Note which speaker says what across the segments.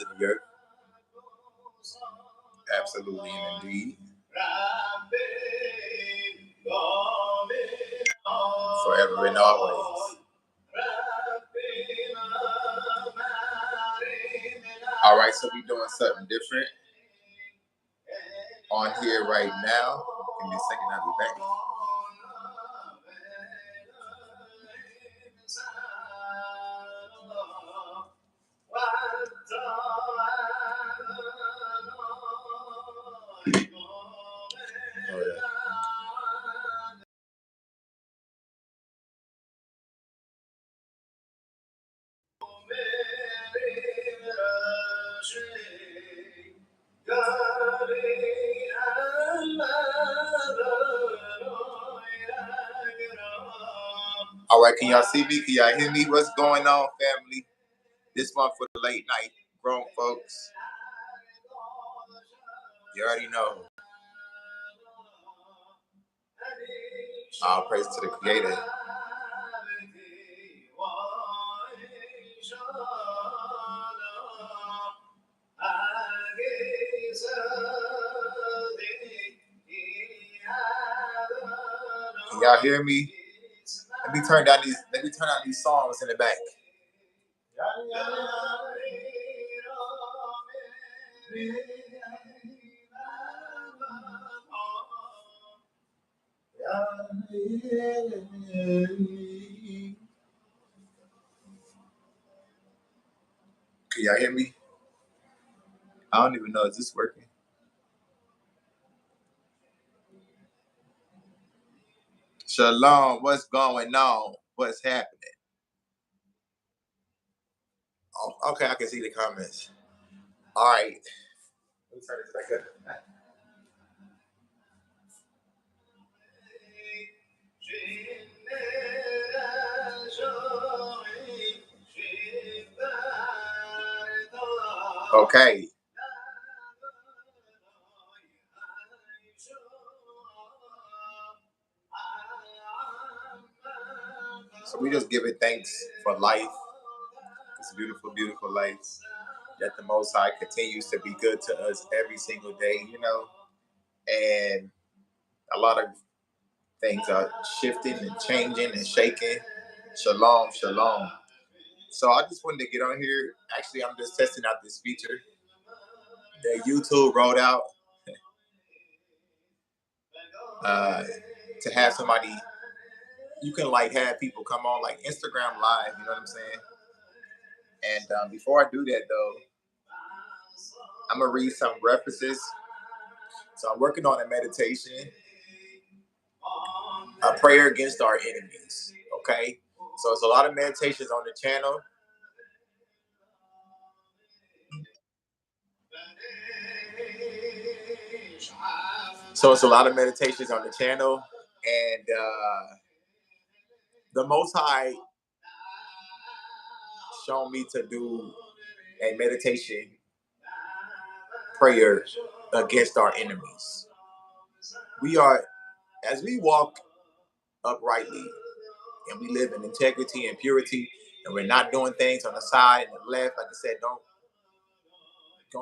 Speaker 1: the earth. Absolutely and indeed. Forever and always. All right, so we're doing something different on here right now. Give me a second, I'll be back. All right, can y'all see me? Can y'all hear me? What's going on, family? This one for the late night grown folks. You already know. All praise to the Creator. Can y'all hear me? Let me turn down these songs in the back. Can y'all hear me? I don't even know, is this working? Shalom, what's going on? What's happening? Oh, okay, I can see the comments. All right. Let me turn this back up. Okay. So we just give it thanks for life. It's beautiful, beautiful life. That the Most High continues to be good to us every single day, you know. And a lot of things are shifting and changing and shaking. Shalom, shalom. So I just wanted to get on here. Actually, I'm just testing out this feature that YouTube rolled out to have somebody, you can like have people come on like Instagram Live, you know what I'm saying? And before I do that though, I'm gonna read some references. So I'm working on a meditation, a prayer against our enemies, okay? So it's a lot of meditations on the channel. And the Most High shown me to do a meditation prayer against our enemies. As we walk uprightly and we live in integrity and purity, and we're not doing things on the side and the left, like I said, don't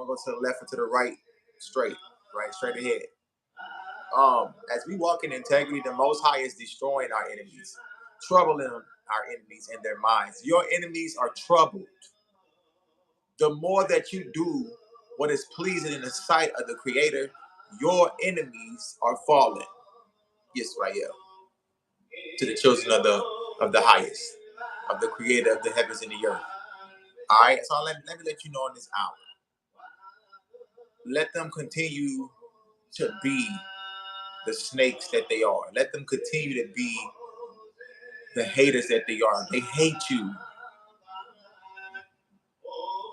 Speaker 1: go to the left or to the right, straight ahead. As we walk in integrity, the Most High is destroying our enemies, troubling our enemies in their minds. Your enemies are troubled. The more that you do what is pleasing in the sight of the Creator, your enemies are falling. Yisrael, to the children of the highest, of the Creator of the heavens and the earth. All right, so let me let you know in this hour. Let them continue to be the snakes that they are. Let them continue to be the haters that they are. They hate you.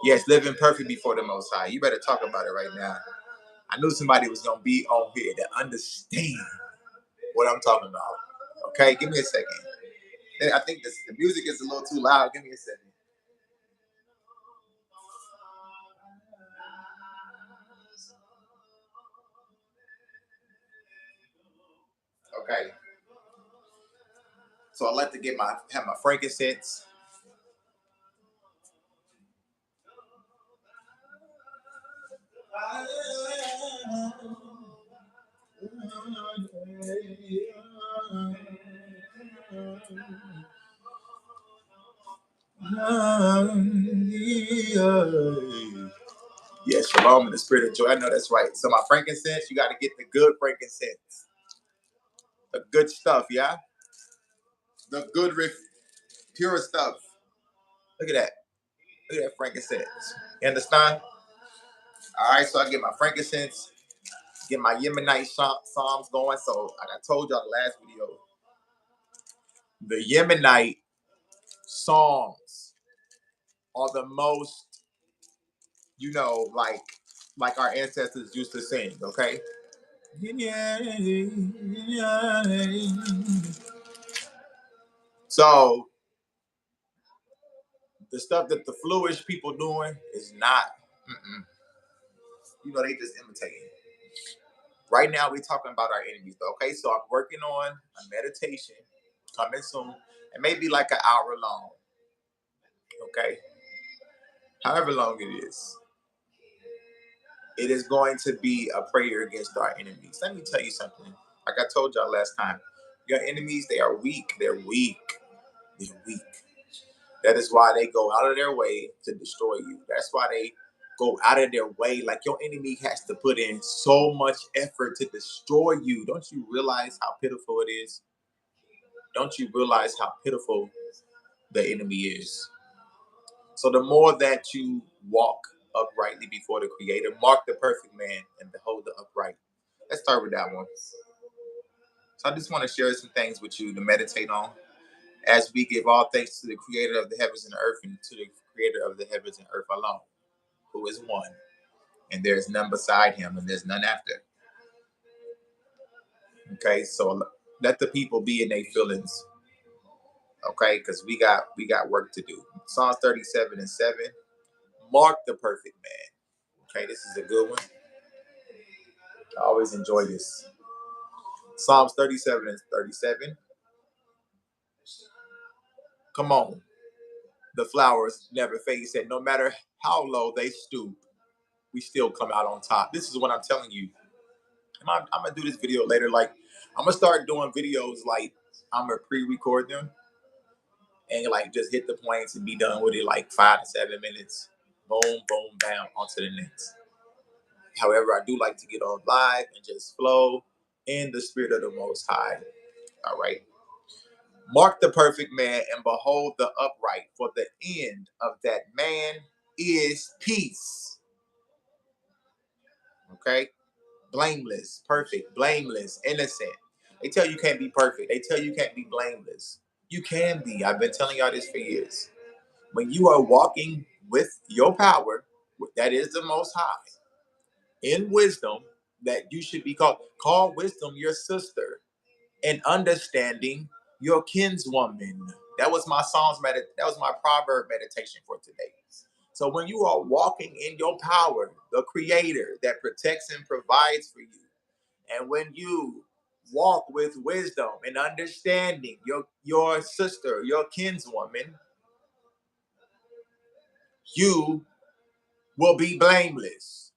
Speaker 1: Yes, living perfect before the Most High. You better talk about it right now. I knew somebody was going to be on here to understand what I'm talking about. Okay, give me a second. I think the music is a little too loud. Give me a second. Okay. So I like to have my frankincense. Yeah, shalom in the spirit of joy. I know that's right. So my frankincense, you got to get the good frankincense. The good stuff, yeah? The good, pure stuff. Look at that. Look at that frankincense. You understand? All right, so I get my frankincense, get my Yemenite psalms going. So like I told y'all the last video, the Yemenite songs are the most, like our ancestors used to sing, okay? So the stuff that the fluish people doing is not, they just imitating. Right now, we're talking about our enemies, okay? So I'm working on a meditation coming soon, and maybe like an hour long, okay? However long it is going to be a prayer against our enemies. Let me tell you something. Like I told y'all last time, your enemies, they are weak. They're weak. They're weak. That is why they go out of their way to destroy you. That's why they go out of their way. Like your enemy has to put in so much effort to destroy you. Don't you realize how pitiful it is? Don't you realize how pitiful the enemy is? So the more that you walk uprightly before the Creator, mark the perfect man and behold the upright. Let's start with that one. So I just want to share some things with you to meditate on as we give all thanks to the Creator of the heavens and the earth and to the Creator of the heavens and earth alone, who is one, and there's none beside him and there's none after. Okay, so let the people be in their feelings, okay, because we got work to do. Psalms 37:7, mark the perfect man. Okay, this is a good one. I always enjoy this. Psalms 37:37. Come on. The flowers never fade. He said, no matter how low they stoop, we still come out on top. This is what I'm telling you. I'm going to do this video later. Like, I'm going to start doing videos like I'm going to pre-record them and like just hit the points and be done with it like 5 to 7 minutes. Boom, boom, bam, on to the next. However, I do like to get on live and just flow in the spirit of the Most High. All right. Mark the perfect man and behold the upright, for the end of that man is peace. Okay? Blameless, perfect, blameless, innocent. They tell you can't be perfect. They tell you can't be blameless. You can be. I've been telling y'all this for years. When you are walking with your power, that is the Most High, in wisdom, that you should be called. Call wisdom your sister, and understanding your kinswoman. That was my that was my proverb meditation for today. So when you are walking in your power, the Creator that protects and provides for you, and when you walk with wisdom and understanding your sister, your kinswoman, you will be blameless.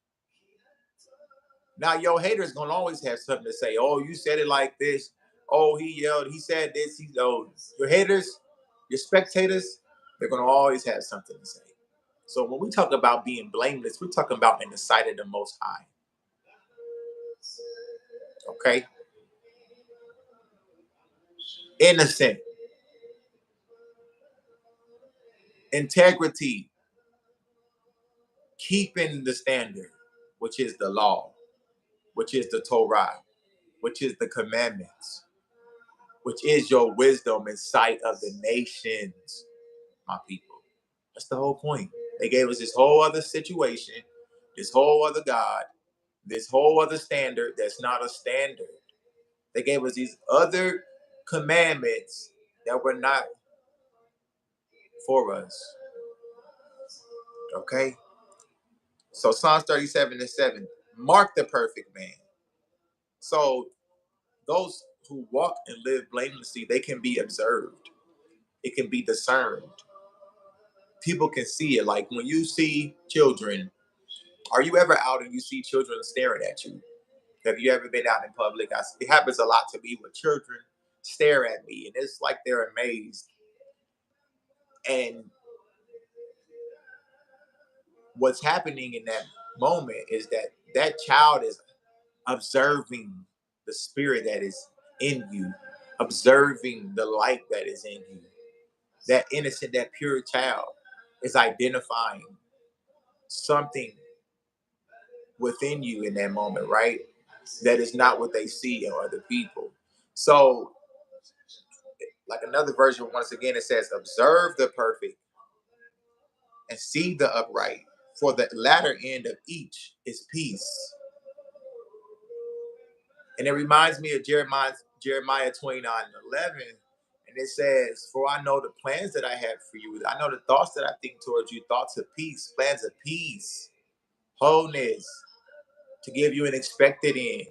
Speaker 1: Now your haters gonna always have something to say. Oh, you said it like this. Oh, he yelled. He said this. Your haters, your spectators, they're gonna always have something to say. So when we talk about being blameless, we're talking about in the sight of the Most High. Okay, innocent, integrity, keeping the standard, which is the law, which is the Torah, which is the commandments, which is your wisdom in sight of the nations, my people. That's the whole point. They gave us this whole other situation, this whole other God, this whole other standard that's not a standard. They gave us these other commandments that were not for us. Okay? So Psalms 37:7, mark the perfect man. So those who walk and live blamelessly, they can be observed. It can be discerned. People can see it. Like when you see children Are you ever out and you see children staring at you? Have you ever been out in public? It happens a lot to me when children stare at me, and it's like they're amazed. And what's happening in that moment is that that child is observing the spirit that is in you, observing the light that is in you. That innocent, that pure child is identifying something within you in that moment, right? That is not what they see in other people. So, like another version, once again, it says, observe the perfect and see the upright, for the latter end of each is peace. And it reminds me of Jeremiah 29:11. And it says, for I know the plans that I have for you. I know the thoughts that I think towards you, thoughts of peace, plans of peace, wholeness, to give you an expected end.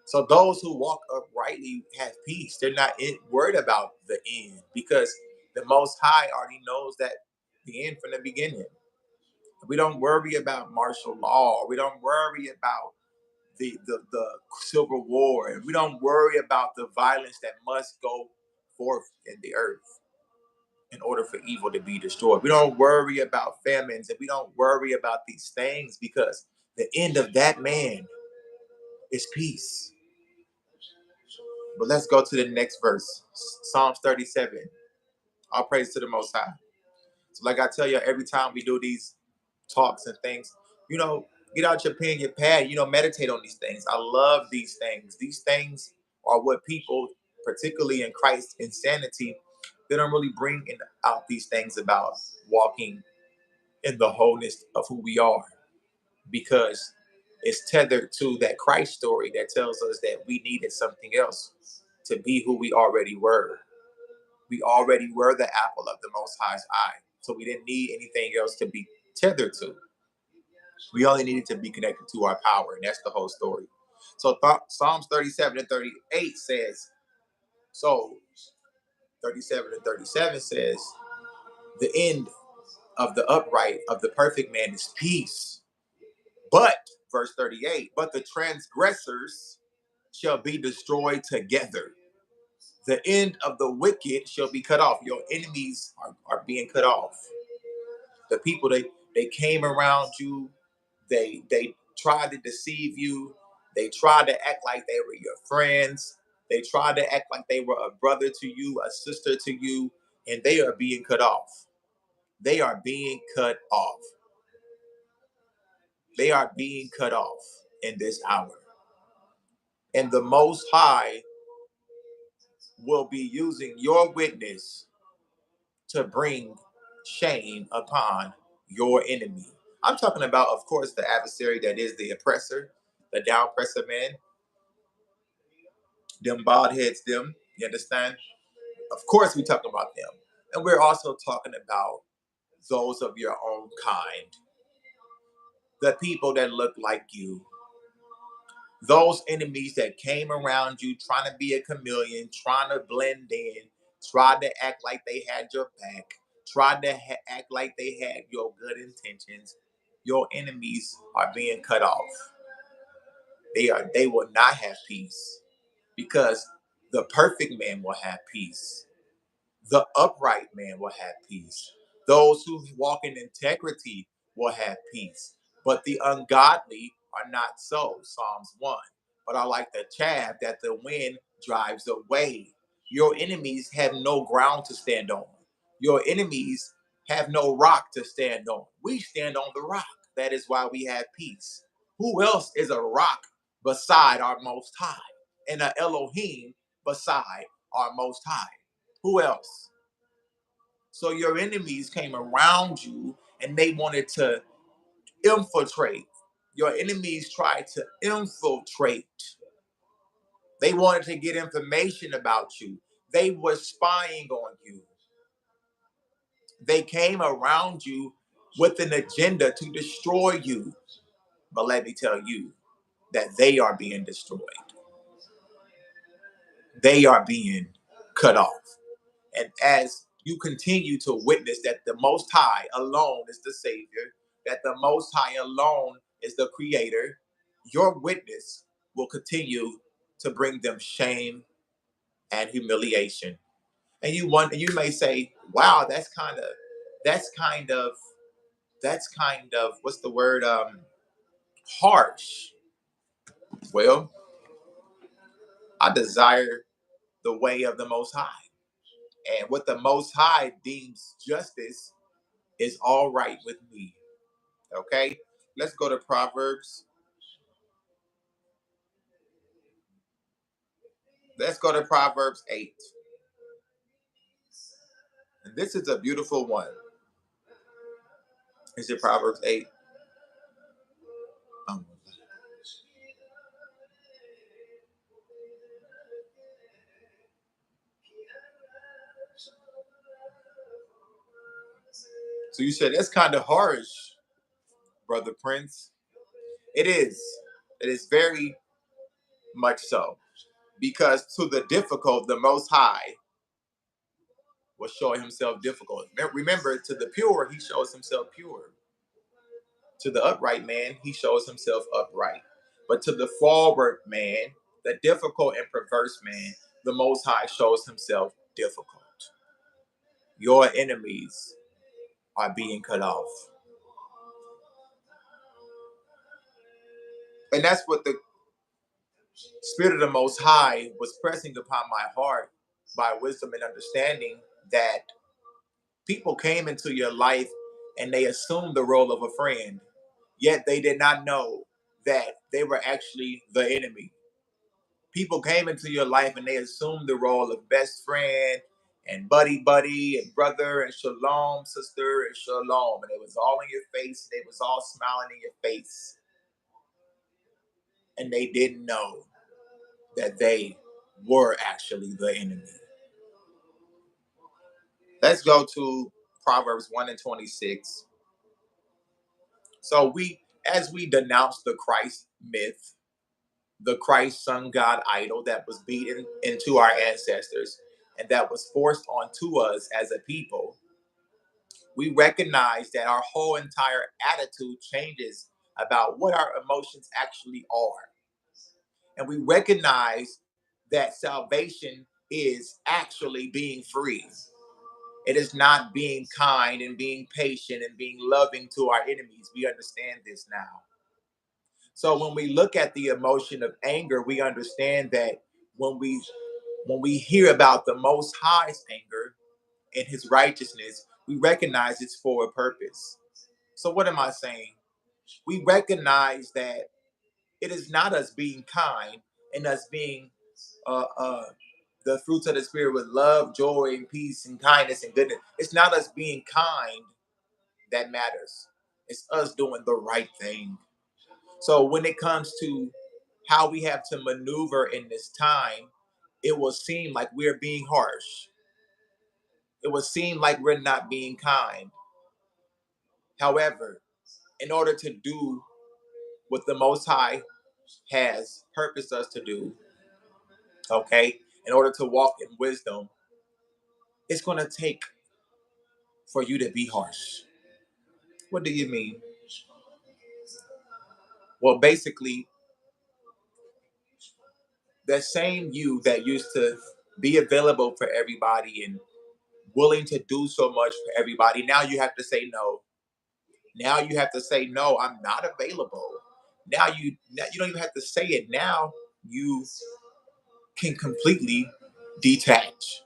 Speaker 1: So those who walk uprightly have peace. They're not worried about the end, because the Most High already knows that the end from the beginning. We don't worry about martial law. We don't worry about the civil war, and we don't worry about the violence that must go forth in the earth in order for evil to be destroyed. We don't worry about famines, and we don't worry about these things, because the end of that man is peace. But let's go to the next verse, Psalms 37. All praise to the Most High. So like I tell you, every time we do these talks and things, get out your pen, your pad, meditate on these things. I love these things. These things are what people, particularly in Christ's insanity, they don't really bring out these things about walking in the wholeness of who we are, because it's tethered to that Christ story that tells us that we needed something else to be who we already were. We already were the apple of the Most High's eye. So we didn't need anything else to be tethered to. We only needed to be connected to our power, and that's the whole story. So Psalms 37 and 38 says, so 37 and 37 says, the end of the upright, of the perfect man is peace. But, verse 38, but the transgressors shall be destroyed together. The end of the wicked shall be cut off. Your enemies are being cut off. The people, they came around you, they tried to deceive you, they tried to act like they were your friends, they tried to act like they were a brother to you, a sister to you, and they are being cut off. They are being cut off. They are being cut off in this hour. And the Most High will be using your witness to bring shame upon your enemy. I'm talking about, of course, the adversary that is the oppressor, the downpresser man, them bald heads, them. You understand? Of course, we're talking about them. And we're also talking about those of your own kind, the people that look like you, those enemies that came around you trying to be a chameleon, trying to blend in, tried to act like they had your back, tried to act like they had your good intentions. Your enemies are being cut off. They will not have peace, because the perfect man will have peace. The upright man will have peace. Those who walk in integrity will have peace. But the ungodly are not so. Psalms 1. But I like the chaff that the wind drives away. Your enemies have no ground to stand on. Your enemies have no rock to stand on. We stand on the rock. That is why we have peace. Who else is a rock beside our Most High? And an Elohim beside our Most High? Who else? So your enemies came around you and they wanted to infiltrate. Your enemies tried to infiltrate. They wanted to get information about you. They were spying on you. They came around you with an agenda to destroy you. But let me tell you that they are being destroyed. They are being cut off. And as you continue to witness that the Most High alone is the Savior, that the Most High alone is the creator, your witness will continue to bring them shame and humiliation. And you may say, wow, that's kind of what's the word? Harsh. Well, I desire the way of the Most High. And what the Most High deems justice is all right with me. Okay? Let's go to Proverbs. Let's go to Proverbs 8. And this is a beautiful one. Is it Proverbs 8? Um, so you said that's kind of harsh, Brother Prince. It is. It is very much so. Because to the difficult, the Most High will show himself difficult. Remember, to the pure, he shows himself pure. To the upright man, he shows himself upright. But to the forward man, the difficult and perverse man, the Most High shows himself difficult. Your enemies are being cut off. And that's what the Spirit of the Most High was pressing upon my heart by wisdom and understanding, that people came into your life and they assumed the role of a friend, yet they did not know that they were actually the enemy. People came into your life and they assumed the role of best friend and buddy and brother and shalom sister and shalom, and it was all in your face. They was all smiling in your face, and they didn't know that they were actually the enemy. Let's go to Proverbs 1 and 26. So as we denounce the Christ myth, the Christ sun god idol that was beaten into our ancestors and that was forced onto us as a people, we recognize that our whole entire attitude changes about what our emotions actually are. And we recognize that salvation is actually being free. It is not being kind and being patient and being loving to our enemies. We understand this now. So when we look at the emotion of anger, we understand that when we hear about the Most High's anger and his righteousness, we recognize it's for a purpose. So what am I saying? We recognize that it is not us being kind and us being uh, uh, the fruits of the Spirit with love, joy, and peace, and kindness and goodness. It's not us being kind that matters. It's us doing the right thing. So when it comes to how we have to maneuver in this time, it will seem like we're being harsh. It will seem like we're not being kind. However, in order to do what the Most High has purposed us to do, okay, in order to walk in wisdom, it's going to take for you to be harsh. What do you mean? Well, basically, that same you that used to be available for everybody and willing to do so much for everybody, now you have to say no. Now you have to say no, I'm not available. Now you don't even have to say it. Now you can completely detach,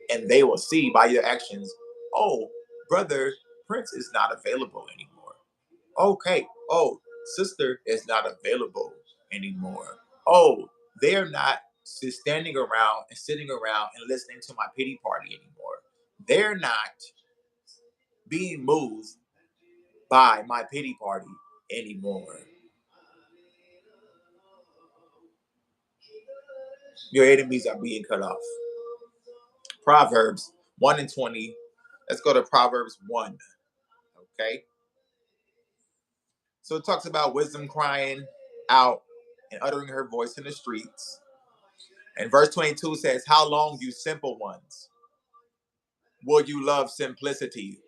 Speaker 1: and they will see by your actions, oh, brother Prince is not available anymore. Okay. Oh, sister is not available anymore. Oh, they're not standing around and sitting around and listening to my pity party anymore. They're not being moved by my pity party anymore. Your enemies are being cut off. Proverbs 1 and 20. Let's go to Proverbs 1. Okay. So it talks about wisdom crying out and uttering her voice in the streets. And verse 22 says, how long, you simple ones, will you love simplicity?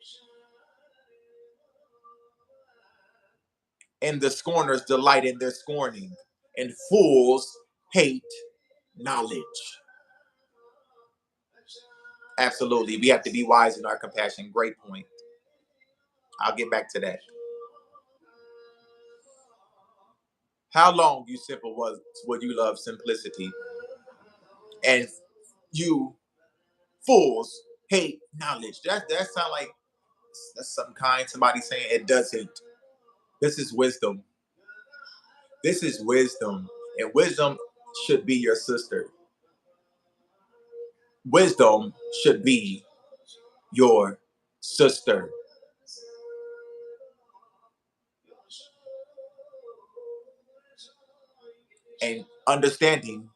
Speaker 1: and the scorners delight in their scorning, and fools hate knowledge. Absolutely. We have to be wise in our compassion. Great point. I'll get back to that. How long, you simple, would you love simplicity? And you fools hate knowledge. That sounds like that's some kind. Somebody saying it doesn't. This is wisdom. This is wisdom. And wisdom should be your sister. Wisdom should be your sister. And understanding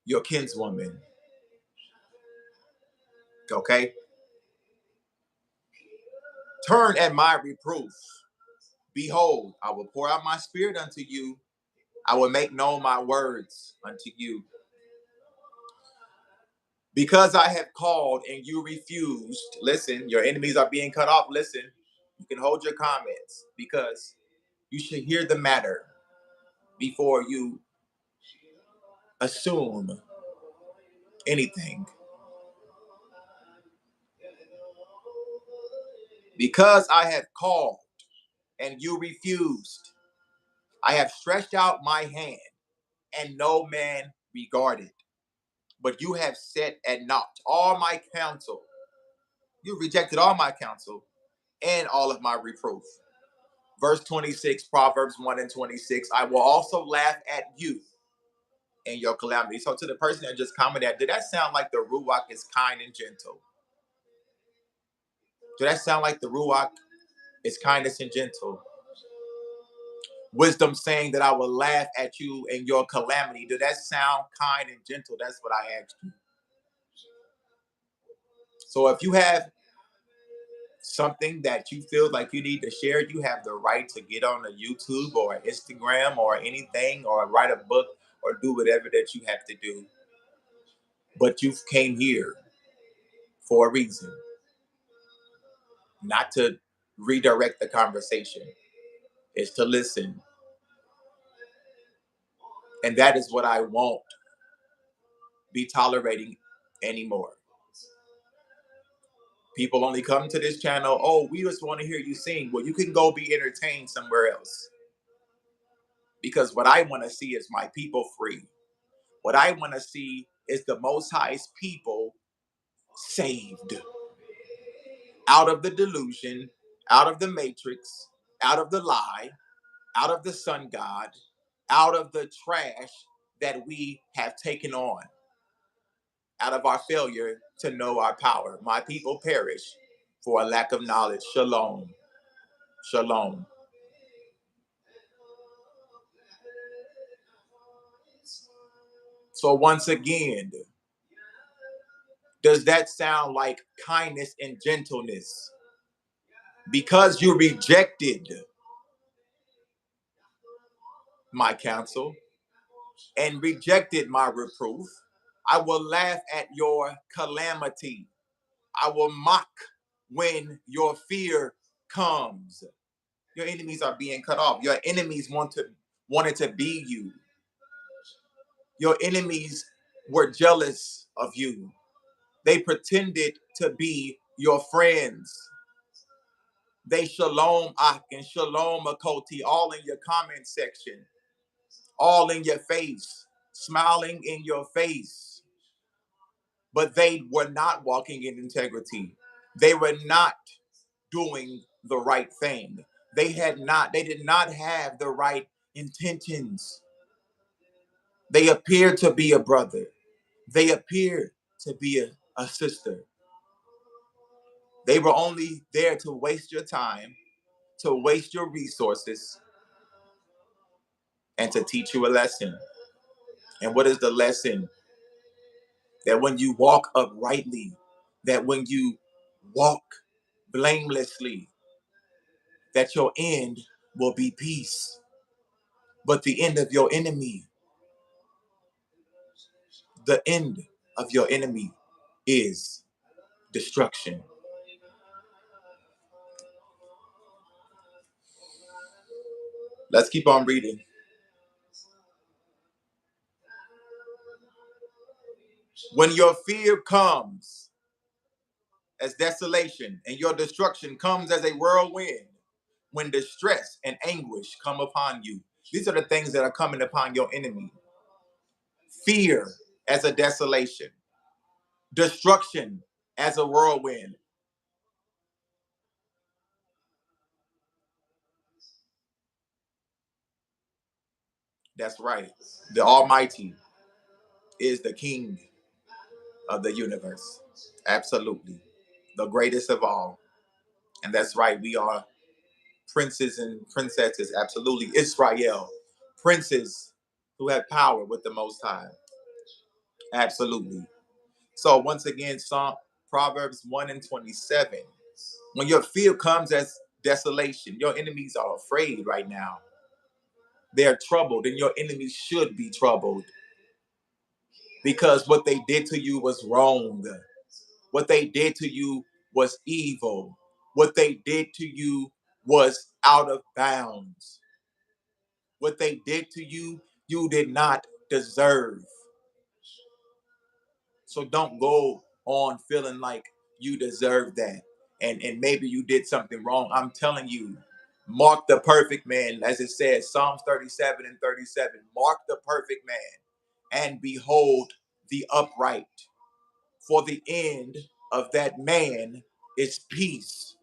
Speaker 1: your kinswoman. Okay? Turn at my reproof. Behold, I will pour out my spirit unto you. I will make known my words unto you. Because I have called and you refused. Listen, your enemies are being cut off. Listen, you can hold your comments because you should hear the matter before you assume anything. Because I have called and you refused, I have stretched out my hand and no man regarded. But you have set at naught all my counsel. You rejected all my counsel and all of my reproof. Verse 26, Proverbs 1 and 26, I will also laugh at you in your calamity. So to the person that just commented, did that sound like the Ruach is kind and gentle? Did that sound like the Ruach is kindness and gentle? Wisdom saying that I will laugh at you in your calamity. Did that sound kind and gentle? That's what I asked you. So if you have something that you feel like you need to share, you have the right to get on a YouTube or Instagram or anything, or write a book or do whatever that you have to do. But you came here for a reason, not to redirect the conversation. It's to listen. And that is what I won't be tolerating anymore. People only come to this channel, oh, we just want to hear you sing. Well, you can go be entertained somewhere else. Because what I want to see is my people free. What I want to see is the Most High's people saved out of the delusion, out of the matrix, out of the lie, out of the sun god, out of the trash that we have taken on, out of our failure to know our power. My people perish for a lack of knowledge. Shalom. Shalom. So once again, does that sound like kindness and gentleness? Because you rejected my counsel and rejected my reproof, I will laugh at your calamity. I will mock when your fear comes. Your enemies are being cut off. Your enemies wanted to be you. Your enemies were jealous of you. They pretended to be your friends. They shalom ak and shalom akoti all in your comment section, all in your face, smiling in your face. But they were not walking in integrity. They were not doing the right thing. They did not have the right intentions. They appeared to be a brother. They appeared to be a sister. They were only there to waste your time, to waste your resources, and to teach you a lesson. And what is the lesson? That when you walk uprightly, that when you walk blamelessly, that your end will be peace. But the end of your enemy, the end of your enemy is destruction. Let's keep on reading. When your fear comes as desolation and your destruction comes as a whirlwind, when distress and anguish come upon you. These are the things that are coming upon your enemy. Fear as a desolation, destruction as a whirlwind. That's right. The Almighty is the King of the universe. Absolutely. The greatest of all. And that's right. We are princes and princesses. Absolutely. Israel. Princes who have power with the Most High. Absolutely. So once again, Psalm Proverbs 1 and 27. When your fear comes as desolation, your enemies are afraid right now. They're troubled, and your enemies should be troubled because what they did to you was wrong. What they did to you was evil. What they did to you was out of bounds. What they did to you, you did not deserve. So don't go on feeling like you deserve that. And maybe you did something wrong. I'm telling you, mark the perfect man, as it says, Psalms 37 and 37. Mark the perfect man and behold the upright. For the end of that man is peace.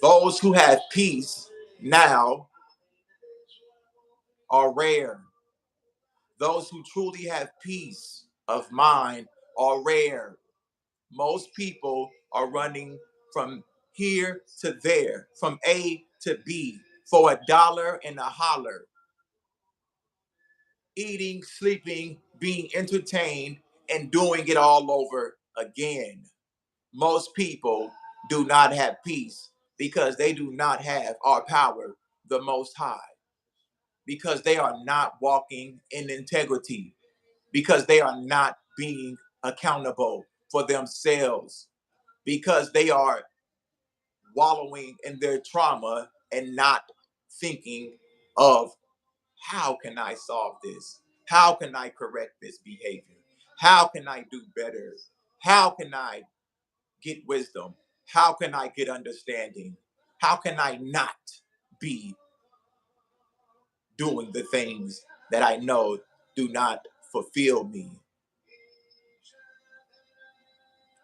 Speaker 1: Those who have peace now are rare. Those who truly have peace of mind are rare. Most people are running from here to there, from A to B, for a dollar and a holler, eating, sleeping, being entertained, and doing it all over again. Most people do not have peace because they do not have our power, the Most High, because they are not walking in integrity, because they are not being accountable for themselves, because they are wallowing in their trauma and not thinking of how can I solve this? How can I correct this behavior? How can I do better? How can I get wisdom? How can I get understanding? How can I not be doing the things that I know do not fulfill me?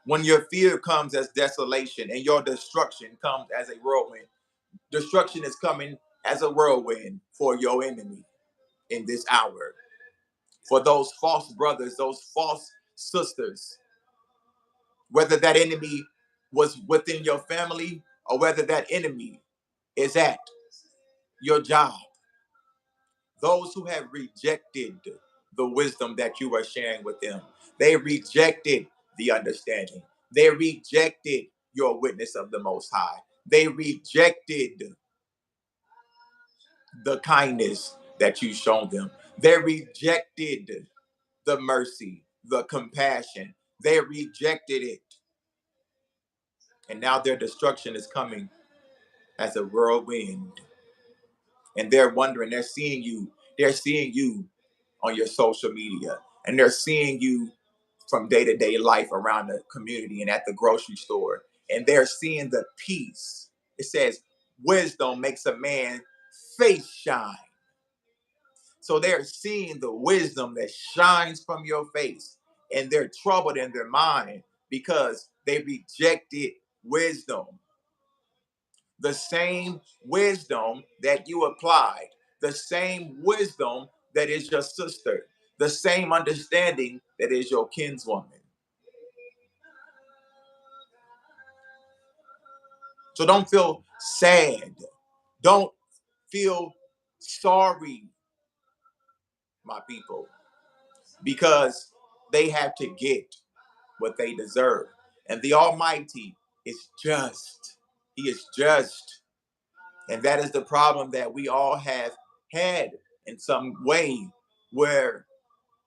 Speaker 1: When your fear comes as desolation and your destruction comes as a whirlwind, destruction is coming as a whirlwind for your enemy in this hour. For those false brothers, those false sisters, whether that enemy was within your family or whether that enemy is at your job, those who have rejected the wisdom that you are sharing with them, they rejected the understanding. They rejected your witness of the Most High. They rejected the kindness that you've shown them. They rejected the mercy, the compassion. They rejected it. And now their destruction is coming as a whirlwind. And they're wondering, they're seeing you on your social media, and they're seeing you from day-to-day life around the community and at the grocery store. And they're seeing the peace. It says, wisdom makes a man face shine. So they're seeing the wisdom that shines from your face, and they're troubled in their mind because they rejected wisdom. The same wisdom that you applied, the same wisdom that is your sister, the same understanding that is your kinswoman. So don't feel sad. Don't feel sorry, my people, because they have to get what they deserve. And the Almighty is just. He is just. And that is the problem that we all have had in some way, where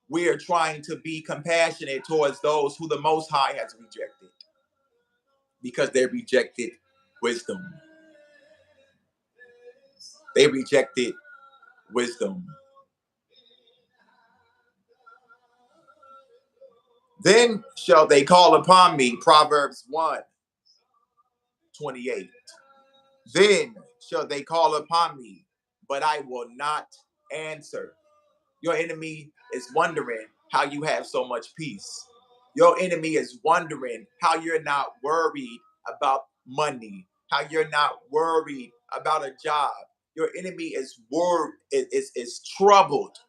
Speaker 1: we are trying to be compassionate towards those who the Most High has rejected because they rejected wisdom. They rejected wisdom. Then shall they call upon me, Proverbs 1:28. Then shall they call upon me, but I will not answer. Your enemy is wondering how you have so much peace. Your enemy is wondering how you're not worried about money, how you're not worried about a job. Your enemy is is troubled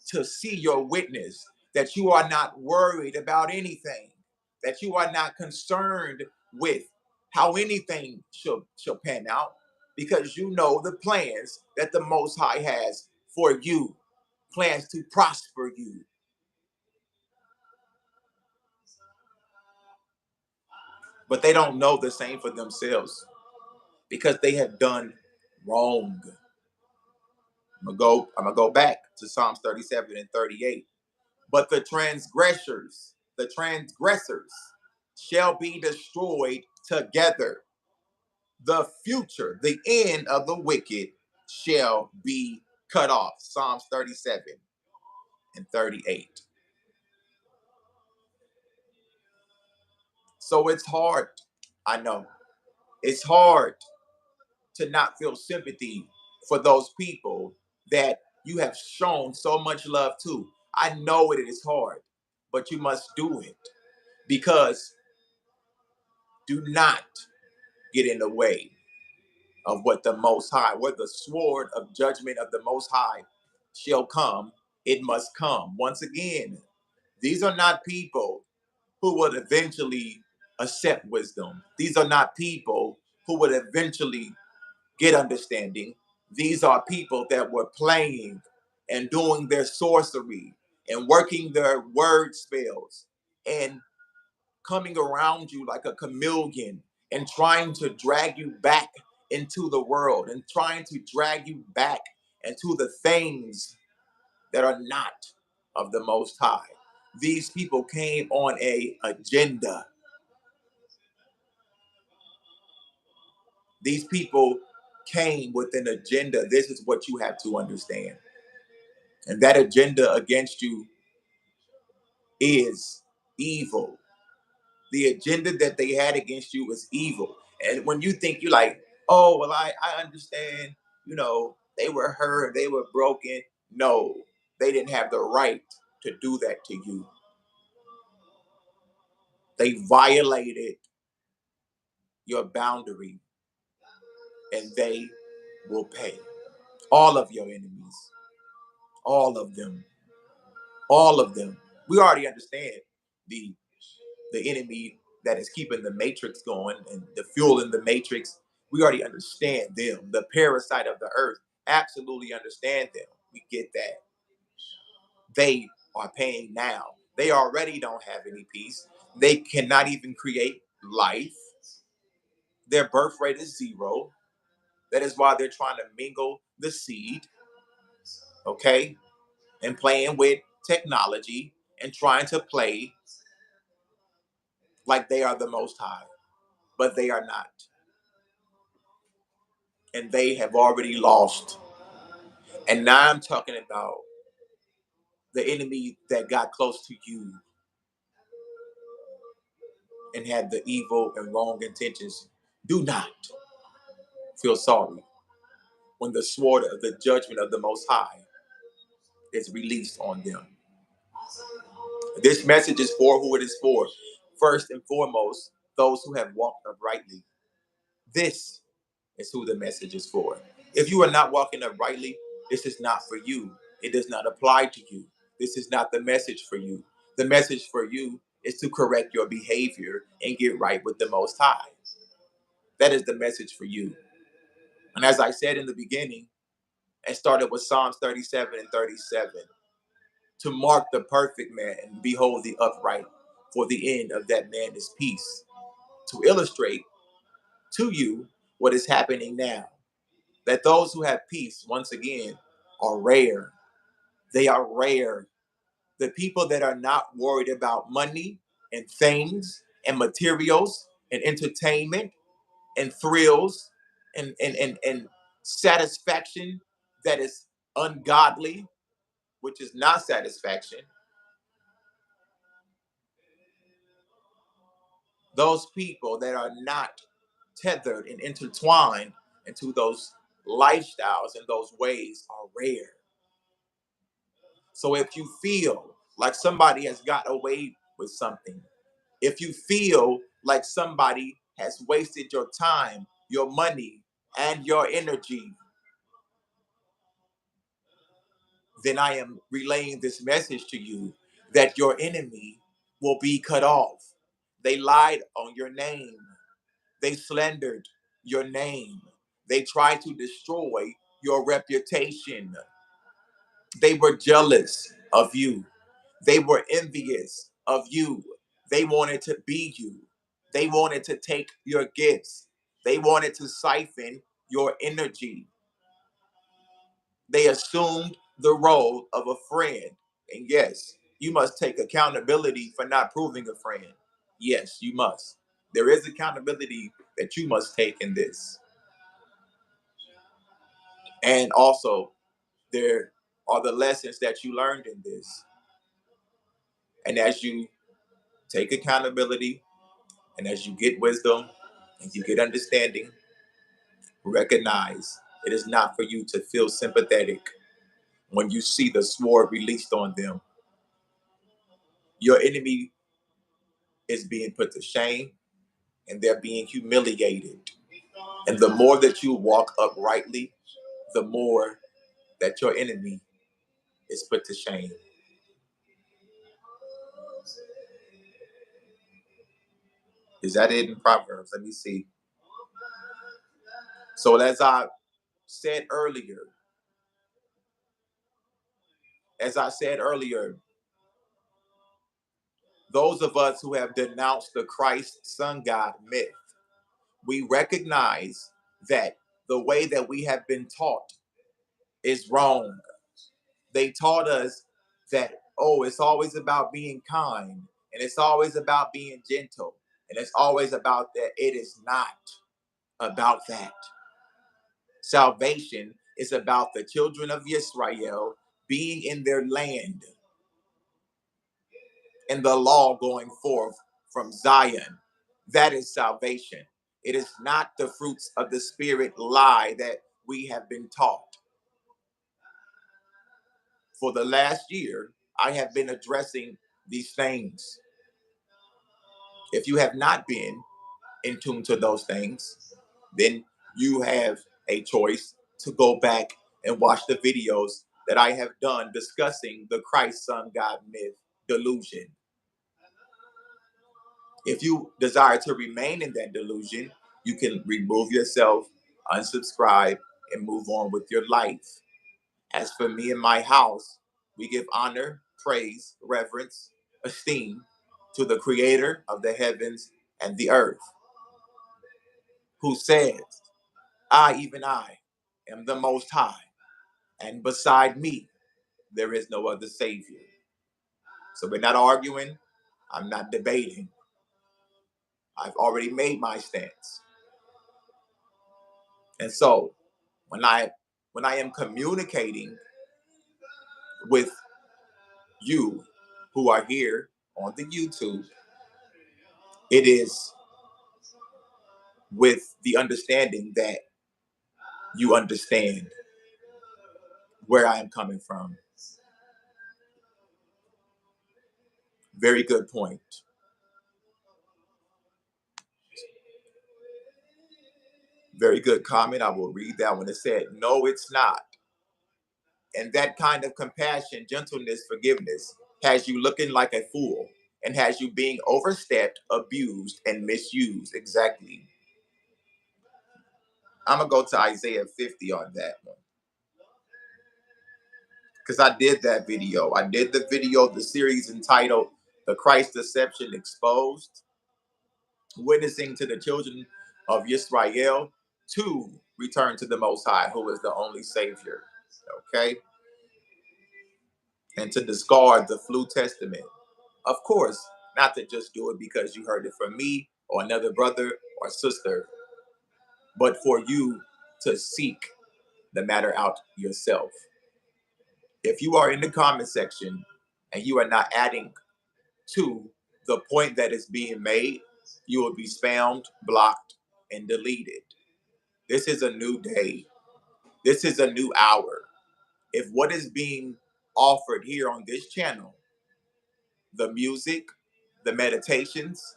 Speaker 1: to see your witness, that you are not worried about anything, that you are not concerned with how anything shall pan out, because you know the plans that the Most High has for you, plans to prosper you. But they don't know the same for themselves because they have done wrong. I'm gonna go back to Psalms 37 and 38. But the transgressors shall be destroyed together. The future, the end of the wicked shall be cut off. Psalms 37 and 38. So it's hard. I know. It's hard to not feel sympathy for those people that you have shown so much love to. I know it is hard, but you must do it, because do not get in the way of what the Most High, where the sword of judgment of the Most High shall come. It must come. Once again, these are not people who would eventually accept wisdom. These are not people who would eventually get understanding. These are people that were playing and doing their sorcery and working their word spells and coming around you like a chameleon and trying to drag you back into the world and trying to drag you back into the things that are not of the Most High. These people came on a agenda. These people came with an agenda. This is what you have to understand. And that agenda against you is evil. The agenda that they had against you is evil. And when you think, you're like, oh, well, I understand, they were hurt, they were broken. No, they didn't have the right to do that to you. They violated your boundary, and they will pay. All of your enemies, all of them, all of them. We already understand the the enemy that is keeping the matrix going and the fuel in the matrix. We already understand them. The parasite of the earth, absolutely understand them. We get that. They are paying now. They already don't have any peace. They cannot even create life. Their birth rate is zero. That is why they're trying to mingle the seed, okay, and playing with technology and trying to play like they are the Most High, but they are not. And they have already lost. And now I'm talking about the enemy that got close to you and had the evil and wrong intentions. Do not feel sorry when the sword of the judgment of the Most High is released on them. This message is for who it is for. First and foremost, those who have walked uprightly. This is who the message is for. If you are not walking uprightly, this is not for you. It does not apply to you. This is not the message for you. The message for you is to correct your behavior and get right with the Most High. That is the message for you. And as I said in the beginning, and started with Psalms 37 and 37, to mark the perfect man and behold the upright, for the end of that man is peace. To illustrate to you what is happening now, that those who have peace, once again, are rare. They are rare. The people that are not worried about money and things and materials and entertainment and thrills and satisfaction that is ungodly, which is not satisfaction, those people that are not tethered and intertwined into those lifestyles and those ways are rare. So if you feel like somebody has got away with something, if you feel like somebody has wasted your time, your money, and your energy, then I am relaying this message to you that your enemy will be cut off. They lied on your name. They slandered your name. They tried to destroy your reputation. They were jealous of you. They were envious of you. They wanted to be you. They wanted to take your gifts. They wanted to siphon your energy. They assumed the role of a friend. And yes, you must take accountability for not proving a friend. Yes, you must. There is accountability that you must take in this. And also, there are the lessons that you learned in this. And as you take accountability and as you get wisdom and you get understanding, recognize it is not for you to feel sympathetic when you see the sword released on them. Your enemy is being put to shame and they're being humiliated. And the more that you walk uprightly, the more that your enemy is put to shame. Is that it in Proverbs? Let me see. So said earlier, as I said earlier, those of us who have denounced the Christ Sun God myth, we recognize that the way that we have been taught is wrong. They taught us that, oh, it's always about being kind and it's always about being gentle and it's always about that. It is not about that. Salvation is about the children of Israel being in their land and the law going forth from Zion. That is salvation. It is not the fruits of the Spirit lie that we have been taught. For the last year, I have been addressing these things. If you have not been in tune to those things, then you have a choice to go back and watch the videos that I have done discussing the Christ Son God myth delusion. If you desire to remain in that delusion, you can remove yourself, unsubscribe, and move on with your life. As for me and my house, we give honor, praise, reverence, esteem to the creator of the heavens and the earth, who says, I, even I, am the most high, and beside me, there is no other savior. So we're not arguing. I'm not debating. I've already made my stance. And so when I am communicating with you who are here on the YouTube, it is with the understanding that you understand where I am coming from. Very good point. Very good comment. I will read that one. It said, no, it's not. And that kind of compassion, gentleness, forgiveness has you looking like a fool and has you being overstepped, abused, and misused. Exactly. I'm going to go to Isaiah 50 on that one. Because I did that video. I did the video of the series entitled The Christ Deception Exposed, witnessing to the children of Israel to return to the Most High, who is the only Savior. Okay? And to discard the Flu Testament. Of course, not to just do it because you heard it from me or another brother or sister, but for you to seek the matter out yourself. If you are in the comment section and you are not adding to the point that is being made, you will be spammed, blocked, and deleted. This is a new day. This is a new hour. If what is being offered here on this channel, the music, the meditations,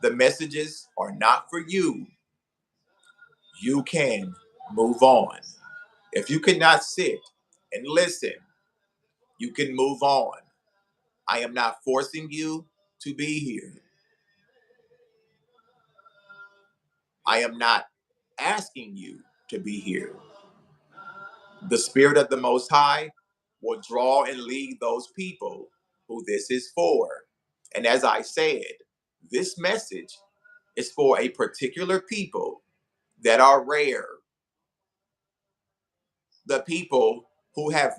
Speaker 1: the messages are not for you, you can move on. If you cannot sit and listen, you can move on. I am not forcing you to be here. I am not asking you to be here. The Spirit of the Most High will draw and lead those people who this is for. And as I said, this message is for a particular people that are rare. The people who have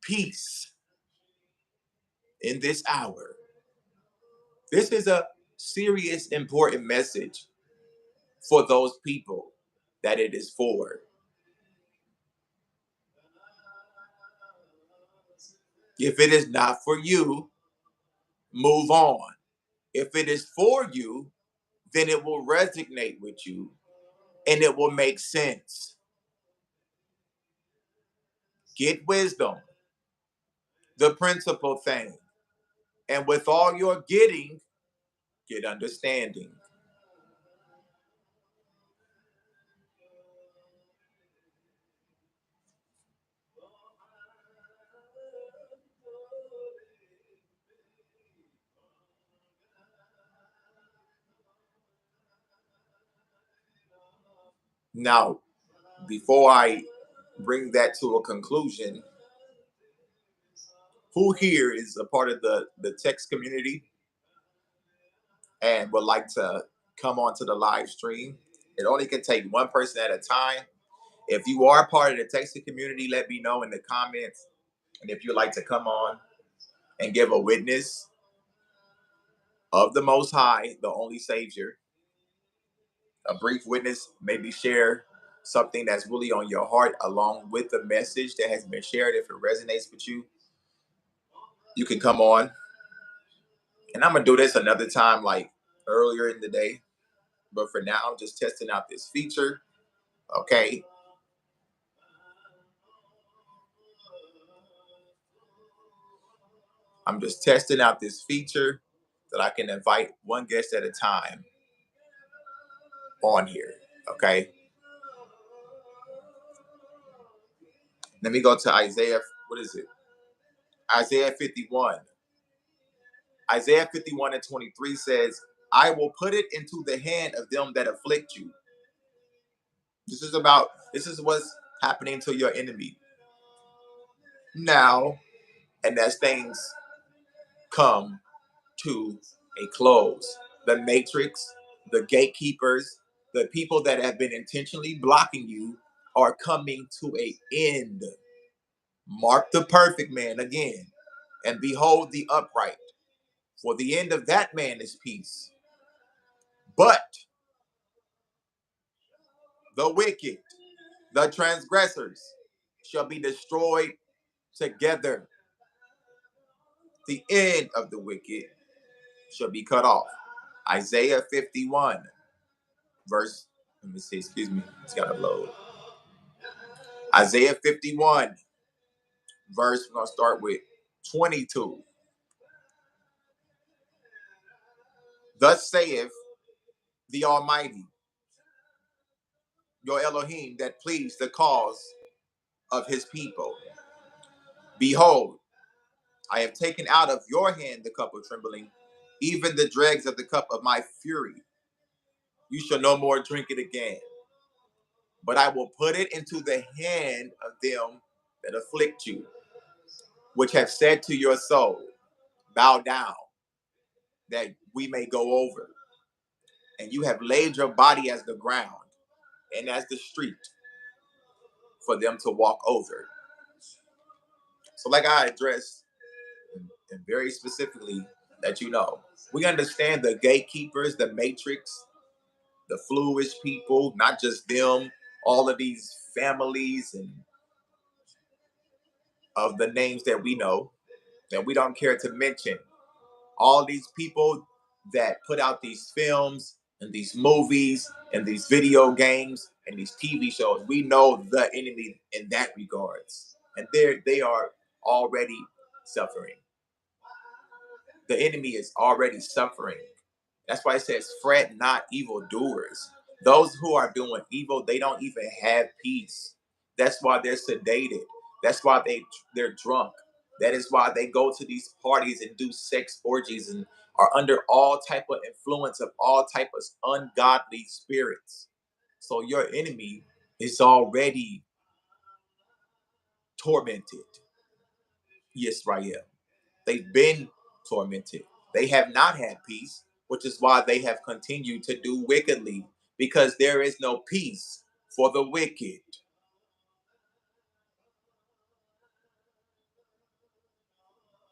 Speaker 1: peace in this hour. This is a serious, important message for those people that it is for. If it is not for you, move on. If it is for you, then it will resonate with you and it will make sense. Get wisdom, the principal thing. And with all you're getting, get understanding. Now, before I bring that to a conclusion, who here is a part of the text community and would like to come onto the live stream? It only can take one person at a time. If you are part of the texting community, let me know in the comments. And if you'd like to come on and give a witness of the Most High, the only Savior, a brief witness, maybe share something that's really on your heart along with the message that has been shared. If it resonates with you, you can come on. And I'm going to do this another time, like earlier in the day. But for now, I'm just testing out this feature. Okay. I'm just testing out this feature that I can invite one guest at a time on here. Okay. Let me go to Isaiah. What is it? Isaiah 51. Isaiah 51 and 23 says, I will put it into the hand of them that afflict you. This is what's happening to your enemy now. And as things come to a close, the matrix, the gatekeepers, the people that have been intentionally blocking you are coming to an end. Mark the perfect man again, and behold the upright, for the end of that man is peace. But the wicked, the transgressors, shall be destroyed together. The end of the wicked shall be cut off. Isaiah 51, verse, let me see, excuse me, it's got to load. Isaiah 51, verse, we're going to start with 22. Thus saith the Almighty, your Elohim, that pleads the cause of his people. Behold, I have taken out of your hand the cup of trembling, even the dregs of the cup of my fury. You shall no more drink it again. But I will put it into the hand of them that afflict you, which have said to your soul, bow down, that we may go over. And you have laid your body as the ground and as the street for them to walk over. So like I addressed, and very specifically, that we understand the gatekeepers, the matrix, the fluish people, not just them all of these families and of the names that we know that we don't care to mention. All these people that put out these films and these movies and these video games and these TV shows, we know the enemy in that regards. And they are already suffering. The enemy is already suffering. That's why it says, fret not evildoers. Those who are doing evil, they don't even have peace. That's why they're sedated. That's why they're drunk. That is why they go to these parties and do sex orgies and are under all type of influence of all type of ungodly spirits. So your enemy is already tormented. Israel. They've been tormented. They have not had peace, which is why they have continued to do wickedly, because there is no peace for the wicked.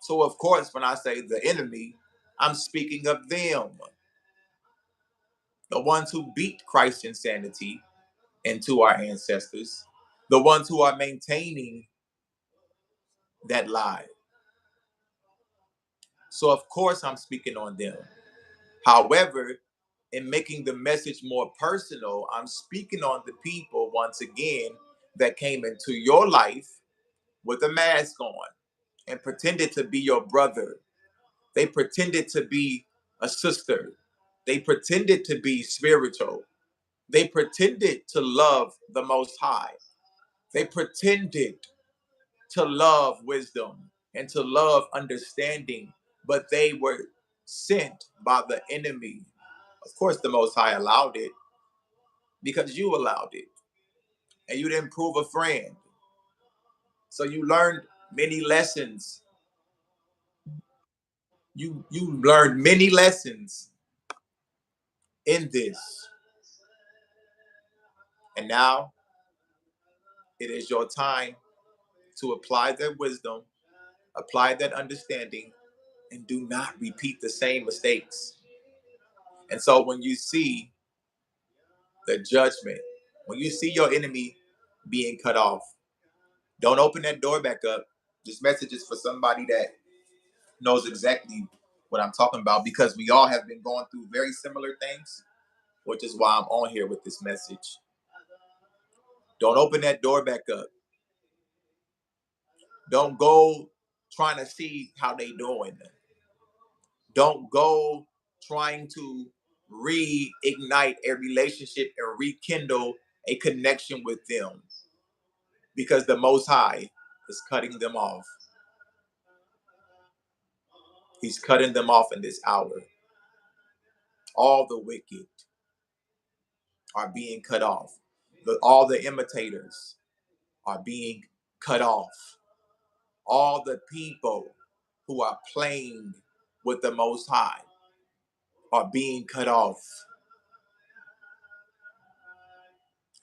Speaker 1: So, of course, when I say the enemy, I'm speaking of them, the ones who beat Christ's insanity into our ancestors, the ones who are maintaining that lie. So, of course, I'm speaking on them. However, in making the message more personal, I'm speaking on the people once again that came into your life with a mask on and pretended to be your brother. They pretended to be a sister. They pretended to be spiritual. They pretended to love the Most High. They pretended to love wisdom and to love understanding, but they were sent by the enemy. Of course, the Most High allowed it because you allowed it and you didn't prove a friend. So you learned many lessons. You learned many lessons in this. And now it is your time to apply that wisdom, apply that understanding, and do not repeat the same mistakes. And so when you see the judgment, when you see your enemy being cut off, don't open that door back up. This message is for somebody that knows exactly what I'm talking about, because we all have been going through very similar things, which is why I'm on here with this message. Don't open that door back up. Don't go trying to see how they doing. Don't go trying to reignite a relationship and rekindle a connection with them, because the Most High is cutting them off. He's cutting them off in this hour. All the wicked are being cut off. All the imitators are being cut off. All the people who are playing with the Most High are being cut off.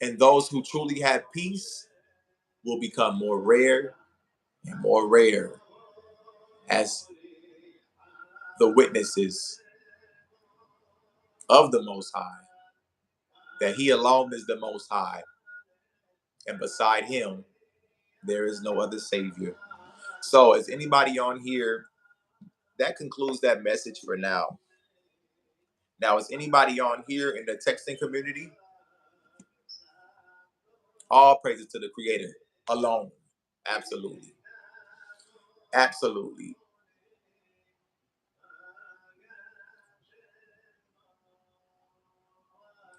Speaker 1: And those who truly have peace will become more rare and more rare as the witnesses of the Most High, that He alone is the Most High, and beside Him, there is no other Savior. So, is anybody on here? That concludes that message for now. Now, is anybody on here in the texting community? All praises to the Creator alone. Absolutely. Absolutely.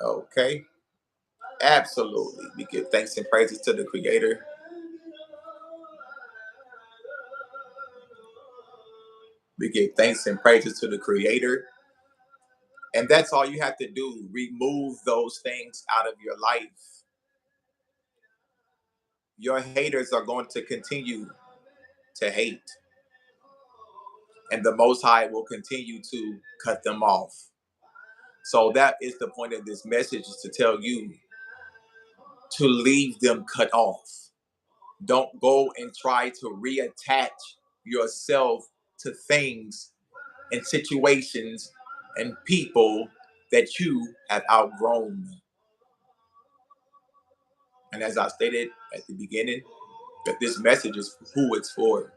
Speaker 1: Okay. Absolutely. We give thanks and praises to the Creator. We give thanks and praises to the Creator. And that's all you have to do. Remove those things out of your life. Your haters are going to continue to hate, and the Most High will continue to cut them off. So that is the point of this message, is to tell you to leave them cut off. Don't go and try to reattach yourself to things and situations and people that you have outgrown. And as I stated at the beginning, that this message is who it's for.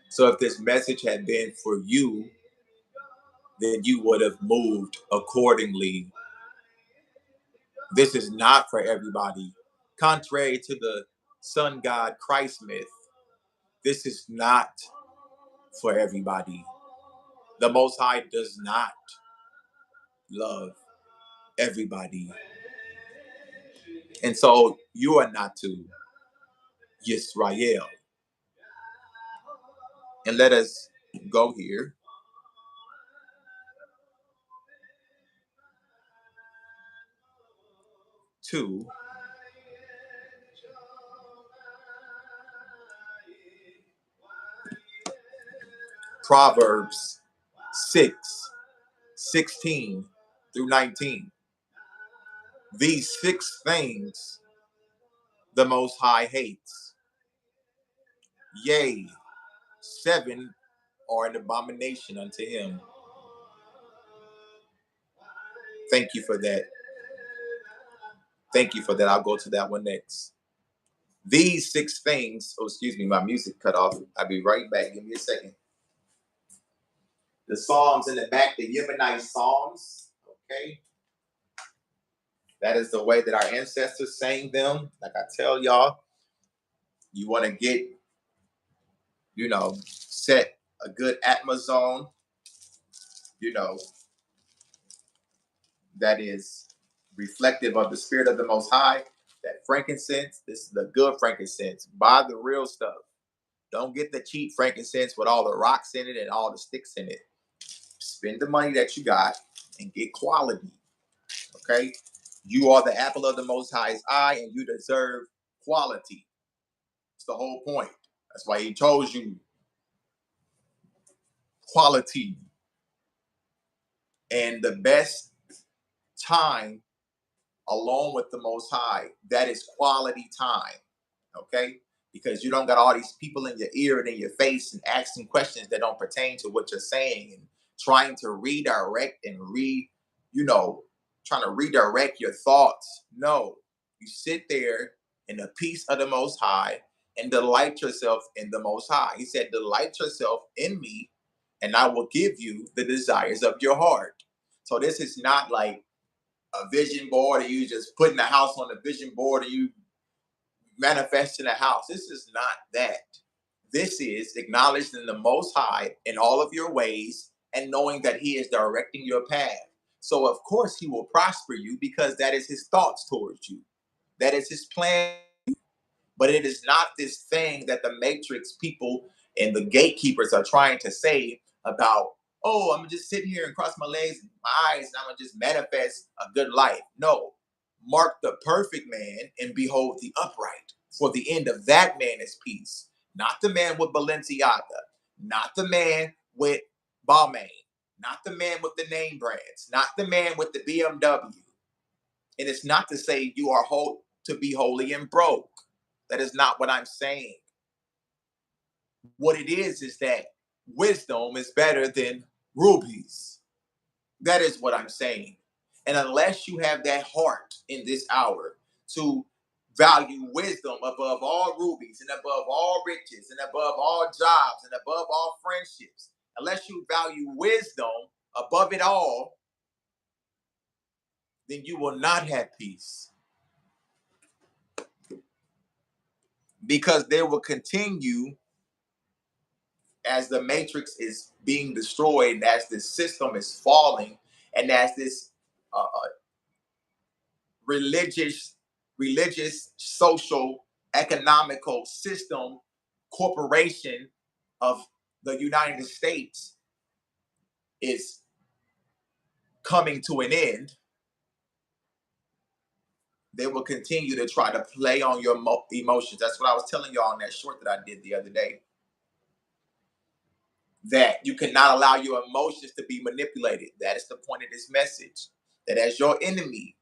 Speaker 1: So if this message had been for you, then you would have moved accordingly. This is not for everybody. Contrary to the sun god Christ myth, this is not for everybody. The Most High does not love everybody. And so you are not to Yisrael. And let us go here to Proverbs 6:16 through 19. These 6 things the Most High hates. Yea, 7 are an abomination unto him. Thank you for that. Thank you for that. I'll go to that one next. These 6 things, oh, excuse me, my music cut off. I'll be right back. Give me a second. The Psalms in the back, the Yemenite Psalms, okay? That is the way that our ancestors sang them. Like I tell y'all, you want to get, set a good atmosphere, that is reflective of the spirit of the Most High. That frankincense, this is the good frankincense. Buy the real stuff. Don't get the cheap frankincense with all the rocks in it and all the sticks in it. Spend the money that you got and get quality. Okay? You are the apple of the Most High's eye and you deserve quality. It's the whole point. That's why he chose you quality. And the best time along with the Most High, that is quality time. Okay? Because you don't got all these people in your ear and in your face and asking questions that don't pertain to what you're saying and trying to redirect and trying to redirect your thoughts. No, you sit there in the peace of the Most High and delight yourself in the Most High. He said, delight yourself in me and I will give you the desires of your heart. So this is not like a vision board and you just putting a house on the vision board and you manifesting a house. This is not that. This is acknowledging the Most High in all of your ways and knowing that he is directing your path. So of course he will prosper you because that is his thoughts towards you. That is his plan. But it is not this thing that the matrix people and the gatekeepers are trying to say about, oh, I'm gonna just sit here and cross my legs and my eyes and I'm gonna just manifest a good life. No. Mark the perfect man and behold the upright. For the end of that man is peace. Not the man with Balenciaga, not the man with Balmain, not the man with the name brands, not the man with the BMW. And it's not to say you are to be holy and broke. That is not what I'm saying. What it is that wisdom is better than rubies. That is what I'm saying. And unless you have that heart in this hour to value wisdom above all rubies and above all riches and above all jobs and above all friendships, unless you value wisdom above it all, then you will not have peace. Because there will continue, as the matrix is being destroyed, and as this system is falling, and as this religious, social, economical system, corporation of the United States is coming to an end, they will continue to try to play on your emotions. That's what I was telling y'all on that short that I did the other day. That you cannot allow your emotions to be manipulated. That is the point of this message. That as your enemy,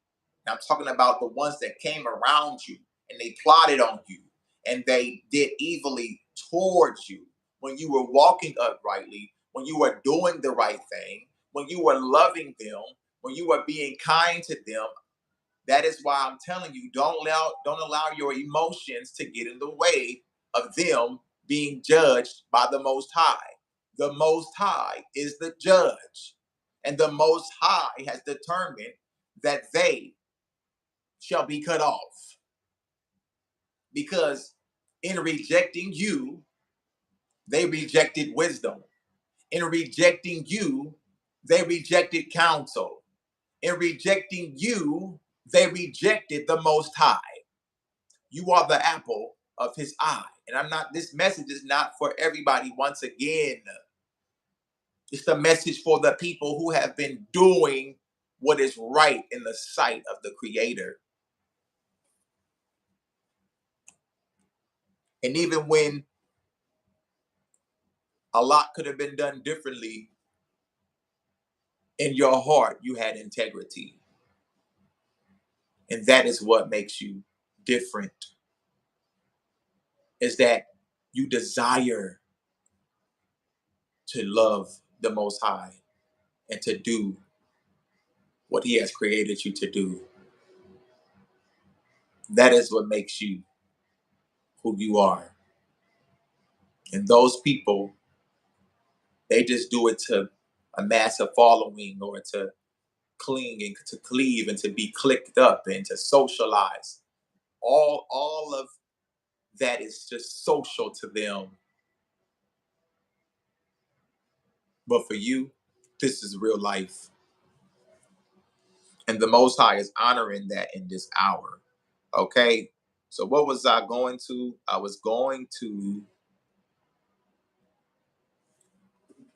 Speaker 1: and I'm talking about the ones that came around you and they plotted on you and they did evilly towards you when you were walking uprightly, when you were doing the right thing, when you were loving them, when you were being kind to them, That is why I'm telling you, don't allow your emotions to get in the way of them being judged by the Most High. The Most High is the judge, and the Most High has determined that they shall be cut off, because in rejecting you, they rejected wisdom. In rejecting you, they rejected counsel. In rejecting you, they rejected the Most High. You are the apple of his eye. And this message is not for everybody. Once again, it's the message for the people who have been doing what is right in the sight of the Creator. And even when a lot could have been done differently, in your heart, you had integrity. And that is what makes you different, is that you desire to love the Most High and to do what he has created you to do. That is what makes you who you are. And those people, they just do it to amass a following, or to cling and to cleave and to be clicked up and to socialize. All of that is just social to them. But for you, this is real life. And the Most High is honoring that in this hour. Okay. So what was I going to? I was going to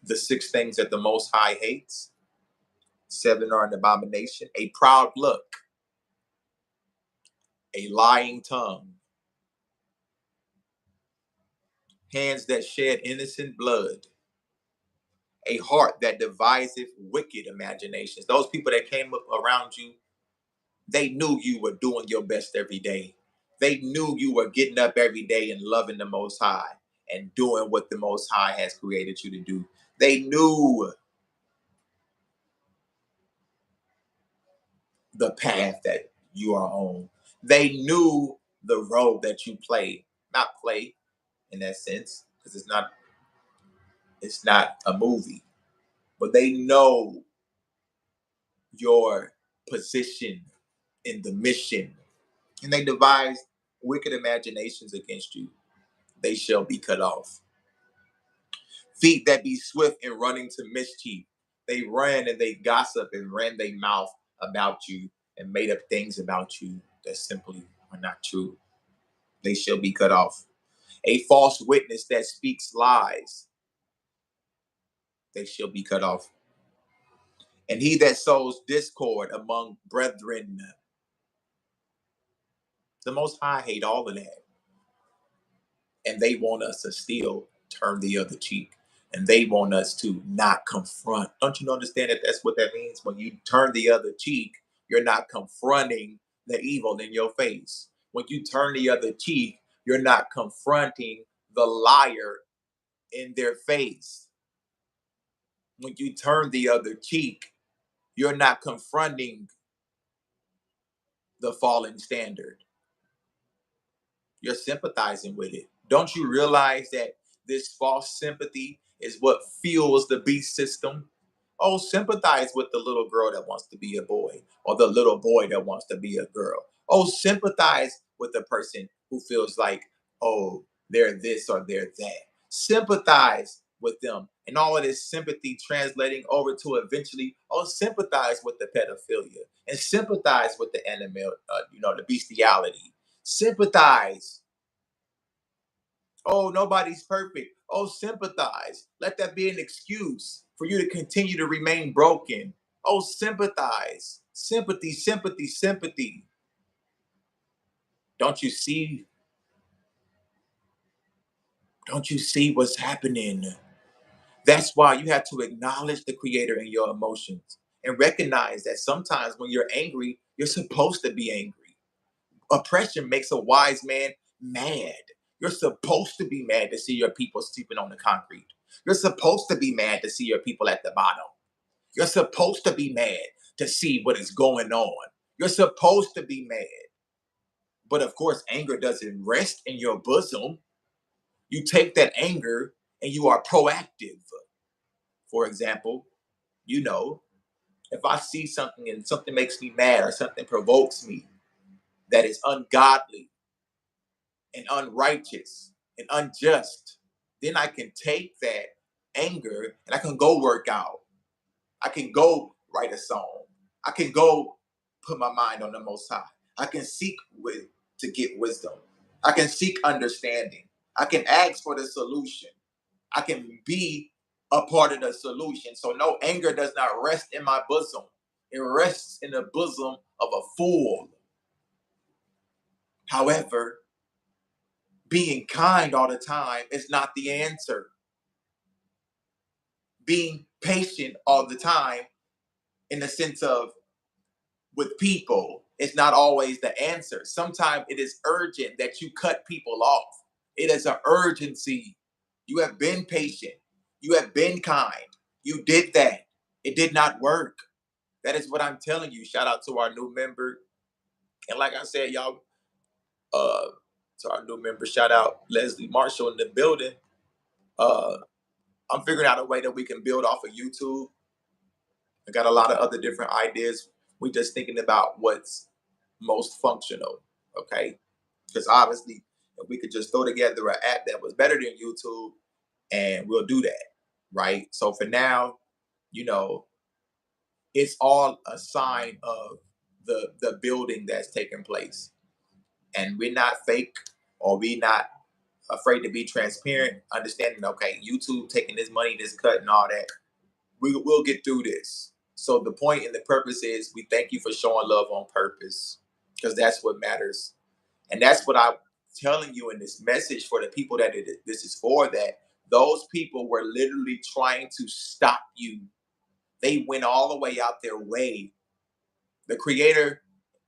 Speaker 1: the 6 things that the Most High hates. 7 are an abomination: a proud look, a lying tongue, hands that shed innocent blood, a heart that deviseth wicked imaginations. Those people that came up around you, they knew you were doing your best every day. They knew you were getting up every day and loving the Most High and doing what the Most High has created you to do. They knew the path that you are on. They knew the role that you play. Not play in that sense, because it's not a movie. But they know your position in the mission. And they devise wicked imaginations against you. They shall be cut off. Feet that be swift in running to mischief. They ran and they gossip and ran their mouth about you and made up things about you that simply are not true. They shall be cut off. A false witness that speaks lies. They shall be cut off. And he that sows discord among brethren. The Most High hate all of that. And they want us to still turn the other cheek. And they want us to not confront. Don't you understand that that's what that means? When you turn the other cheek, you're not confronting the evil in your face. When you turn the other cheek, you're not confronting the liar in their face. When you turn the other cheek, you're not confronting the falling standard. You're sympathizing with it. Don't you realize that this false sympathy is what fuels the beast system? Oh, sympathize with the little girl that wants to be a boy, or the little boy that wants to be a girl. Oh, sympathize with the person who feels like, oh, they're this or they're that. Sympathize with them. And all of this sympathy translating over to eventually, oh, sympathize with the pedophilia and sympathize with the animal, the bestiality. Sympathize. Oh, nobody's perfect. Oh, sympathize. Let that be an excuse for you to continue to remain broken. Oh, sympathize. Sympathy, sympathy, sympathy. Don't you see? Don't you see what's happening? That's why you have to acknowledge the Creator in your emotions and recognize that sometimes when you're angry, you're supposed to be angry. Oppression makes a wise man mad. You're supposed to be mad to see your people sleeping on the concrete. You're supposed to be mad to see your people at the bottom. You're supposed to be mad to see what is going on. You're supposed to be mad. But of course, anger doesn't rest in your bosom. You take that anger and you are proactive. For example, if I see something and something makes me mad or something provokes me that is ungodly and unrighteous and unjust, then I can take that anger and I can go work out. I can go write a song. I can go put my mind on the Most High. I can seek to get wisdom. I can seek understanding. I can ask for the solution. I can be a part of the solution. So no, anger does not rest in my bosom. It rests in the bosom of a fool. However, being kind all the time is not the answer. Being patient all the time, in the sense of with people, is not always the answer. Sometimes it is urgent that you cut people off. It is an urgency. You have been patient. You have been kind. You did that. It did not work. That is what I'm telling you. Shout out to our new member. And like I said, y'all, to our new member, shout out Leslie Marshall in the building. Uh, I'm figuring out a way that we can build off of YouTube. I got a lot of other different ideas. We just thinking about what's most functional, okay? Because obviously, if we could just throw together an app that was better than YouTube, and we'll do that, right? So for now, you know, it's all a sign of the building that's taking place, and we're not fake, or we not afraid to be transparent, understanding, okay, YouTube taking this money, this cut and all that, we'll get through this. So the point and the purpose is, we thank you for showing love on purpose, because that's what matters. And that's what I'm telling you in this message for the people that this is for, that those people were literally trying to stop you. They went all the way out their way. The creator,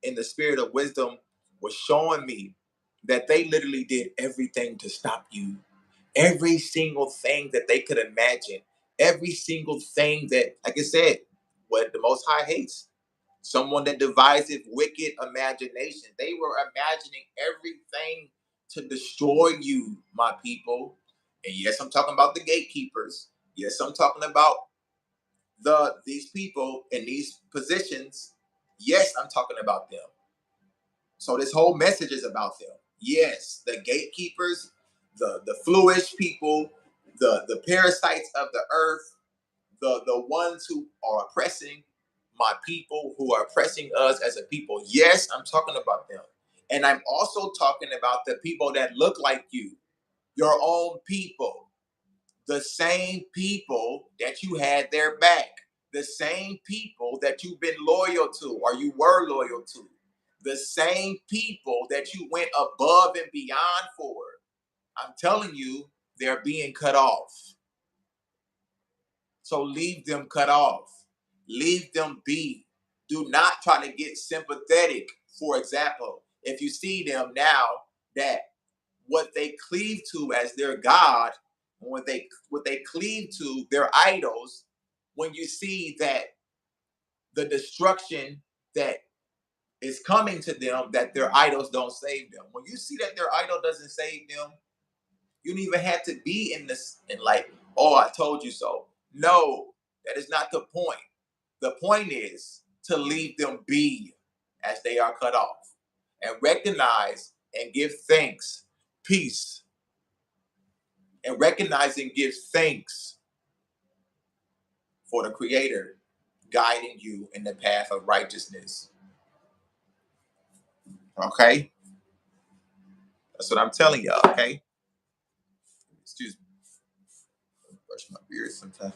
Speaker 1: in the spirit of wisdom, was showing me that they literally did everything to stop you. Every single thing that they could imagine. Every single thing that, like I said, what the Most High hates. Someone that deviseth wicked imagination. They were imagining everything to destroy you, my people. And yes, I'm talking about the gatekeepers. Yes, I'm talking about these people in these positions. Yes, I'm talking about them. So this whole message is about them. Yes, the gatekeepers, the fluish people, the parasites of the earth, the ones who are oppressing my people, who are oppressing us as a people. Yes, I'm talking about them. And I'm also talking about the people that look like you, your own people, the same people that you had their back, the same people that you've been loyal to, or you were loyal to, the same people that you went above and beyond for. I'm telling you, they're being cut off. So leave them cut off. Leave them be. Do not try to get sympathetic. For example, if you see them now, that what they cleave to as their God, what they cleave to their idols, when you see that the destruction that is coming to them, that their idols don't save them. When you see that their idol doesn't save them, you don't even have to be in this and like, oh, I told you so. No, that is not the point. The point is to leave them be as they are cut off, and recognize and give thanks, peace, and recognize and give thanks for the Creator guiding you in the path of righteousness. Okay? That's what I'm telling y'all, okay? Excuse me. Brush my beard sometime.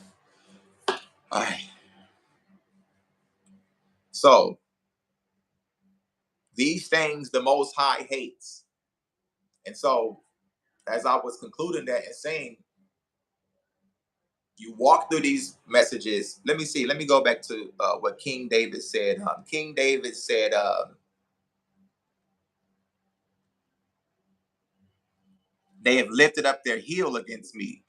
Speaker 1: All right. So, these things the Most High hates. And so, as I was concluding that and saying, you walk through these messages. Let me see. Let me go back to what King David said. King David said, they have lifted up their heel against me.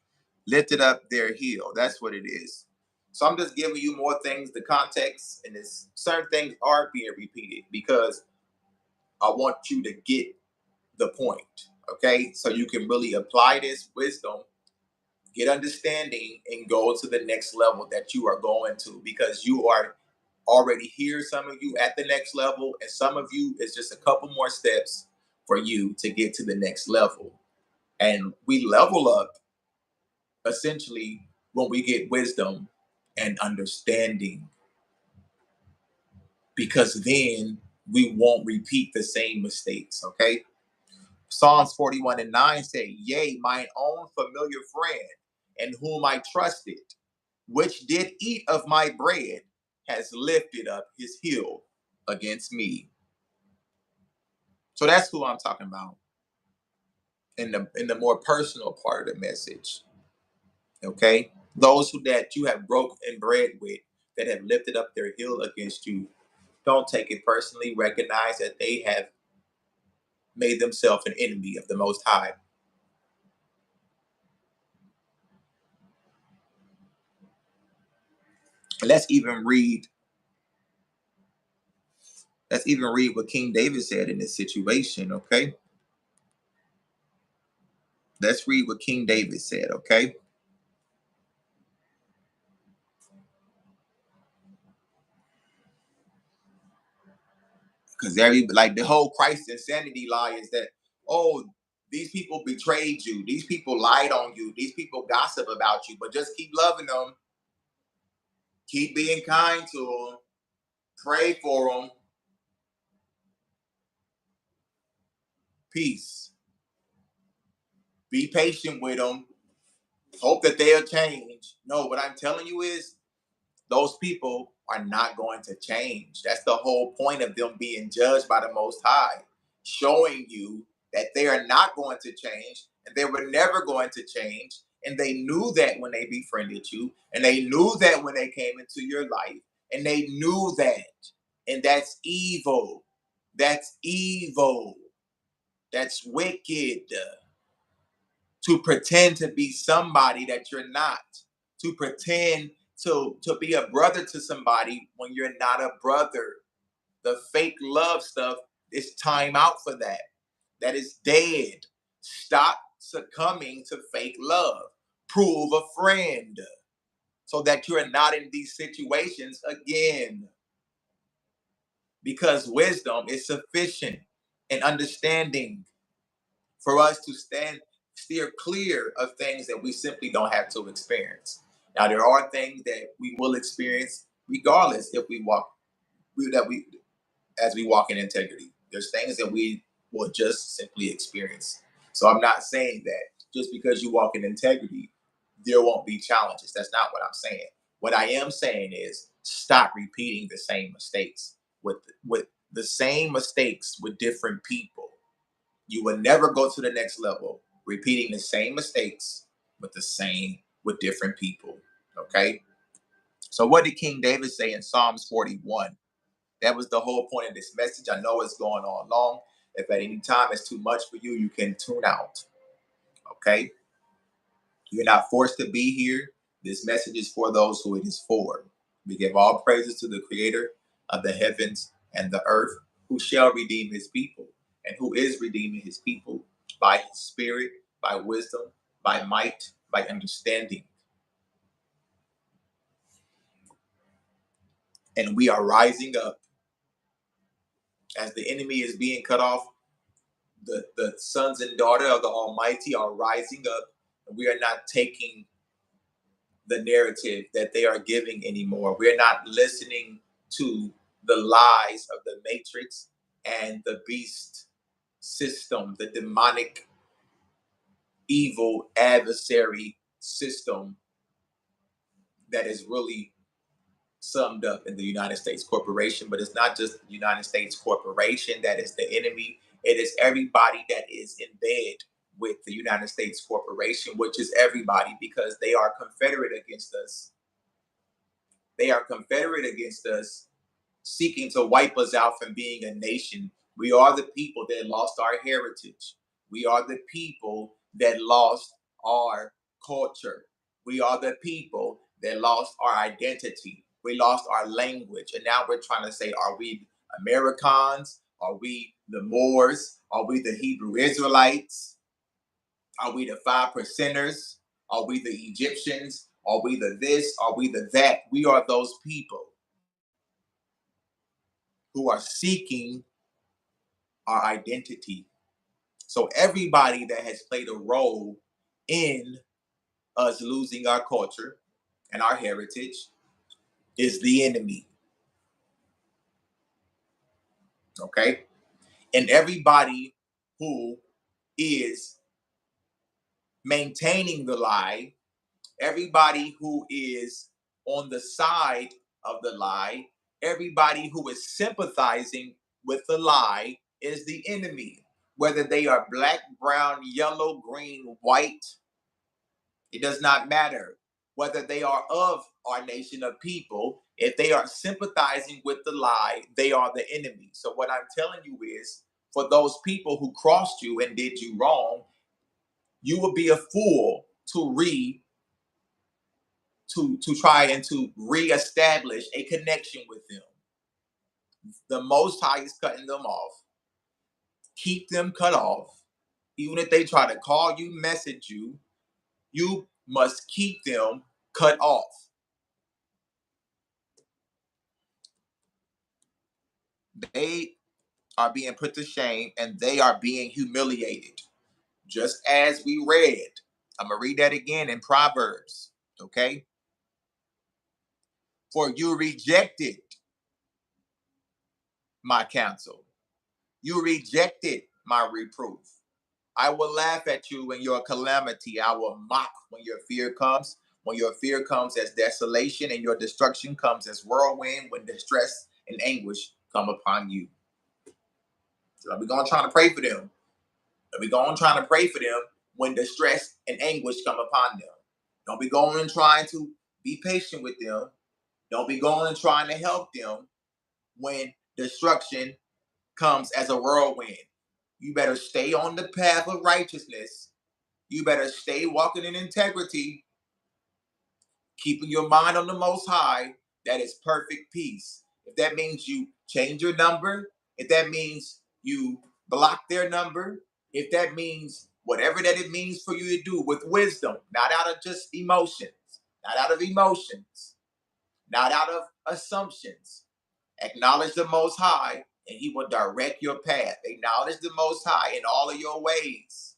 Speaker 1: Lifted up their heel. That's what it is. So I'm just giving you more things, the context, and this certain things are being repeated because I want you to get the point. Okay, so you can really apply this wisdom, get understanding, and go to the next level that you are going to, because you are already here. Some of you at the next level, and some of you it's just a couple more steps for you to get to the next level. And we level up essentially when we get wisdom and understanding, because then we won't repeat the same mistakes. Okay. Psalms 41:9 say, yea, mine own familiar friend, in whom I trusted, which did eat of my bread, has lifted up his heel against me. So that's who I'm talking about in the more personal part of the message. Okay, those who that you have broken bread with, that have lifted up their heel against you, don't take it personally. Recognize that they have made themselves an enemy of the Most High. And let's even read what King David said in this situation. Okay, let's read what King David said. Okay. Because like the whole Christ insanity lie is that, oh, these people betrayed you, these people lied on you, these people gossip about you, but just keep loving them, keep being kind to them, pray for them, peace, be patient with them, hope that they'll change. No, what I'm telling you is those people are not going to change. That's the whole point of them being judged by the Most High, showing you that they are not going to change and they were never going to change. And they knew that when they befriended you, and they knew that when they came into your life, and they knew that. And that's evil. That's evil. That's wicked. To pretend to be somebody that you're not, to pretend to be a brother to somebody when you're not a brother. The fake love stuff is time out for that. That is dead. Stop succumbing to fake love. Prove a friend so that you're not in these situations again. Because wisdom is sufficient and understanding for us to steer clear of things that we simply don't have to experience. Now, there are things that we will experience regardless if we walk that we as we walk in integrity. There's things that we will just simply experience. So I'm not saying that just because you walk in integrity, there won't be challenges. That's not what I'm saying. What I am saying is stop repeating the same mistakes with the same mistakes with different people. You will never go to the next level repeating the same mistakes with different people. Okay. So what did King David say in Psalms 41? That was the whole point of this message. I know it's going on long. If at any time it's too much for you, you can tune out. Okay. You're not forced to be here. This message is for those who it is for. We give all praises to the creator of the heavens and the earth, who shall redeem his people, and who is redeeming his people by his spirit, by wisdom, by might, by understanding. And we are rising up as the enemy is being cut off. The sons and daughters of the Almighty are rising up, and we are not taking the narrative that they are giving anymore. We're not listening to the lies of the matrix and the beast system, the demonic, evil adversary system that is really summed up in the United States corporation. But it's not just the United States corporation that is the enemy. It is everybody that is in bed with the United States corporation, which is everybody, because they are confederate against us. They are confederate against us, seeking to wipe us out from being a nation. We are the people that lost our heritage. We are the people that lost our culture. We are the people that lost our identity. We lost our language. And now we're trying to say, are we Americans? Are we the Moors? Are we the Hebrew Israelites? Are we the 5%ers? Are we the Egyptians? Are we the this? Are we the that? We are those people who are seeking our identity. So everybody that has played a role in us losing our culture and our heritage is the enemy. Okay? And everybody who is maintaining the lie, everybody who is on the side of the lie, everybody who is sympathizing with the lie is the enemy. Whether they are black, brown, yellow, green, white, it does not matter. Whether they are of our nation of people, if they are sympathizing with the lie, they are the enemy. So what I'm telling you is, for those people who crossed you and did you wrong, you would be a fool to try and to reestablish a connection with them. The Most High is cutting them off. Keep them cut off. Even if they try to call you, message you, you must keep them cut off. They are being put to shame and they are being humiliated. Just as we read. I'm going to read that again in Proverbs. Okay? For you rejected my counsel. You rejected my reproof. I will laugh at you in your calamity. I will mock when your fear comes. When your fear comes as desolation and your destruction comes as whirlwind, when distress and anguish come upon you. So we're going to try to pray for them. We're going to try to pray for them when distress and anguish come upon them. Don't be going and trying to be patient with them. Don't be going and trying to help them when destruction comes as a whirlwind. You better stay on the path of righteousness. You better stay walking in integrity, keeping your mind on the Most High. That is perfect peace. If that means you change your number, if that means you block their number, if that means whatever that it means for you to do with wisdom, not out of just emotions, not out of emotions, not out of assumptions. Acknowledge the Most High and He will direct your path. Acknowledge the Most High in all of your ways.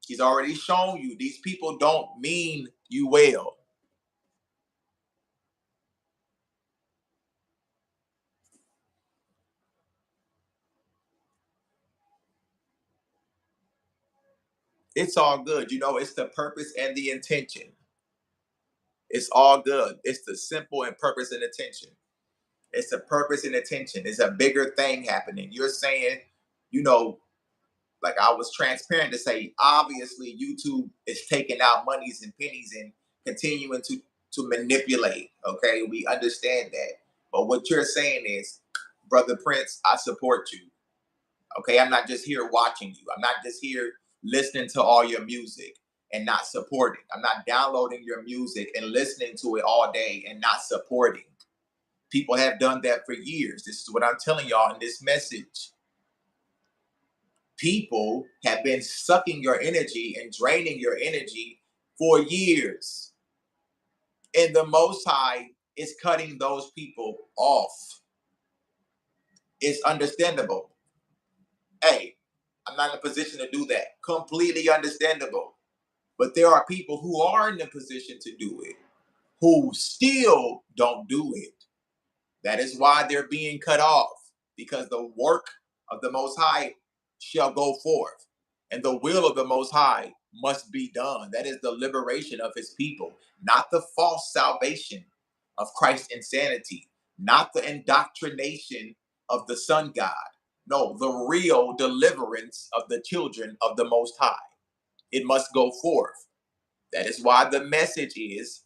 Speaker 1: He's already shown you these people don't mean you well. It's all good. You know, it's the purpose and the intention. It's all good. It's the simple and purpose and intention. It's the purpose and intention. It's a bigger thing happening. You're saying, you know, like I was transparent to say, obviously YouTube is taking out monies and pennies and continuing to manipulate. Okay, we understand that. But what you're saying is, Brother Prince, I support you. Okay, I'm not just here watching you. I'm not just here listening to all your music and not supporting. I'm not downloading your music and listening to it all day and not supporting. People have done that for years. This is what I'm telling y'all in this message. People have been sucking your energy and draining your energy for years. And the Most High is cutting those people off. It's understandable. Hey, I'm not in a position to do that. Completely understandable. But there are people who are in a position to do it, who still don't do it. That is why they're being cut off, because the work of the Most High shall go forth, and the will of the Most High must be done. That is the liberation of His people, not the false salvation of Christ's insanity, not the indoctrination of the sun god. No, the real deliverance of the children of the Most High. It must go forth. That is why the message is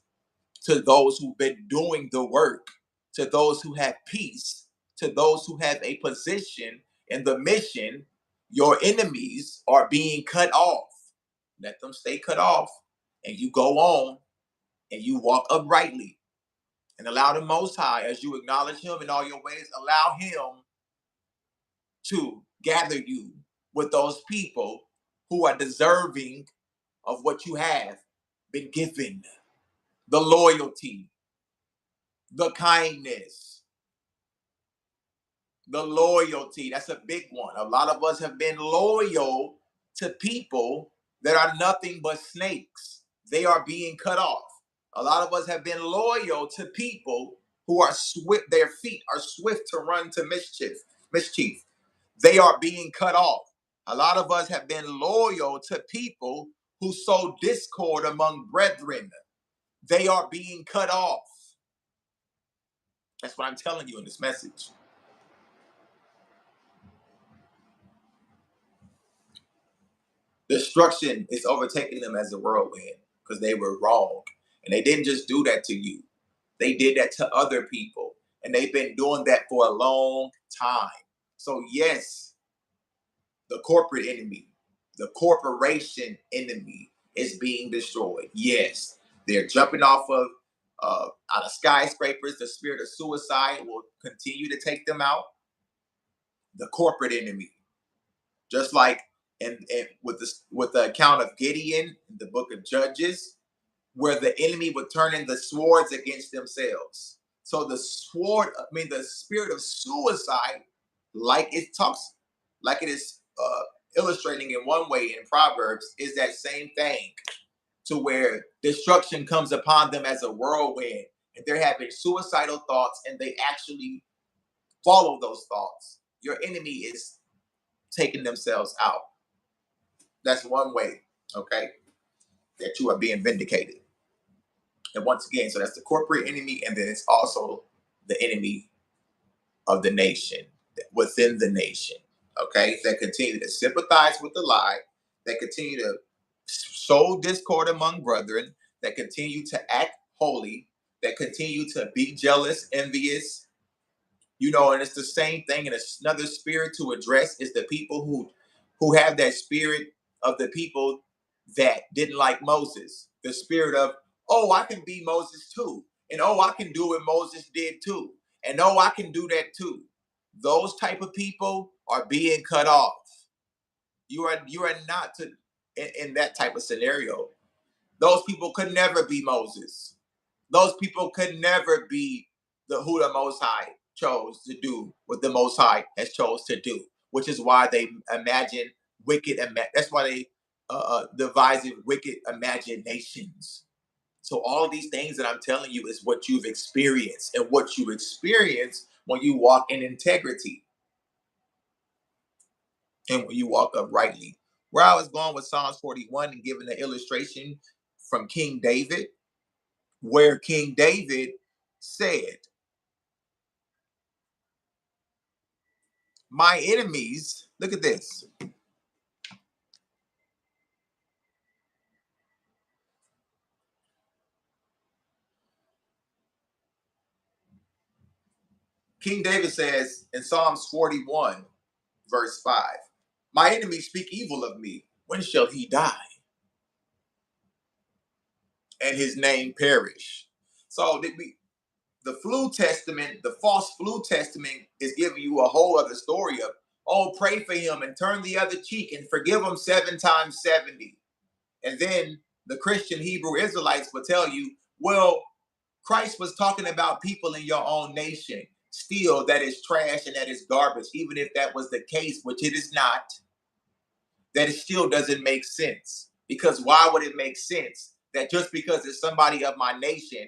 Speaker 1: to those who've been doing the work, to those who have peace, to those who have a position in the mission. Your enemies are being cut off. Let them stay cut off, and you go on and you walk uprightly and allow the Most High, as you acknowledge him in all your ways, allow him to gather you with those people who are deserving of what you have been given. The loyalty, the kindness, the loyalty. That's a big one. A lot of us have been loyal to people that are nothing but snakes. They are being cut off. A lot of us have been loyal to people who are swift, their feet are swift to run to mischief. They are being cut off. A lot of us have been loyal to people who sow discord among brethren. They are being cut off. That's what I'm telling you in this message. Destruction is overtaking them as a whirlwind because they were wrong. And they didn't just do that to you. They did that to other people. And they've been doing that for a long time. So yes, the corporate enemy, the corporation enemy is being destroyed. Yes, they're jumping off of out of skyscrapers. The spirit of suicide will continue to take them out. The corporate enemy, just like and with the account of Gideon in the book of Judges, where the enemy would turn in the swords against themselves. So the the spirit of suicide, like it talks, like it is illustrating in one way in Proverbs, is that same thing, to where destruction comes upon them as a whirlwind, and they're having suicidal thoughts, and they actually follow those thoughts. Your enemy is taking themselves out. That's one way, okay, that you are being vindicated. And once again, so that's the corporate enemy, and then it's also the enemy of the nation, within the nation, okay, that continue to sympathize with the lie, that continue to sow discord among brethren, that continue to act holy, that continue to be jealous, envious, and it's the same thing. And it's another spirit to address is the people who have that spirit of the people that didn't like Moses, the spirit of, oh, I can be Moses too, and oh, I can do what Moses did too, and oh, I can do that too. Those type of people are being cut off. You are not to in that type of scenario. Those people could never be Moses. Those people could never be who the Most High chose to do what the Most High has chose to do, which is why they imagine wicked. That's why they devise wicked imaginations. So all these things that I'm telling you is what you've experienced, and what you experience when you walk in integrity and when you walk uprightly. Where I was going with Psalms 41 and giving the illustration from King David, where King David said, my enemies, look at this. King David says in Psalms 41, verse 5, my enemies speak evil of me. When shall he die and his name perish? So the flu testament, the false flu testament is giving you a whole other story of, oh, pray for him and turn the other cheek and forgive him 7 times 70. And then the Christian Hebrew Israelites will tell you, well, Christ was talking about people in your own nation. Still, that is trash and that is garbage. Even if that was the case, which it is not, that it still doesn't make sense. Because why would it make sense that just because it's somebody of my nation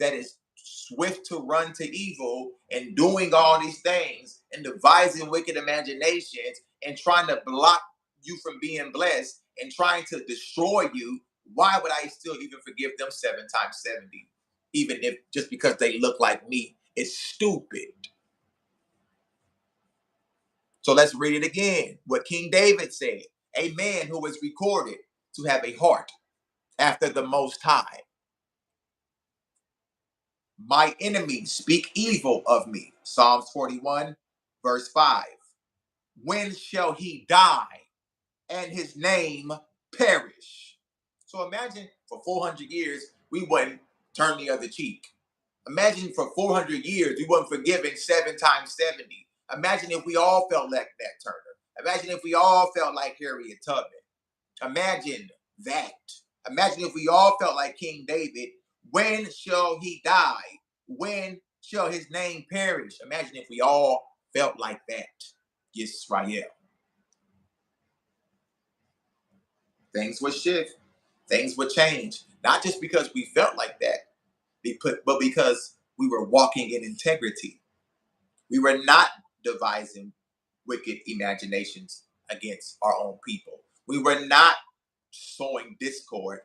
Speaker 1: that is swift to run to evil and doing all these things and devising wicked imaginations and trying to block you from being blessed and trying to destroy you, why would I still even forgive them 7 times 70? Even if just because they look like me, it's stupid. So let's read it again. What King David said, a man who was recorded to have a heart after the Most High. My enemies speak evil of me. Psalms 41, verse 5. When shall he die and his name perish? So imagine for 400 years, we wasn't turn the other cheek. Imagine for 400 years we weren't forgiven 7 times 70. Imagine if we all felt like that Turner. Imagine if we all felt like Harriet Tubman. Imagine that. Imagine if we all felt like King David. When shall he die? When shall his name perish? Imagine if we all felt like that. Israel. Things would shift. Things would change. Not just because we felt like that, but because we were walking in integrity. We were not devising wicked imaginations against our own people. We were not sowing discord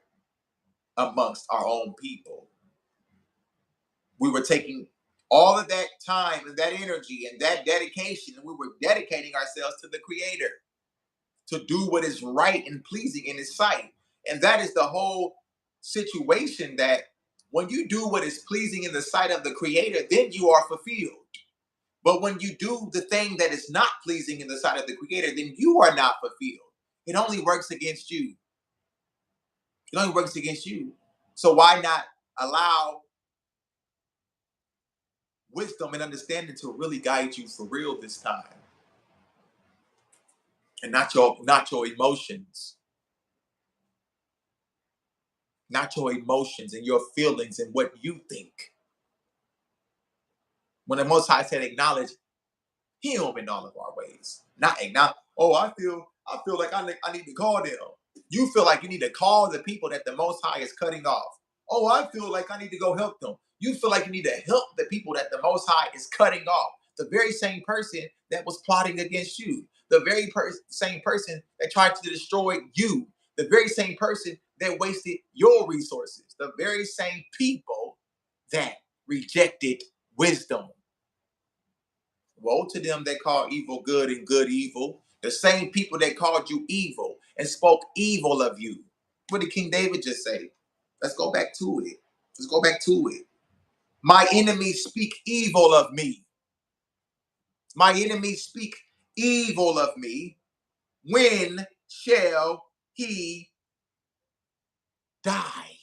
Speaker 1: amongst our own people. We were taking all of that time and that energy and that dedication, and we were dedicating ourselves to the Creator to do what is right and pleasing in His sight. And that is the whole situation, that when you do what is pleasing in the sight of the Creator, then you are fulfilled. But when you do the thing that is not pleasing in the sight of the Creator, then you are not fulfilled. It only works against you. It only works against you. So why not allow wisdom and understanding to really guide you for real this time? And not your emotions. Not your emotions and your feelings and what you think. When the Most High said acknowledge Him in all of our ways. Not acknowledge, oh, I feel like I need to call them. You feel like you need to call the people that the Most High is cutting off. Oh, I feel like I need to go help them. You feel like you need to help the people that the Most High is cutting off. The very same person that was plotting against you. The very same person that tried to destroy you. The very same person that wasted your resources. The very same people that rejected wisdom. Woe to them that call evil good and good evil. The same people that called you evil and spoke evil of you. What did King David just say? Let's go back to it. Let's go back to it. My enemies speak evil of me. My enemies speak evil of me. When shall he die?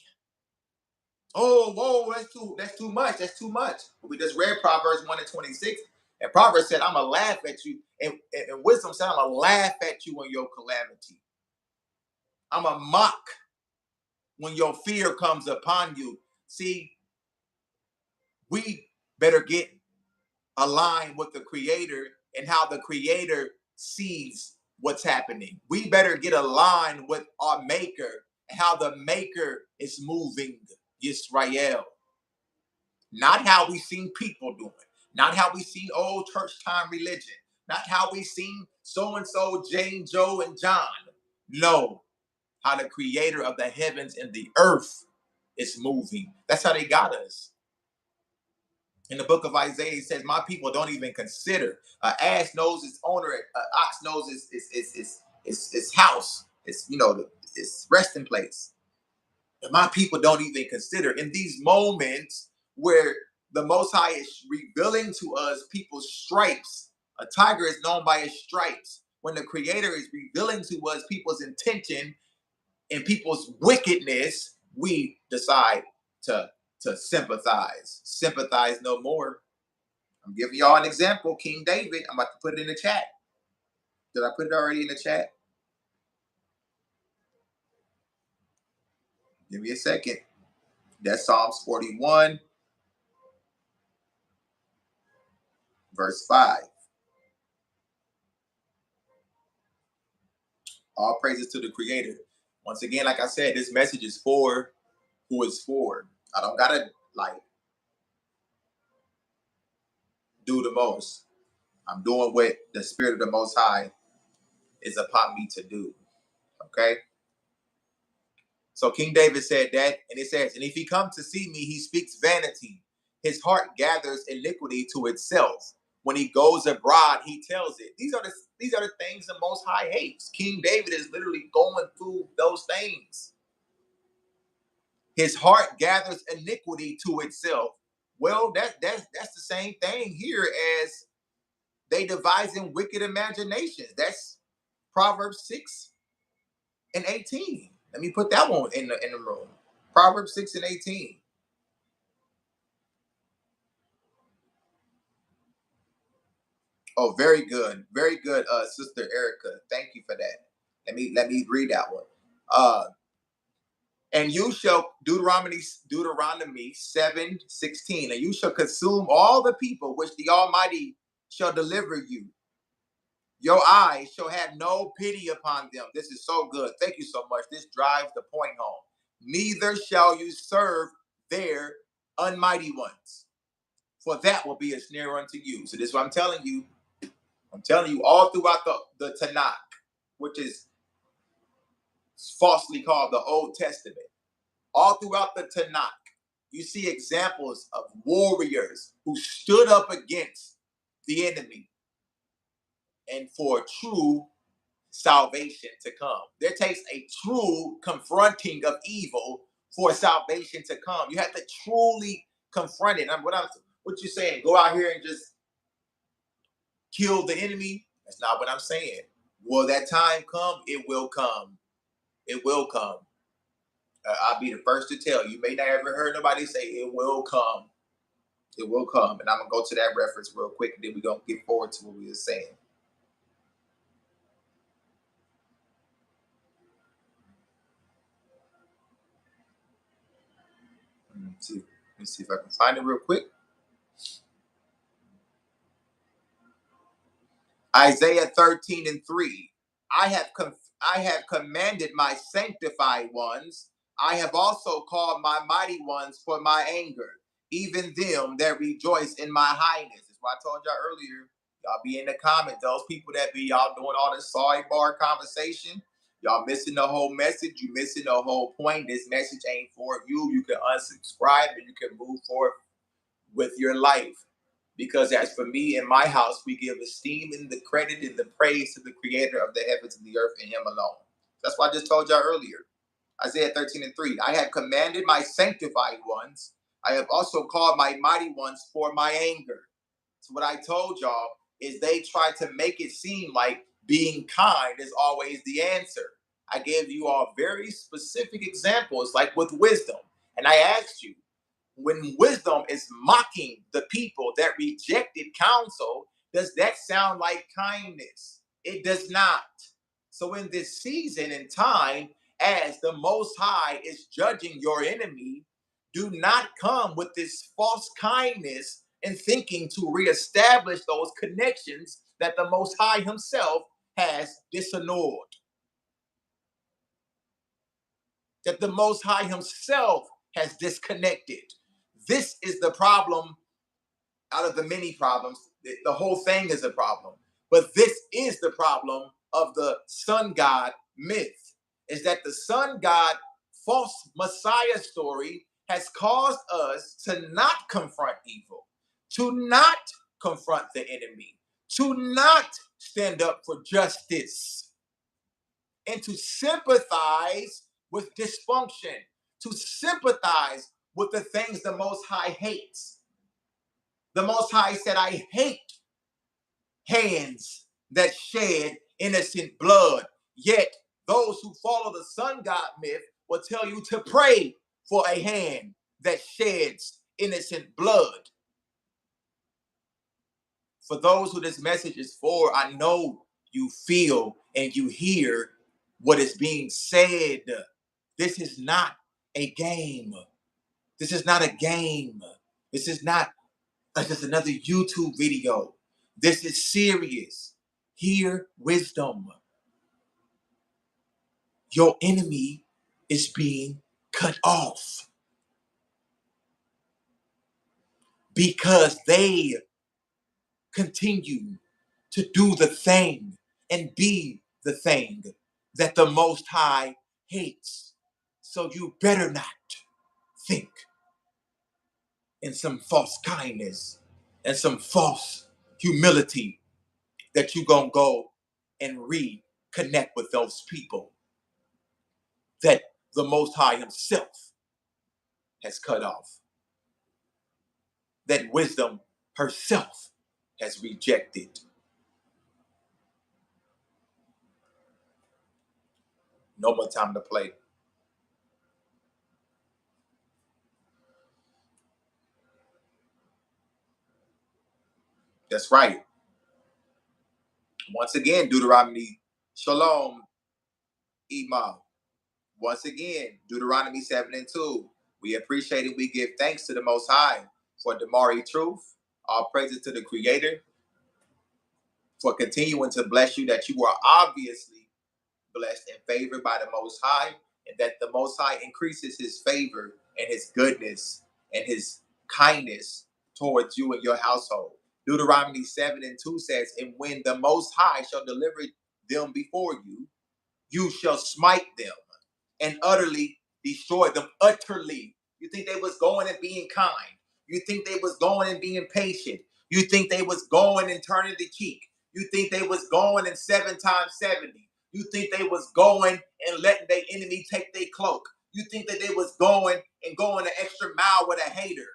Speaker 1: Oh, whoa, that's too much. That's too much. We just read Proverbs 1 and 26. And Proverbs said, I'm going to laugh at you. And wisdom said, I'm going to laugh at you in your calamity. I'm going to mock when your fear comes upon you. See, we better get aligned with the Creator and how the Creator sees what's happening. We better get aligned with our Maker and how the Maker is moving Israel. Not how we seen people doing. Not how we seen old church time religion. Not how we seen so-and-so, Jane, Joe, and John. No. How the Creator of the heavens and the earth is moving. That's how they got us. In the book of Isaiah, it says, my people don't even consider. An ass knows its owner, an ox knows its house. It's, its resting place. And my people don't even consider. In these moments where the Most High is revealing to us people's stripes, a tiger is known by his stripes. When the Creator is revealing to us people's intention and people's wickedness, we decide to sympathize. Sympathize no more. I'm giving y'all an example. King David, I'm about to put it in the chat. Did I put it already in the chat? Give me a second. That's Psalms 41, verse 5. All praises to the Creator. Once again, like I said, this message is for who it's for. I don't gotta do the most. I'm doing what the Spirit of the Most High is upon me to do. Okay? So King David said that, and it says, and if he come to see me, he speaks vanity. His heart gathers iniquity to itself. When he goes abroad, he tells it. These are the things the Most High hates. King David is literally going through those things. His heart gathers iniquity to itself. Well, that's the same thing here as they devising wicked imaginations. That's Proverbs 6 and 18. Let me put that one in the room. Proverbs 6 and 18. Oh, very good. Very good, Sister Erica. Thank you for that. Let me read that one. And you shall Deuteronomy 7:16, and you shall consume all the people which the Almighty shall deliver you. Your eyes shall have no pity upon them. This is so good. Thank you so much. This drives the point home. Neither shall you serve their unmighty ones, for that will be a snare unto you. So this is what I'm telling you. I'm telling you all throughout the Tanakh, which is falsely called the Old Testament. All throughout the Tanakh, you see examples of warriors who stood up against the enemy and for true salvation to come. There takes a true confronting of evil for salvation to come. You have to truly confront it. What you saying? Go out here and just kill the enemy? That's not what I'm saying. Will that time come? It will come. It will come. I'll be the first to tell you. You may not ever heard nobody say it will come. It will come. And I'm going to go to that reference real quick, and then we're going to get forward to what we were saying. Let me see if I can find it real quick. Isaiah 13:3. I have commanded my sanctified ones. I have also called my mighty ones for my anger, even them that rejoice in my highness. That's what I told y'all earlier. Y'all be in the comments. Those people that be y'all doing all this sorry bar conversation, y'all missing the whole message. You missing the whole point. This message ain't for you. You can unsubscribe and you can move forward with your life. Because as for me and my house, we give esteem and the credit and the praise to the creator of the heavens and the earth and him alone. That's what I just told y'all earlier. Isaiah 13:3. I have commanded my sanctified ones. I have also called my mighty ones for my anger. So what I told y'all is they try to make it seem like being kind is always the answer. I gave you all very specific examples, like with wisdom. And I asked you, when wisdom is mocking the people that rejected counsel, does that sound like kindness? It does not. So, in this season and time, as the Most High is judging your enemy, do not come with this false kindness and thinking to reestablish those connections that the Most High Himself has disannulled. That the Most High Himself has disconnected. This is the problem out of the many problems. The whole thing is a problem. But this is the problem of the sun god myth, is that the sun god false Messiah story has caused us to not confront evil, to not confront the enemy, to not stand up for justice, and to sympathize with dysfunction, to sympathize with the things the Most High hates. The Most High said, I hate hands that shed innocent blood. Yet those who follow the sun god myth will tell you to pray for a hand that sheds innocent blood. For those who this message is for, I know you feel and you hear what is being said. This is not a game. This is not a game. This is not just another YouTube video. This is serious. Hear wisdom. Your enemy is being cut off because they continue to do the thing and be the thing that the Most High hates. So you better not think in some false kindness and some false humility that you're going to go and reconnect with those people that the Most High Himself has cut off, that wisdom herself has rejected. No more time to play. That's right. Once again, Deuteronomy, Shalom, Imam. Once again, Deuteronomy 7 and 2. We appreciate it. We give thanks to the Most High for Damari truth. All praises to the Creator for continuing to bless you, that you are obviously blessed and favored by the Most High, and that the Most High increases his favor and his goodness and his kindness towards you and your household. Deuteronomy 7 and 2 says, and when the Most High shall deliver them before you, you shall smite them and utterly destroy them. Utterly. You think they was going and being kind. You think they was going and being patient. You think they was going and turning the cheek. You think they was going and 7 times 70. You think they was going and letting their enemy take their cloak. You think that they was going and going an extra mile with a hater.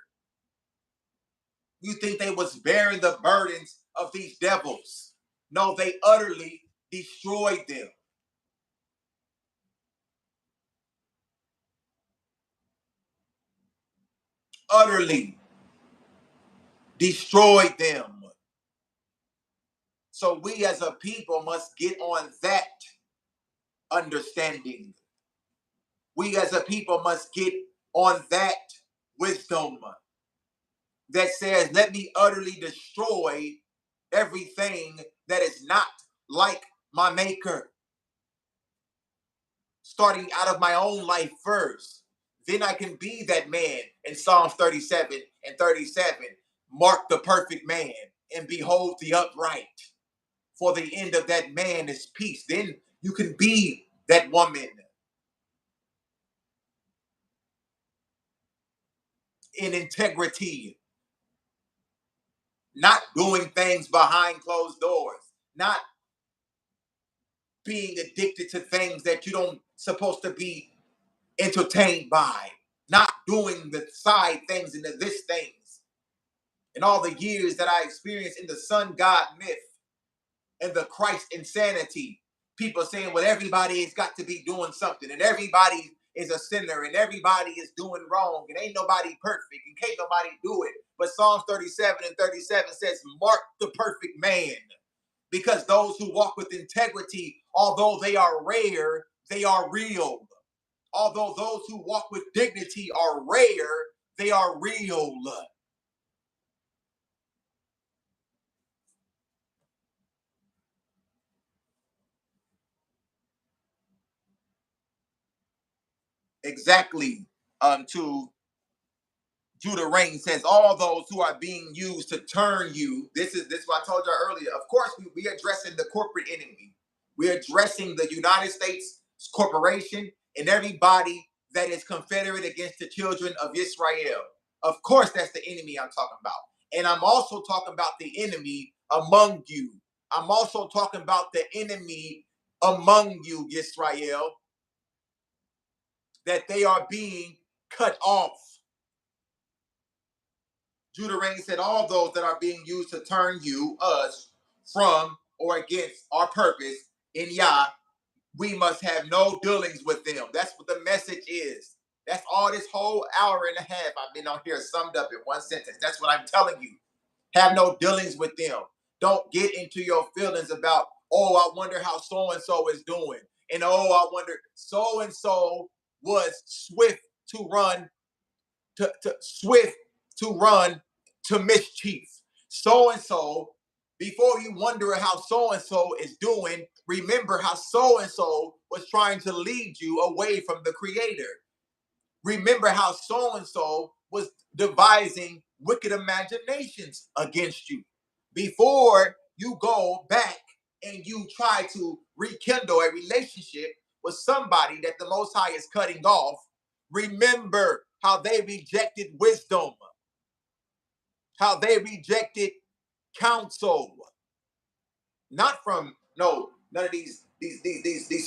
Speaker 1: You think they was bearing the burdens of these devils. No, they utterly destroyed them. Utterly destroyed them. So we as a people must get on that understanding. We as a people must get on that wisdom that says, let me utterly destroy everything that is not like my maker. Starting out of my own life first. Then I can be that man in Psalms 37 and 37. Mark the perfect man and behold the upright. For the end of that man is peace. Then you can be that woman in integrity, not doing things behind closed doors, not being addicted to things that you don't supposed to be entertained by, not doing the side things and the this things. And all the years that I experienced in the sun God myth and the Christ insanity, people saying, well, everybody has got to be doing something, and everybody is a sinner, and everybody is doing wrong, and ain't nobody perfect, and can't nobody do it. But Psalms 37 and 37 says, mark the perfect man, because those who walk with integrity, although they are rare, they are real. Although those who walk with dignity are rare, they are real. Exactly. To Judah Rain says, all those who are being used to turn you. This is what I told you earlier. Of course, we are addressing the corporate enemy. We're addressing the United States corporation and everybody that is confederate against the children of Israel. Of course, that's the enemy I'm talking about. And I'm also talking about the enemy among you. I'm also talking about the enemy among you, Israel, that they are being cut off. Judah Rain said, all those that are being used to turn you, us, from or against our purpose in Yah, we must have no dealings with them. That's what the message is. That's all this whole hour and a half I've been on here summed up in one sentence. That's what I'm telling you. Have no dealings with them. Don't get into your feelings about, oh, I wonder how so-and-so is doing. And oh, I wonder, so-and-so was swift to run swift to run to mischief. So and so, before you wonder how so and so is doing, remember how so and so was trying to lead you away from the Creator. Remember how so and so was devising wicked imaginations against you. Before you go back and you try to rekindle a relationship with somebody that the Most High is cutting off, remember how they rejected wisdom, how they rejected counsel, not from none of these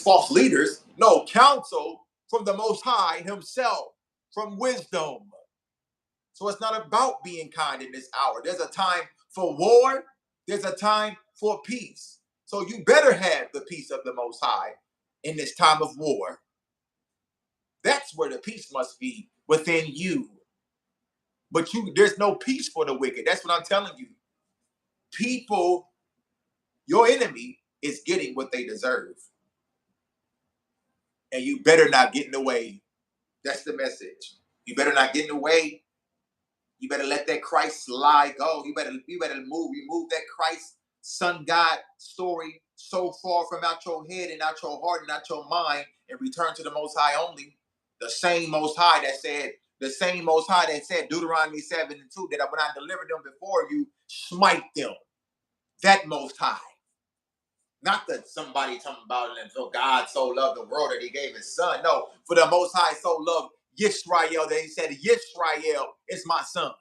Speaker 1: false leaders. No, counsel from the Most High Himself, from wisdom. So it's not about being kind in this hour. There's a time for war. There's a time for peace. So you better have the peace of the Most High in this time of war. That's where the peace must be, within you. But there's no peace for the wicked. That's what I'm telling you. People Your enemy is getting what they deserve. And you better not get in the way. That's the message. You better not get in the way. You better let that Christ lie go. You better remove that Christ Son God story so far from out your head and out your heart and out your mind, and return to the Most High only. The same Most High that said Deuteronomy 7:2, that when I delivered them before you, smite them. That Most High. Not that somebody talking about it until God so loved the world that he gave his son. No, for the Most High so loved Yisrael that he said, Yisrael is my son.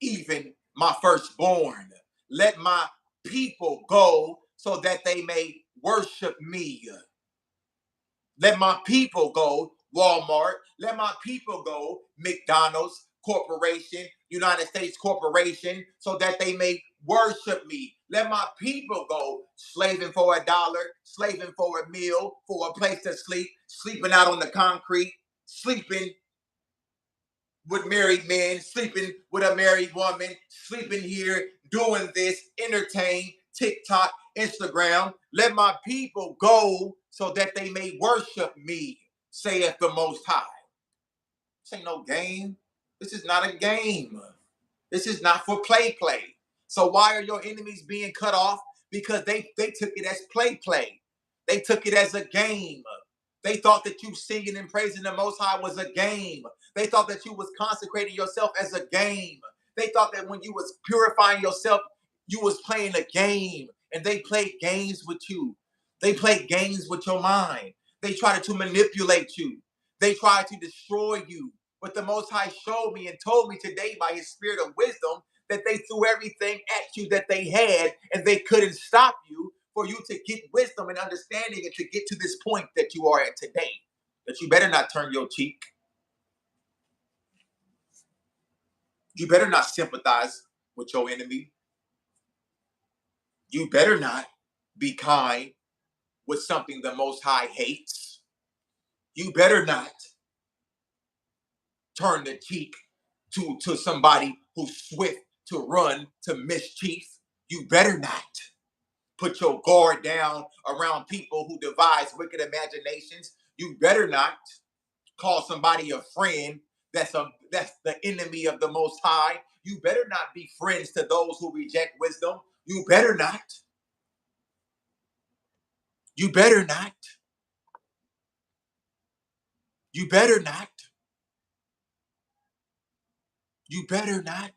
Speaker 1: Even my firstborn. Let my people go so that they may worship me. Let my people go, Walmart. Let my people go, McDonald's Corporation, United States Corporation, so that they may worship me. Let my people go, slaving for $1, slaving for a meal, for a place to sleep, sleeping out on the concrete, sleeping with married men, sleeping with a married woman, sleeping here, doing this, entertain, TikTok, Instagram. Let my people go so that they may worship me, saith the Most High. This ain't no game. This is not a game. This is not for play. So why are your enemies being cut off? Because they took it as play. They took it as a game. They thought that you singing and praising the Most High was a game. They thought that you was consecrating yourself as a game. They thought that when you was purifying yourself, you was playing a game. And they played games with you. They played games with your mind. They tried to manipulate you. They tried to destroy you. But the Most High showed me and told me today by his spirit of wisdom that they threw everything at you that they had, and they couldn't stop you, for you to get wisdom and understanding and to get to this point that you are at today. That you better not turn your cheek. You better not sympathize with your enemy. You better not be kind with something the Most High hates. You better not turn the cheek to somebody who's swift to run to mischief. You better not put your guard down around people who devise wicked imaginations. You better not call somebody a friend that's the enemy of the Most High. You better not be friends to those who reject wisdom. You better not. You better not. You better not. You better not.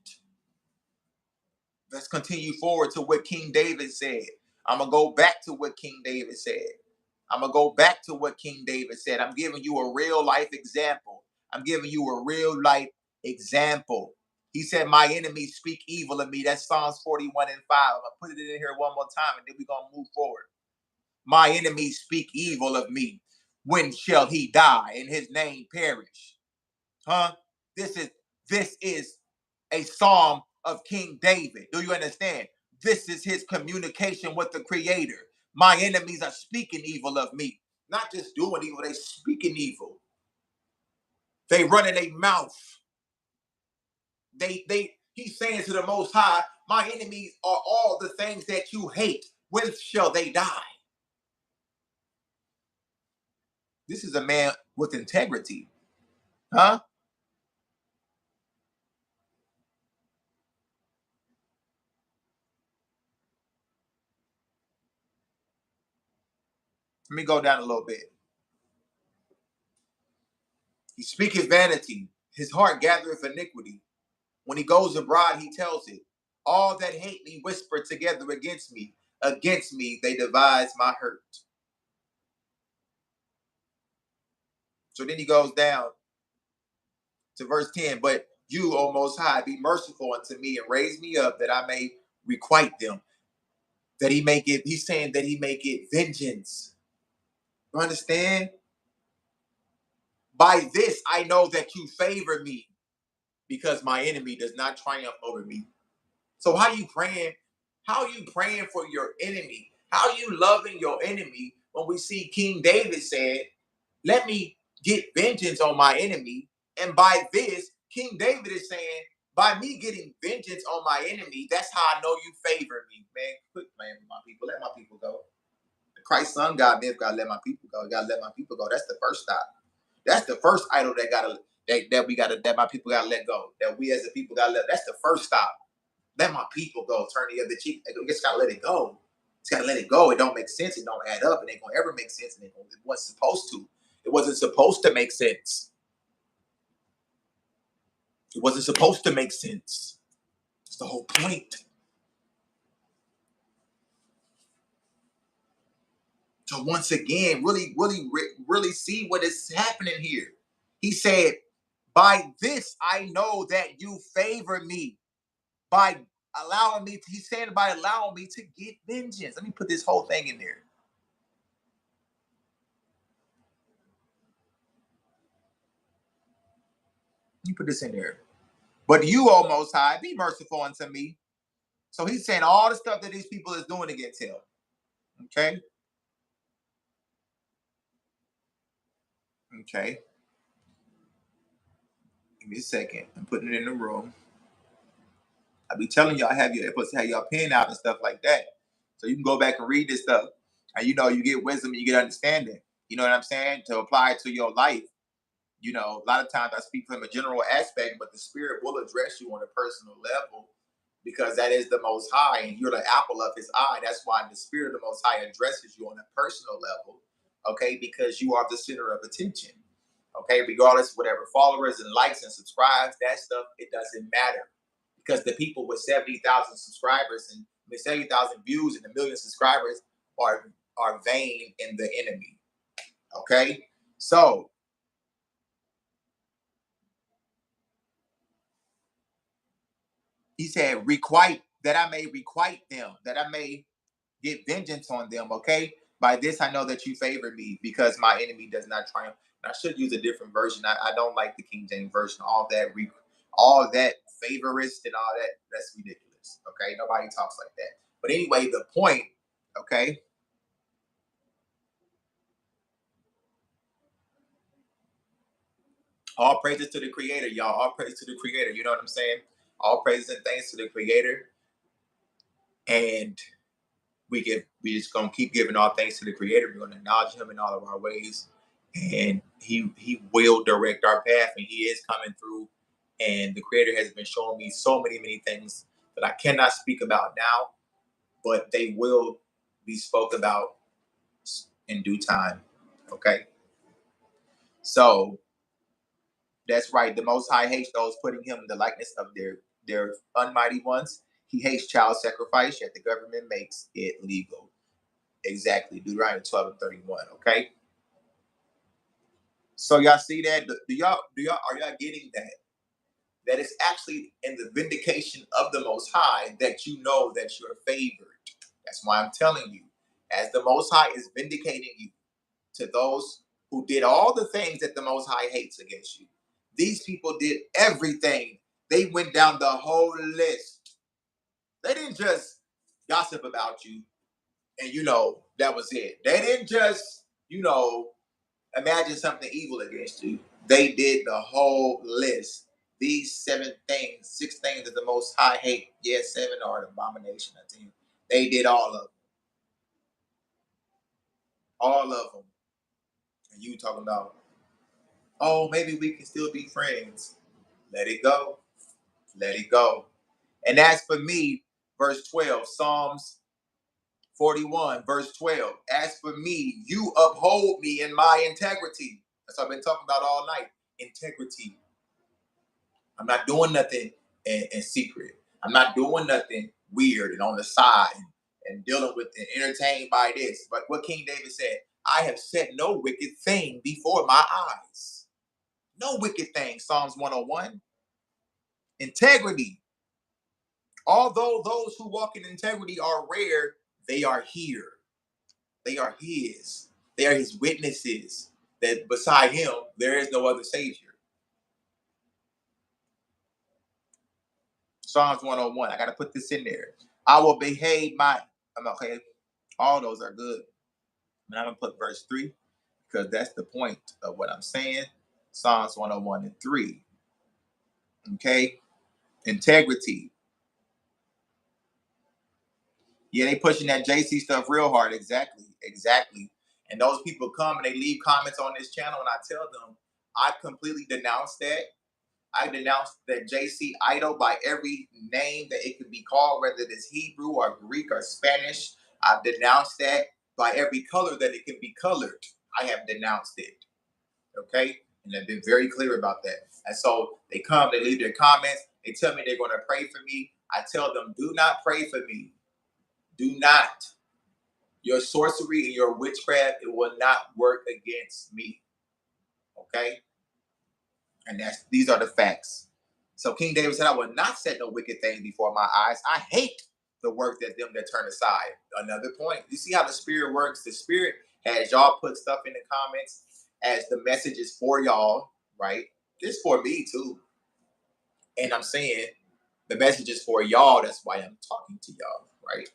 Speaker 1: Let's continue forward to what King David said. I'm going to go back to what King David said. I'm going to go back to what King David said. I'm giving you a real life example. I'm giving you a real life example. He said, my enemies speak evil of me. That's Psalms 41:5. I'm going to put it in here one more time, and then we're going to move forward. My enemies speak evil of me. When shall he die and his name perish? Huh? This is a psalm of King David. Do you understand? This is his communication with the Creator. My enemies are speaking evil of me. Not just doing evil, they speaking evil. They running their mouth. He's saying to the Most High, my enemies are all the things that you hate. When shall they die? This is a man with integrity. Huh? Let me go down a little bit. He speaketh vanity. His heart gathereth iniquity. When he goes abroad, he tells it. All that hate me whisper together against me. Against me, they devise my hurt. So then he goes down to verse 10. But you, O Most High, be merciful unto me and raise me up that I may requite them. That he may get, he's saying that he may get vengeance. You understand? By this I know that you favor me, because my enemy does not triumph over me. So how you praying? How you praying for your enemy? How you loving your enemy when we see King David said, let me get vengeance on my enemy. And by this, King David is saying, by me getting vengeance on my enemy, that's how I know you favor me, man. Quit playing with my people. Let my people go. The Christ Son God, man, gotta let my people go. Gotta let my people go. That's the first stop. That's the first idol that my people gotta let go. That we as a people gotta let. That's the first stop. Let my people go. Turn the other cheek. I just gotta let it go. Just gotta let it go. It don't make sense. It don't add up. It ain't gonna ever make sense. And it wasn't supposed to. It wasn't supposed to make sense. It wasn't supposed to make sense. It's the whole point. So once again, really see what is happening here. He said, by this I know that you favor me. By allowing me, he's saying by allowing me to get vengeance. Let me put this whole thing in there. Let me put this in there. But you, O Most High, be merciful unto me. So he's saying all the stuff that these people is doing against him. Okay. Okay. Give me a second. I'm putting it in the room. I be telling y'all, have your pen out and stuff like that. So you can go back and read this stuff. And you get wisdom and you get understanding. You know what I'm saying? To apply it to your life. A lot of times I speak from a general aspect, but the spirit will address you on a personal level because that is the Most High and you're the apple of his eye. That's why the spirit of the Most High addresses you on a personal level, okay? Because you are the center of attention, okay? Regardless of whatever followers and likes and subscribes, that stuff, it doesn't matter because the people with 70,000 subscribers and 70,000 views and a million subscribers are vain in the enemy, okay? So, he said, requite, that I may requite them, that I may get vengeance on them, okay? By this I know that you favor me because my enemy does not triumph. And I should use a different version. I don't like the King James version. All that favorist and all that, that's ridiculous, okay? Nobody talks like that. But anyway, the point, okay? All praises to the Creator, y'all. All praise to the Creator. You know what I'm saying? All praises and thanks to the Creator. And we just gonna keep giving all thanks to the Creator. We're gonna acknowledge him in all of our ways. And he will direct our path and he is coming through. And the Creator has been showing me so many things that I cannot speak about now, but they will be spoke about in due time. Okay. So that's right. The Most High hates those putting him in the likeness of their unmighty ones. He hates child sacrifice, yet the government makes it legal. Exactly. Deuteronomy 12 and 31. Okay. So y'all see that? Are y'all getting that? That it's actually in the vindication of the Most High that you know that you're favored. That's why I'm telling you, as the Most High is vindicating you to those who did all the things that the Most High hates against you. These people did everything. They went down the whole list. They didn't just gossip about you and that was it. They didn't just, imagine something evil against you. They did the whole list. These 7 things, 6 things that the Most High hate. Yes, 7 are an abomination unto him. They did all of them. All of them. And you talking about, oh, maybe we can still be friends. Let it go. Let it go. And as for me, verse 12, Psalms 41, verse 12. As for me, you uphold me in my integrity. That's what I've been talking about all night. Integrity. I'm not doing nothing in secret. I'm not doing nothing weird and on the side and dealing with and entertained by this. But what King David said, I have set no wicked thing before my eyes. No wicked thing. Psalms 101. Integrity. Although those who walk in integrity are rare, they are here. They are his. They are his witnesses that beside him, there is no other Savior. Psalms 101. I got to put this in there. I will behave I'm okay. All those are good. And I'm going to put verse 3 because that's the point of what I'm saying. Psalms 101 and 3. Okay. Integrity. Yeah, they pushing that JC stuff real hard. Exactly. Exactly. And those people come and they leave comments on this channel, and I tell them, I completely denounce that. I denounce that JC idol by every name that it could be called, whether it is Hebrew or Greek or Spanish. I've denounced that by every color that it can be colored. I have denounced it. Okay? And I've been very clear about that. And so they come, they leave their comments, they tell me they're going to pray for me. I tell them, do not pray for me. Do not. Your sorcery and your witchcraft, it will not work against me. Okay? And these are the facts. So King David said, I will not set no wicked thing before my eyes. I hate the work that them that turn aside. Another point. You see how the spirit works? The spirit has y'all put stuff in the comments as the message is for y'all, right? It's for me too. And I'm saying the message is for y'all. That's why I'm talking to y'all, right?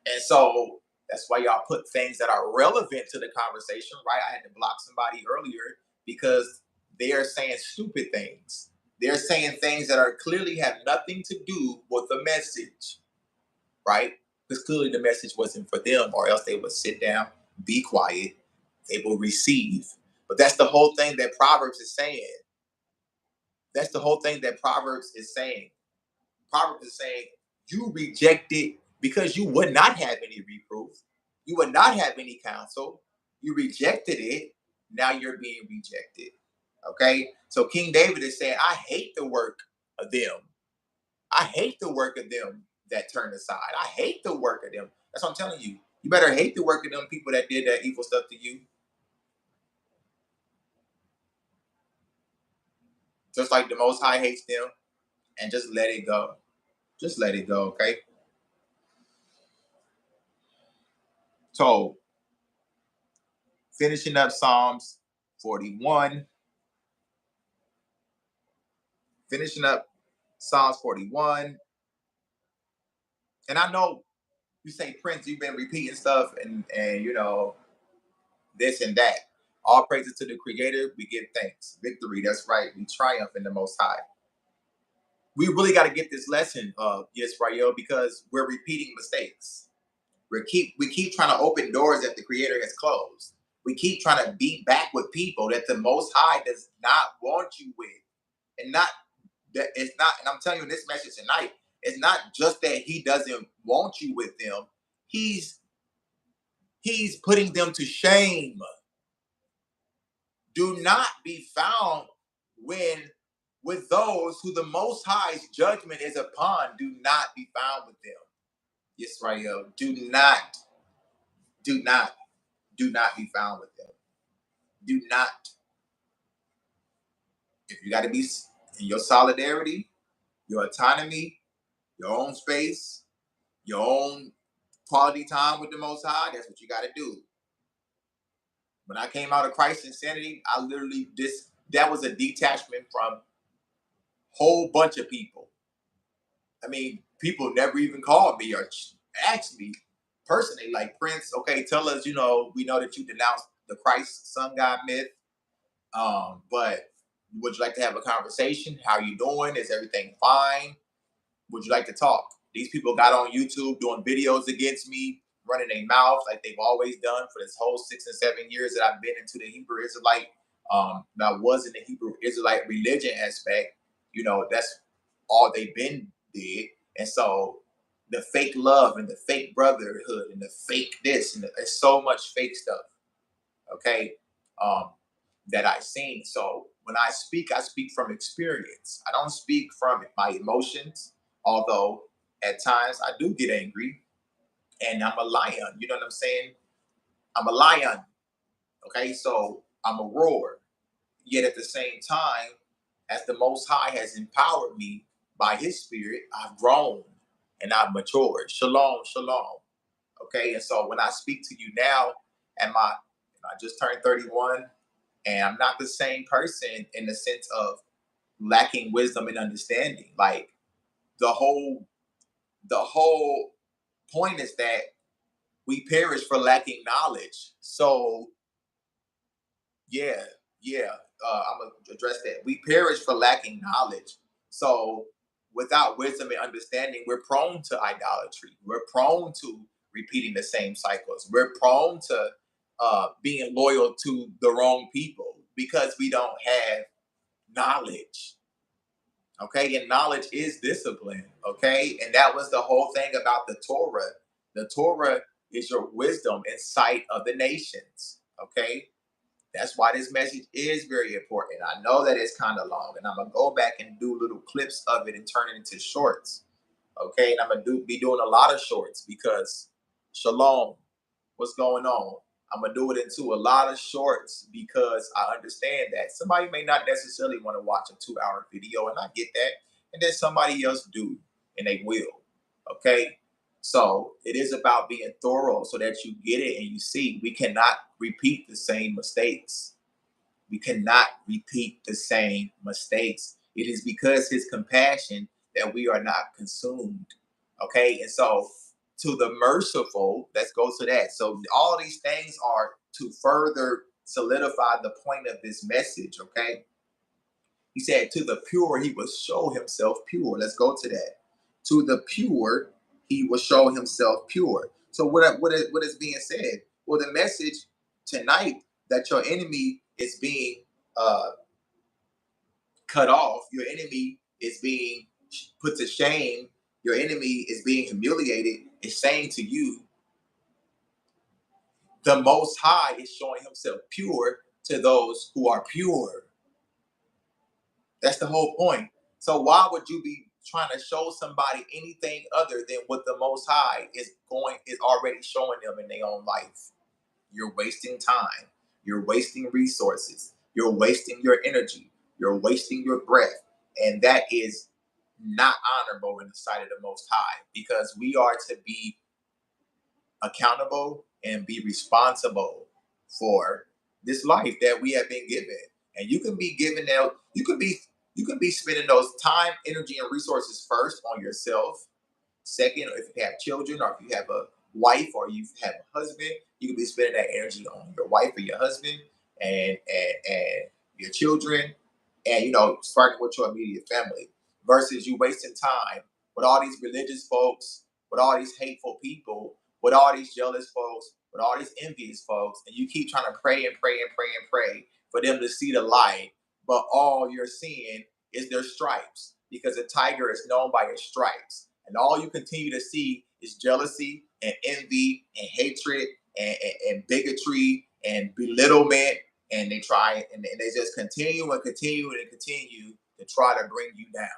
Speaker 1: And so that's why y'all put things that are relevant to the conversation, right? I had to block somebody earlier because they are saying stupid things. They're saying things that are clearly have nothing to do with the message, right? Because clearly the message wasn't for them, or else they would sit down, be quiet, they will receive. But that's the whole thing that Proverbs is saying. That's the whole thing that Proverbs is saying. Proverbs is saying, you rejected because you would not have any reproof. You would not have any counsel. You rejected it. Now you're being rejected. Okay? So King David is saying, I hate the work of them. I hate the work of them that turn aside. I hate the work of them. That's what I'm telling you. You better hate the work of them people that did that evil stuff to you. Just like the Most High hates them, and just let it go. Just let it go, okay? So, finishing up Psalms 41. Finishing up Psalms 41. And I know you say, Prince, you've been repeating stuff and you know, this and that. All praises to the Creator. We give thanks. Victory. That's right. We triumph in the Most High. We really got to get this lesson, Yisrael, because we're repeating mistakes. We keep trying to open doors that the Creator has closed. We keep trying to beat back with people that the Most High does not want you with, and not that it's not. And I'm telling you in this message tonight, it's not just that He doesn't want you with them. He's putting them to shame. Do not be found when with those who the Most High's judgment is upon. Do not be found with them. Yisrael, do not, do not be found with them. Do not. If you got to be in your solidarity, your autonomy, your own space, your own quality time with the Most High, that's what you got to do. When I came out of Christ Insanity, I literally that was a detachment from a whole bunch of people. I mean, people never even called me or asked me personally, like, Prince, okay, tell us, you know, we know that you denounced the Christ Sun God myth, but would you like to have a conversation? How you doing? Is everything fine? Would you like to talk? These people got on YouTube doing videos against me, running their mouth like they've always done for this whole 6 and 7 years that I've been into the Hebrew Israelite, that was in the Hebrew Israelite religion aspect. You know, that's all they've been did. And so the fake love and the fake brotherhood and the fake this and there's so much fake stuff. Okay. Um, that I've seen. So when I speak from experience. I don't speak from my emotions, although at times I do get angry and I'm a lion. You know what I'm saying? I'm a lion. Okay. So I'm a roar. Yet at the same time, as the Most High has empowered me by His Spirit, I've grown and I've matured. Shalom, shalom. Okay. And so when I speak to you now, I just turned 31, and I'm not the same person in the sense of lacking wisdom and understanding. Like the whole point is that we perish for lacking knowledge. So yeah, I'm gonna address that. We perish for lacking knowledge. So without wisdom and understanding, we're prone to idolatry. We're prone to repeating the same cycles. We're prone to being loyal to the wrong people because we don't have knowledge. Okay, and knowledge is discipline. Okay, and that was the whole thing about the Torah. The Torah is your wisdom and sight of the nations. Okay, that's why this message is very important. I know that it's kind of long, and I'm gonna go back and do little clips of it and turn it into shorts. Okay, and I'm gonna be doing a lot of shorts because Shalom, what's going on? I'm gonna do it into a lot of shorts because I understand that somebody may not necessarily want to watch a 2-hour video, and I get that, and then somebody else do, and they will. Okay, so it is about being thorough so that you get it and you see. We cannot repeat the same mistakes. We cannot repeat the same mistakes. It is because his compassion that we are not consumed. Okay. And so to the merciful, let's go to that. So all these things are to further solidify the point of this message. Okay. He said, to the pure, he will show himself pure. Let's go to that. To the pure, he will show himself pure. So what is being said? Well, the message tonight that your enemy is being cut off, your enemy is being put to shame, your enemy is being humiliated, is saying to you, the Most High is showing himself pure to those who are pure. That's the whole point. So why would you be trying to show somebody anything other than what the Most High is already showing them in their own life? You're wasting time. You're wasting resources. You're wasting your energy. You're wasting your breath. And that is not honorable in the sight of the Most High, because we are to be accountable and be responsible for this life that we have been given. And you can be given out, you can be spending those time, energy, and resources first on yourself. Second, if you have children, or if you have a wife, or you have a husband, you can be spending that energy on your wife or your husband and your children, and starting with your immediate family, versus you wasting time with all these religious folks, with all these hateful people, with all these jealous folks, with all these envious folks, and you keep trying to pray and pray and pray and pray for them to see the light, but all you're seeing is their stripes, because a tiger is known by its stripes. And all you continue to see is jealousy and envy and hatred and bigotry and belittlement. And they try and they just continue and continue and continue to try to bring you down.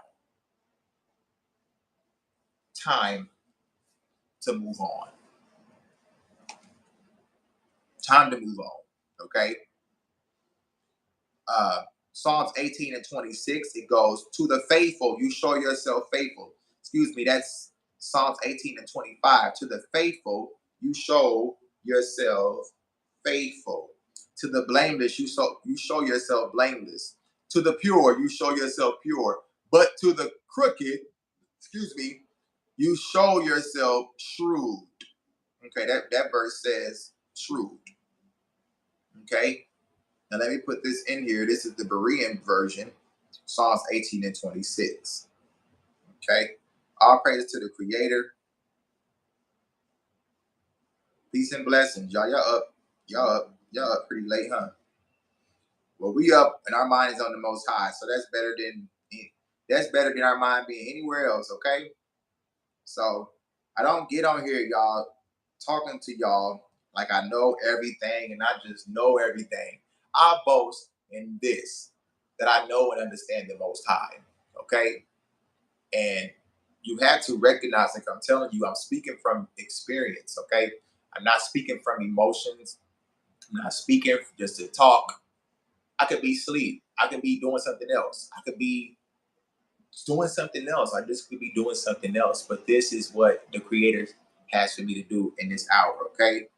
Speaker 1: Time to move on. Time to move on. Okay. Psalms 18 and 26, it goes, to the faithful, you show yourself faithful. Excuse me, that's Psalms 18 and 25. To the faithful, you show yourself faithful. To the blameless, you show yourself blameless. To the pure, you show yourself pure. But to the crooked, excuse me, you show yourself shrewd. Okay, that verse says shrewd. Okay. Now let me put this in here. This is the Berean version, Psalms 18 and 26. Okay. All praise to the Creator. Peace and blessings. Y'all up. Y'all up pretty late, huh? Well, we up and our mind is on the Most High. So that's better than our mind being anywhere else, okay? So I don't get on here, y'all, talking to y'all like I know everything and I just know everything. I boast in this, that I know and understand the Most High, okay? And you have to recognize, like I'm telling you, I'm speaking from experience, okay? I'm not speaking from emotions. I'm not speaking just to talk. I could be asleep. I could be doing something else. I could be doing something else. I just could be doing something else. But this is what the Creator has for me to do in this hour, okay?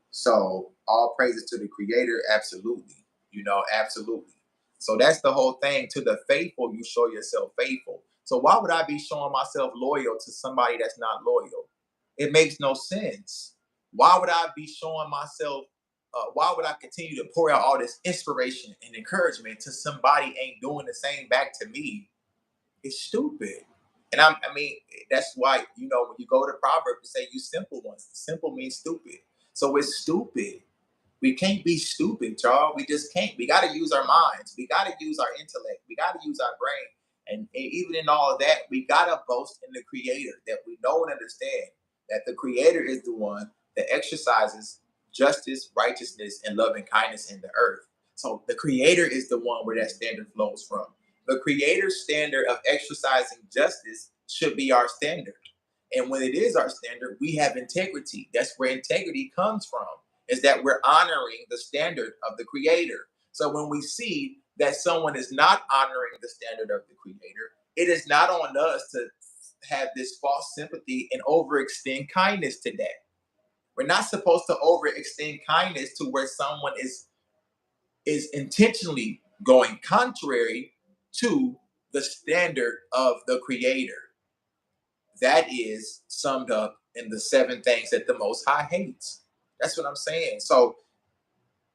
Speaker 1: So all praises to the Creator, absolutely. Absolutely. So that's the whole thing. To the faithful, you show yourself faithful. So why would I be showing myself loyal to somebody that's not loyal? It makes no sense. Why would I be showing myself? Why would I continue to pour out all this inspiration and encouragement to somebody ain't doing the same back to me? It's stupid. And I mean, that's why, you know, when you go to Proverbs, you say, you simple ones. Simple means stupid. So it's stupid. We can't be stupid, y'all. We just can't. We got to use our minds. We got to use our intellect. We got to use our brain. And even in all of that, we got to boast in the Creator, that we know and understand that the Creator is the one that exercises justice, righteousness, and love and kindness in the earth. So the Creator is the one where that standard flows from. The Creator's standard of exercising justice should be our standard. And when it is our standard, we have integrity. That's where integrity comes from, is that we're honoring the standard of the Creator. So when we see that someone is not honoring the standard of the Creator, it is not on us to have this false sympathy and overextend kindness to that. We're not supposed to overextend kindness to where someone is intentionally going contrary to the standard of the Creator. That is summed up in the 7 things that the Most High hates. That's what I'm saying. So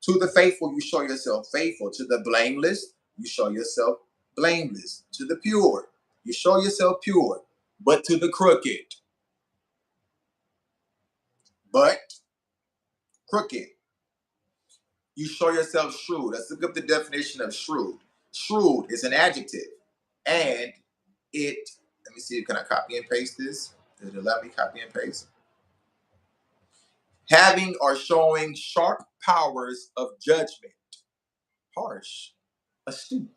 Speaker 1: to the faithful, you show yourself faithful. To the blameless, you show yourself blameless. To the pure, you show yourself pure. But to the crooked, but crooked, you show yourself shrewd. Let's look up the definition of shrewd. Shrewd is an adjective. And it, let me see, can I copy and paste this? Does it allow me copy and paste? Having or showing sharp powers of judgment. Harsh. Astute.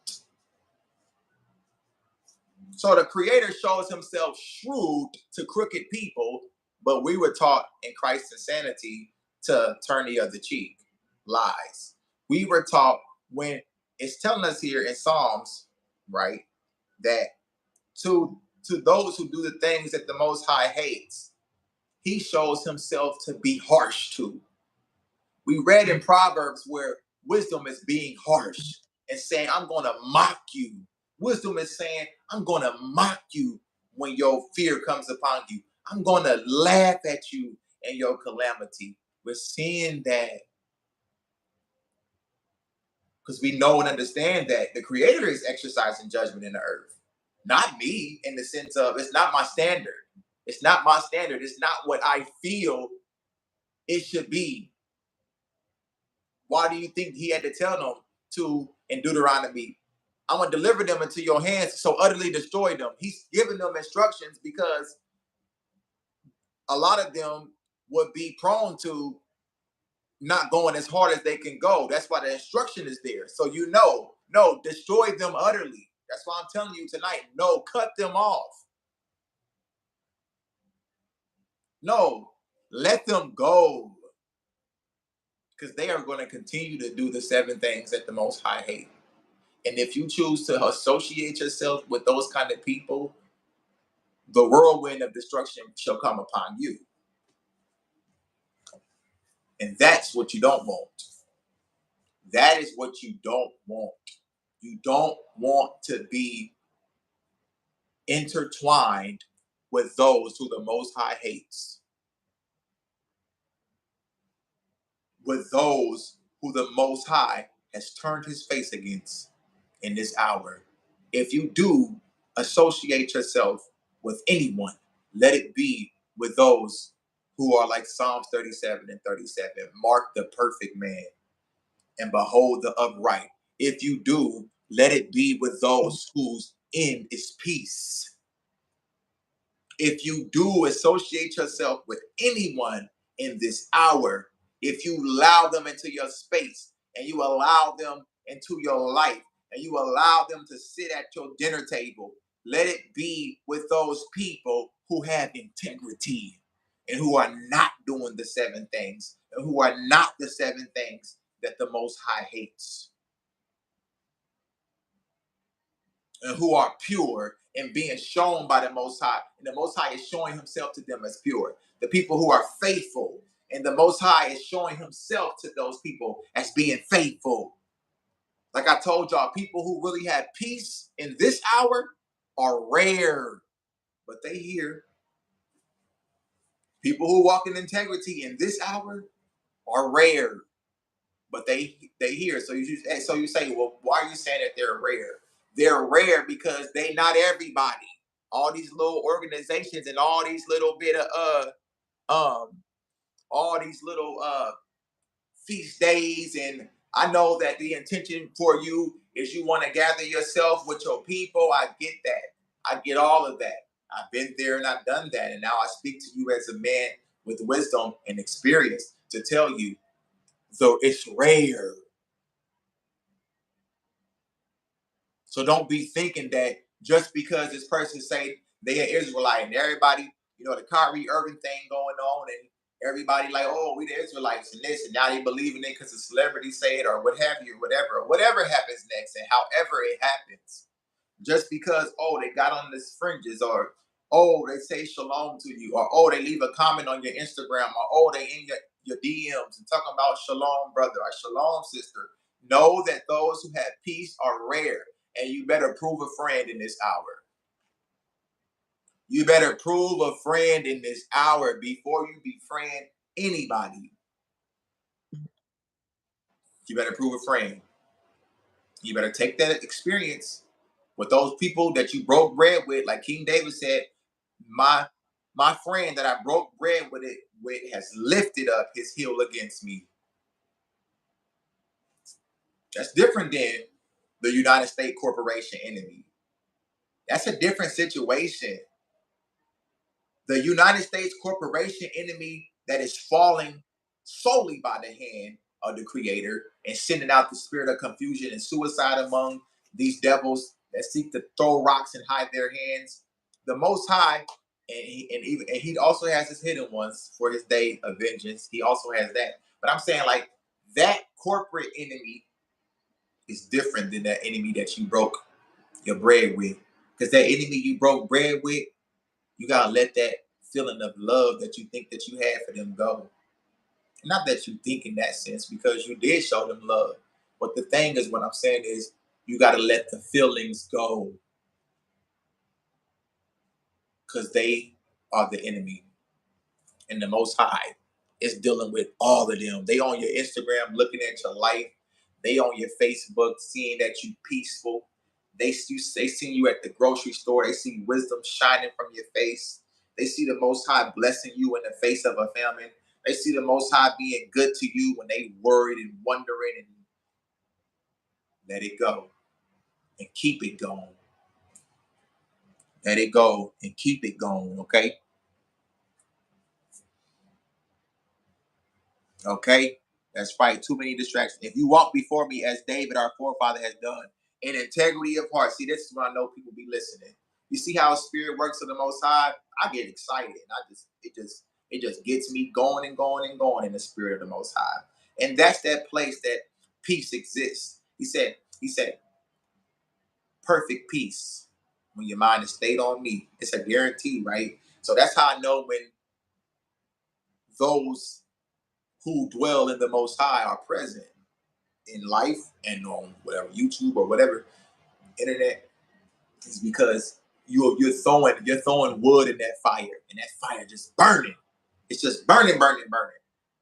Speaker 1: So the Creator shows himself shrewd to crooked people, but we were taught in Christ's insanity to turn the other cheek. Lies. We were taught, when it's telling us here in Psalms, right, that to those who do the things that the Most High hates, he shows himself to be harsh to. We read in Proverbs where wisdom is being harsh and saying, I'm going to mock you. Wisdom is saying, I'm going to mock you when your fear comes upon you. I'm going to laugh at you in your calamity. We're seeing that because we know and understand that the Creator is exercising judgment in the earth. Not me, in the sense of, it's not my standard. It's not my standard. It's not what I feel it should be. Why do you think he had to tell them in Deuteronomy, I'm going to deliver them into your hands, so utterly destroy them? He's giving them instructions because a lot of them would be prone to not going as hard as they can go. That's why the instruction is there. So no, destroy them utterly. That's why I'm telling you tonight, no, cut them off. No, let them go. Because they are going to continue to do the 7 things that the Most High hates. And if you choose to associate yourself with those kind of people, the whirlwind of destruction shall come upon you. And that's what you don't want. That is what you don't want. You don't want to be intertwined with those who the Most High hates, with those who the Most High has turned his face against in this hour. If you do associate yourself with anyone, let it be with those who are like Psalms 37 and 37. Mark the perfect man and behold the upright. If you do, let it be with those whose end is peace. If you do associate yourself with anyone in this hour, if you allow them into your space and you allow them into your life and you allow them to sit at your dinner table, let it be with those people who have integrity and who are not doing the 7 things and who are not the 7 things that the Most High hates, and who are pure and being shown by the Most High. And the Most High is showing himself to them as pure. The people who are faithful, and the Most High is showing himself to those people as being faithful. Like I told y'all, people who really have peace in this hour are rare, but they here. People who walk in integrity in this hour are rare, but they here. So you say, well, why are you saying that they're rare? They're rare because they not everybody. all these little organizations and all these little bit of all these little feast days, and I know that the intention for you is you want to gather yourself with your people. I get that. I get all of that. I've been there and I've done that, and now I speak to you as a man with wisdom and experience to tell you, though it's rare. So don't be thinking that just because this person say they are Israelite and everybody, the Kyrie Irving thing going on, and everybody like, oh, we the Israelites and this, and now they believe in it because a celebrity say it or what have you, whatever happens next, and however it happens. Just because, oh, they got on this fringes, or oh, they say shalom to you, or oh, they leave a comment on your Instagram, or oh, they in your DMs and talking about shalom, brother, or shalom, sister. Know that those who have peace are rare, and you better prove a friend in this hour. You better prove a friend in this hour before you befriend anybody. You better prove a friend. You better take that experience with those people that you broke bread with, like King David said, my friend that I broke bread with has lifted up his heel against me. That's different than the United States corporation enemy. That's a different situation. The United States corporation enemy that is falling solely by the hand of the Creator and sending out the spirit of confusion and suicide among these devils that seek to throw rocks and hide their hands. The Most High, and he also has his hidden ones for his day of vengeance. He also has that. But I'm saying, like, that corporate enemy is different than that enemy that you broke your bread with. Because that enemy you broke bread with, you gotta let that feeling of love that you think that you had for them go. Not that you think in that sense, because you did show them love. But the thing is, what I'm saying is, you gotta let the feelings go, because they are the enemy. And the Most High is dealing with all of them. They on your Instagram looking at your life. They on your Facebook seeing that you peaceful. They see you at the grocery store. They see wisdom shining from your face. They see the Most High blessing you in the face of a famine. They see the Most High being good to you when they worried and wondering, and let it go and keep it going. Let it go and keep it going, okay? Okay? That's right. Too many distractions. If you walk before me as David, our forefather, has done, in integrity of heart. See, this is when I know people be listening. You see how spirit works of the Most High? I get excited. And it just gets me going and going and going in the spirit of the Most High. And that's that place that peace exists. He said, perfect peace when your mind is stayed on me. It's a guarantee, right? So that's how I know when those who dwell in the Most High are present in life and on whatever YouTube or whatever internet, is because you're throwing wood in that fire, and that fire just burning. It's just burning,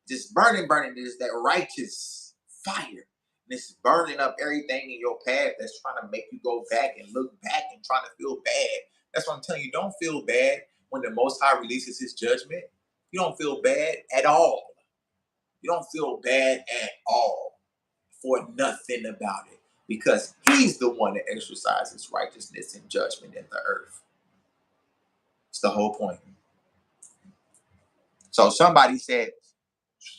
Speaker 1: just burning. There's that righteous fire, and it's burning up everything in your path that's trying to make you go back and look back and trying to feel bad. That's what I'm telling you. Don't feel bad when the Most High releases His judgment. You don't feel bad at all. You don't feel bad at all for nothing about it, because He's the one that exercises righteousness and judgment in the earth. It's the whole point. So somebody said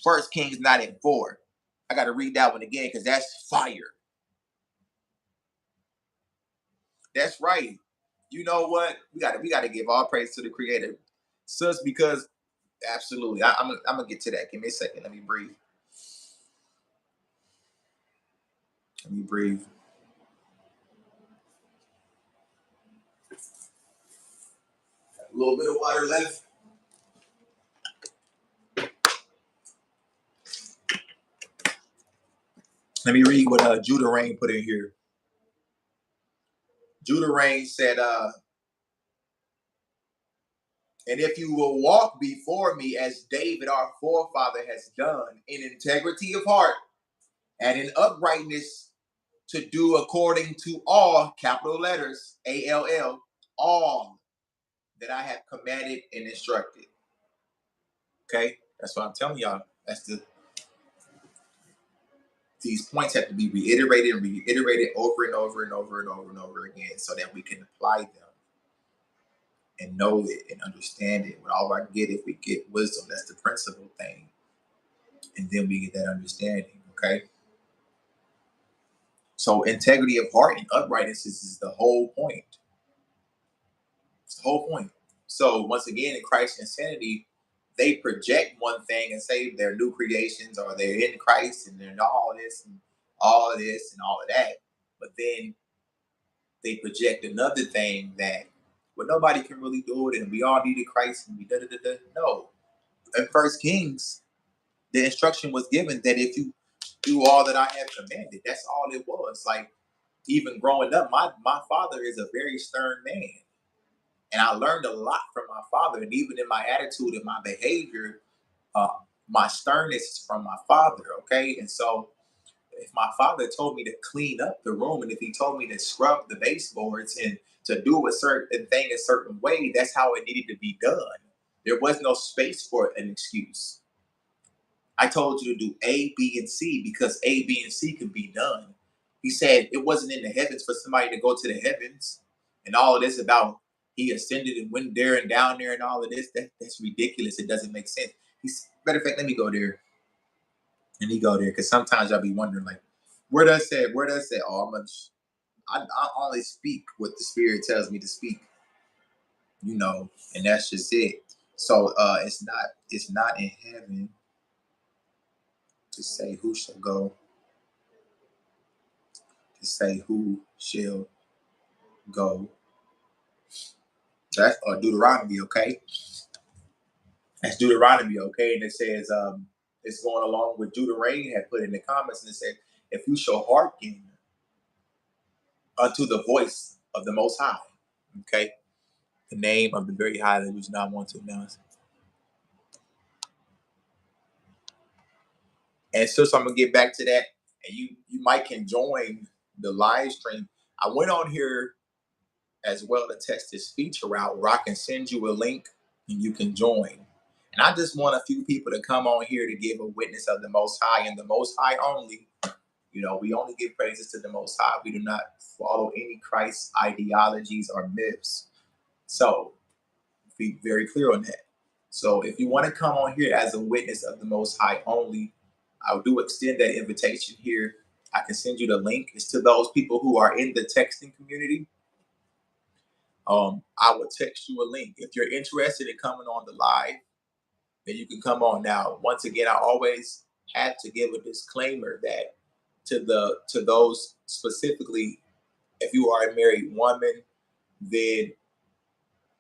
Speaker 1: 1 Kings 9:4. I got to read that one again because that's fire. That's right. You know what? We got to give all praise to the Creator, sis, because absolutely. I'm gonna get to that. Give me a second. Let me breathe. Let me breathe. A little bit of water left. Let me read what Judah Rain put in here. Judah Rain said, and if you will walk before me as David, our forefather, has done, in integrity of heart and in uprightness, to do according to all, capital letters, all that I have commanded and instructed. Okay, that's what I'm telling y'all. These points have to be reiterated and reiterated over and over and over and over and over again, so that we can apply them and know it and understand it. With all I get, if we get wisdom, that's the principal thing, and then we get that understanding. Okay. So integrity of heart and uprightness is the whole point. It's the whole point. So once again, in Christ's insanity, they project one thing and say they're new creations or they're in Christ and they're all this and all of this and all of that. But then they project another thing that, well, nobody can really do it and we all needed Christ and we da da da da. No. In First Kings, the instruction was given that if you do all that I have commanded, that's all it was. Like, even growing up, my father is a very stern man. And I learned a lot from my father. And even in my attitude and my behavior, uh, my sternness is from my father. Okay. And so if my father told me to clean up the room and if he told me to scrub the baseboards and to do a certain thing a certain way, that's how it needed to be done. There was no space for an excuse. I told you to do A, B, and C because A, B, and C can be done. He said it wasn't in the heavens for somebody to go to the heavens. And all of this about he ascended and went there and down there and all of this, that's ridiculous. It doesn't make sense. Matter of fact, let me go there. And he go there because sometimes I'll be wondering, like, where does it say? Where does it say? Oh, I only speak what the Spirit tells me to speak, and that's just it. So it's not in heaven to say who shall go, to say who shall go. That's Deuteronomy, okay? That's Deuteronomy, okay? And it says, it's going along with Deuteronomy had put in the comments, and it said, if you shall hearken unto the voice of the Most High, okay? The name of the very high that was not want to announce. And so I'm gonna get back to that, and you might can join the live stream. I went on here as well to test this feature out where I can send you a link and you can join. And I just want a few people to come on here to give a witness of the Most High and the Most High only. We only give praises to the Most High. We do not follow any Christ ideologies or myths. So be very clear on that. So if you want to come on here as a witness of the Most High only, I do extend that invitation here. I can send you the link. It's to those people who are in the texting community. I will text you a link. If you're interested in coming on the live, then you can come on. Now, once again, I always have to give a disclaimer that to those specifically, if you are a married woman, then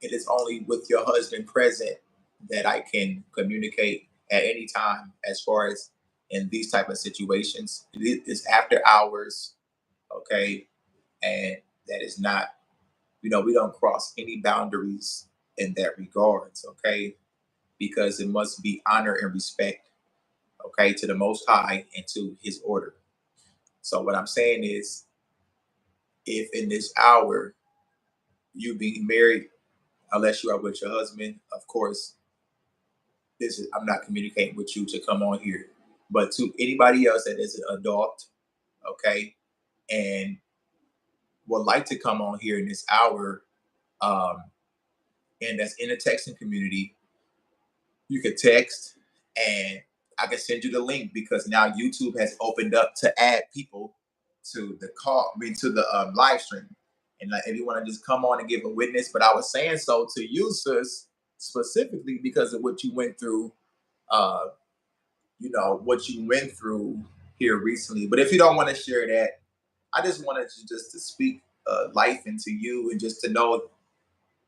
Speaker 1: it is only with your husband present that I can communicate at any time as far as in these type of situations. It is after hours, okay? And that is not, we don't cross any boundaries in that regards, okay? Because it must be honor and respect, okay, to the Most High and to His order. So what I'm saying is, if in this hour you being married, unless you are with your husband, of course, I'm not communicating with you to come on here. But to anybody else that is an adult, okay, and would like to come on here in this hour, um, and that's in the texting community, you can text and I can send you the link because now YouTube has opened up to add people to the to the live stream. And like, if you want to just come on and give a witness, but I was saying so to you, sis, specifically because of what you went through, uh, what you went through here recently. But if you don't want to share that, I just wanted to speak life into you and just to know,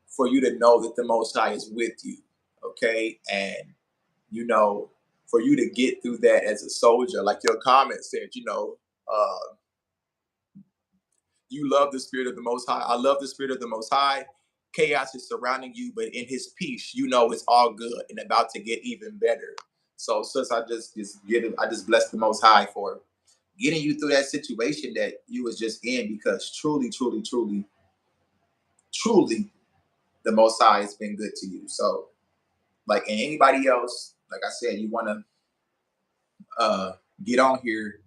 Speaker 1: for you to know that the Most High is with you, okay? And for you to get through that as a soldier, like your comment said, you love the Spirit of the Most High. I love the Spirit of the Most High. Chaos is surrounding you, but in His peace, it's all good and about to get even better. So, sis, I just bless the Most High for getting you through that situation that you was just in, because truly, truly, truly, truly, the Most High has been good to you. So, like, and anybody else, like I said, you want to get on here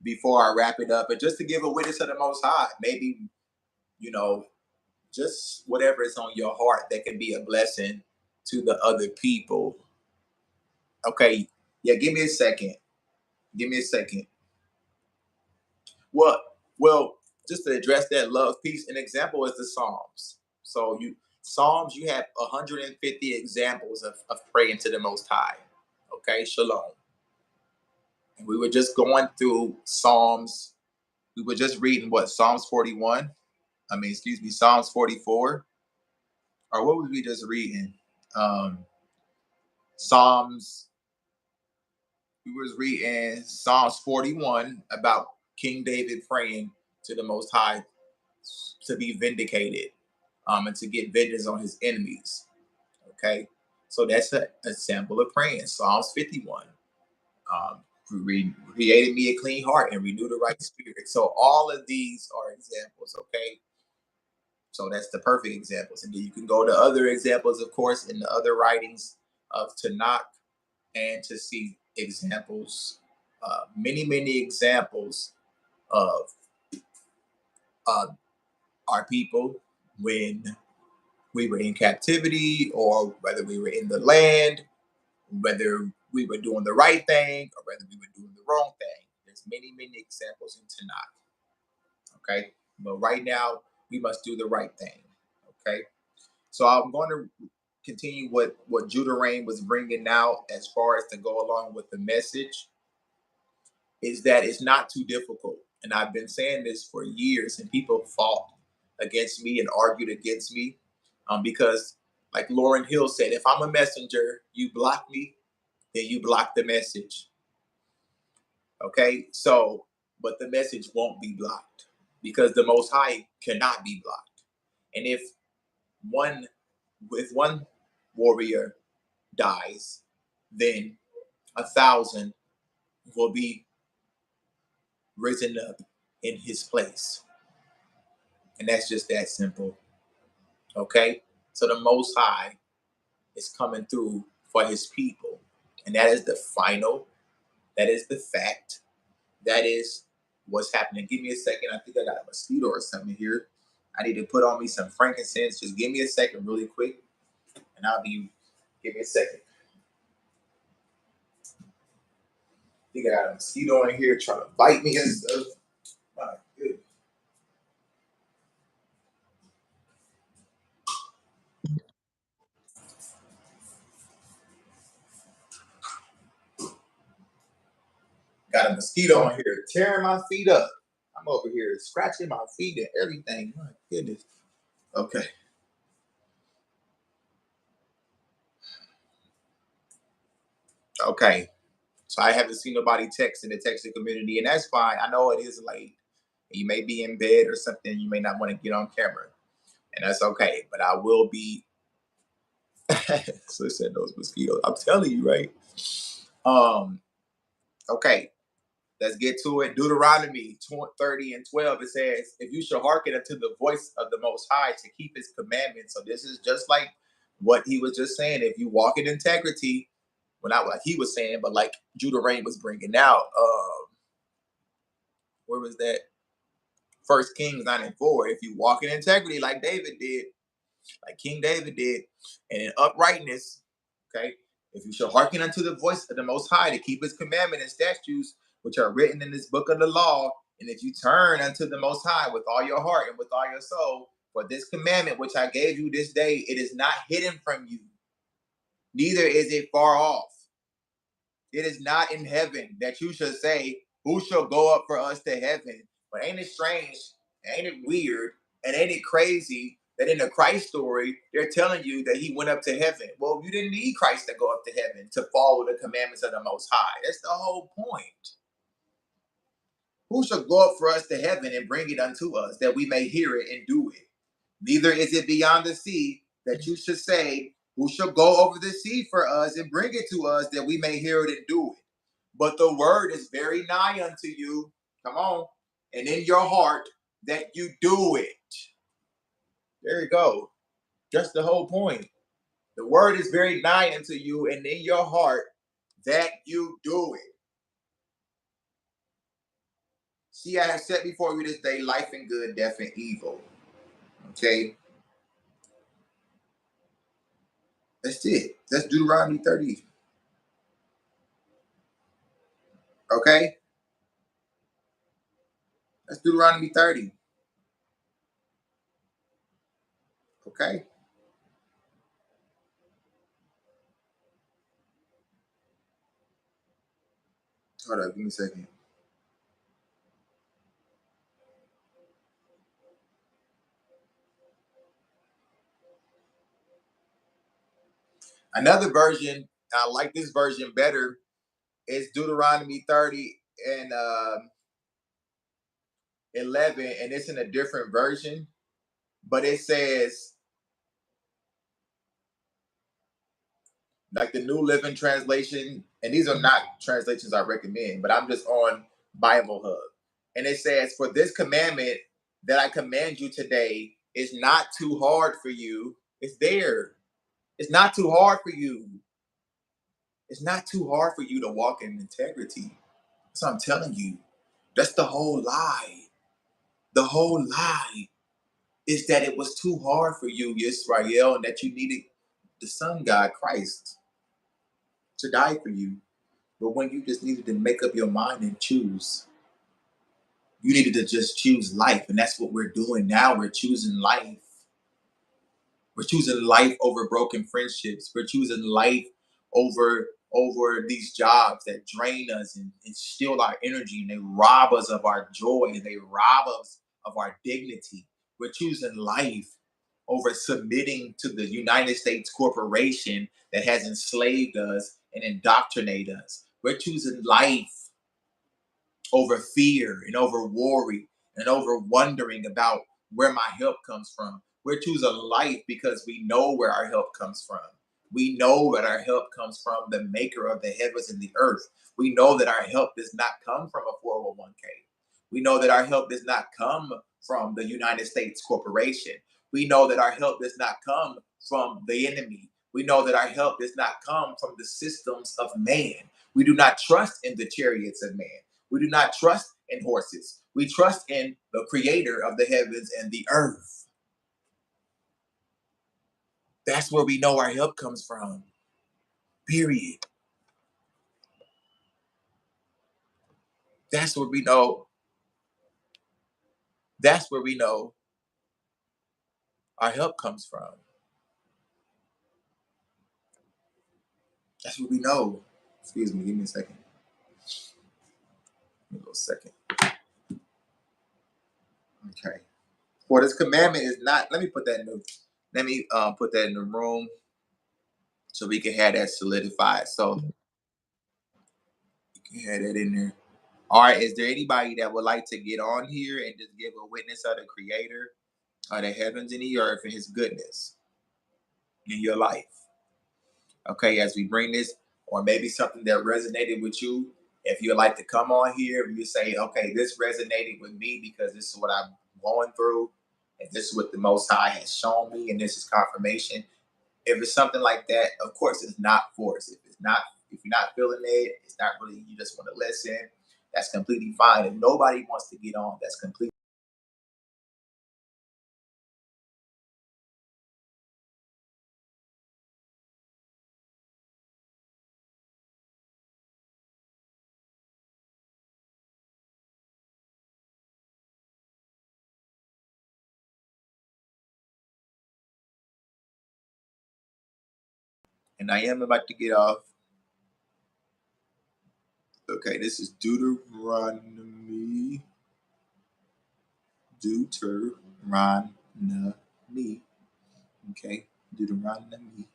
Speaker 1: before I wrap it up, and just to give a witness of the Most High, maybe, you know, just whatever is on your heart that can be a blessing to the other people. Okay, yeah, give me a second. Give me a second. Well, well, just to address that love piece, an example is the Psalms. So Psalms, you have 150 examples of praying to the Most High. Okay, Shalom. And we were just going through Psalms. We were just reading what, Psalms 41? Psalms 44. Or what was we just reading? Um, Psalms, we was reading Psalms 41 about King David praying to the Most High to be vindicated, and to get vengeance on his enemies. Okay, so that's a sample of praying. Psalms 51. Created me a clean heart and renew the right spirit. So all of these are examples. Okay, so that's the perfect examples, and then you can go to other examples, of course, in the other writings of Tanakh, and to see examples, many examples of uh, our people when we were in captivity, or whether we were in the land, whether we were doing the right thing or whether we were doing the wrong thing. There's many examples in Tanakh. Okay, but right now we must do the right thing. Okay, so I'm going to continue what Judah Rain was bringing out as far as to go along with the message. Is that it's not too difficult, and I've been saying this for years, and people fought against me and argued against me, because, like Lauryn Hill said, if I'm a messenger, you block me, then you block the message. Okay, so, but the message won't be blocked because the Most High cannot be blocked. And one if one warrior dies, then 1,000 will be risen up in his place. And that's just that simple. Okay? So the Most High is coming through for his people. And that is the final, that is the fact, that is what's happening. Give me a second. I think I got a mosquito or something here. I need to put on me some frankincense. Just give me a second, really quick, and give me a second. I think I got a mosquito in here trying to bite me and stuff. My goodness. Got a mosquito in here tearing my feet up. I'm over here scratching my feet and everything. My goodness. Okay. Okay. So I haven't seen nobody text in the texting community, and that's fine. I know it is late. You may be in bed or something. You may not want to get on camera, and that's okay. But I will be. So said those mosquitoes. I'm telling you, right? Um. Okay. Let's get to it. Deuteronomy 30 and 12. It says, "If you shall hearken unto the voice of the Most High to keep His commandments." So this is just like what he was just saying. If you walk in integrity, well, not like he was saying, but like Judah Rain was bringing out. Where was that? First Kings 9 and 4. If you walk in integrity like David did, like King David did, and in uprightness, okay, if you shall hearken unto the voice of the Most High to keep his commandment and statutes, which are written in this book of the law, and if you turn unto the Most High with all your heart and with all your soul, for this commandment which I gave you this day, it is not hidden from you, neither is it far off. It is not in heaven that you shall say, who shall go up for us to heaven? But ain't it strange? Ain't it weird? And ain't it crazy that in the Christ story, they're telling you that he went up to heaven? Well, you didn't need Christ to go up to heaven to follow the commandments of the Most High. That's the whole point. Who shall go up for us to heaven and bring it unto us, that we may hear it and do it? Neither is it beyond the sea that you should say, who shall go over the sea for us and bring it to us, that we may hear it and do it? But the word is very nigh unto you. Come on. And in your heart, that you do it. There you go. That's the whole point. The word is very nigh unto you and in your heart that you do it. See, I have set before you this day life and good, death and evil. Okay? That's it. That's Deuteronomy 30. Okay? That's Deuteronomy 30. Okay? Hold up, give me a second. Another version, I like this version better, is Deuteronomy 30 and 11, and it's in a different version, but it says, like the New Living Translation, and these are not translations I recommend, but I'm just on Bible Hub. And it says, for this commandment that I command you today is not too hard for you. It's there. It's not too hard for you. It's not too hard for you to walk in integrity. That's what I'm telling you. That's the whole lie. The whole lie is that it was too hard for you, Israel, and that you needed the Son God, Christ, to die for you. But when you just needed to make up your mind and choose, you needed to just choose life. And that's what we're doing now. We're choosing life. We're choosing life over broken friendships. We're choosing life over these jobs that drain us and steal our energy, and they rob us of our joy, and they rob us of our dignity. We're choosing life over submitting to the United States corporation that has enslaved us and indoctrinated us. We're choosing life over fear and over worry and over wondering about where my help comes from. We're choosing life because we know where our help comes from. We know that our help comes from the maker of the heavens and the earth. We know that our help does not come from a 401k. We know that our help does not come from the United States corporation. We know that our help does not come from the enemy. We know that our help does not come from the systems of man. We do not trust in the chariots of man. We do not trust in horses. We trust in the creator of the heavens and the earth. That's where we know our help comes from. Period. That's where we know. That's where we know our help comes from. That's what we know. Excuse me, give me a second. Give me a little second. Okay. For this commandment is not, let me put that in the room so we can have that solidified. So you can have that in there. All right, is there anybody that would like to get on here and just give a witness of the creator of the heavens and the earth and his goodness in your life? Okay, as we bring this, or maybe something that resonated with you, if you'd like to come on here, you say, okay, this resonated with me because this is what I'm going through, and this is what the Most High has shown me, and this is confirmation. If it's something like that, of course, it's not forced. If you're not feeling it, it's not really, you just want to listen, that's completely fine. If nobody wants to get on, that's completely. And I am about to get off. Okay, this is Deuteronomy. Okay, Deuteronomy.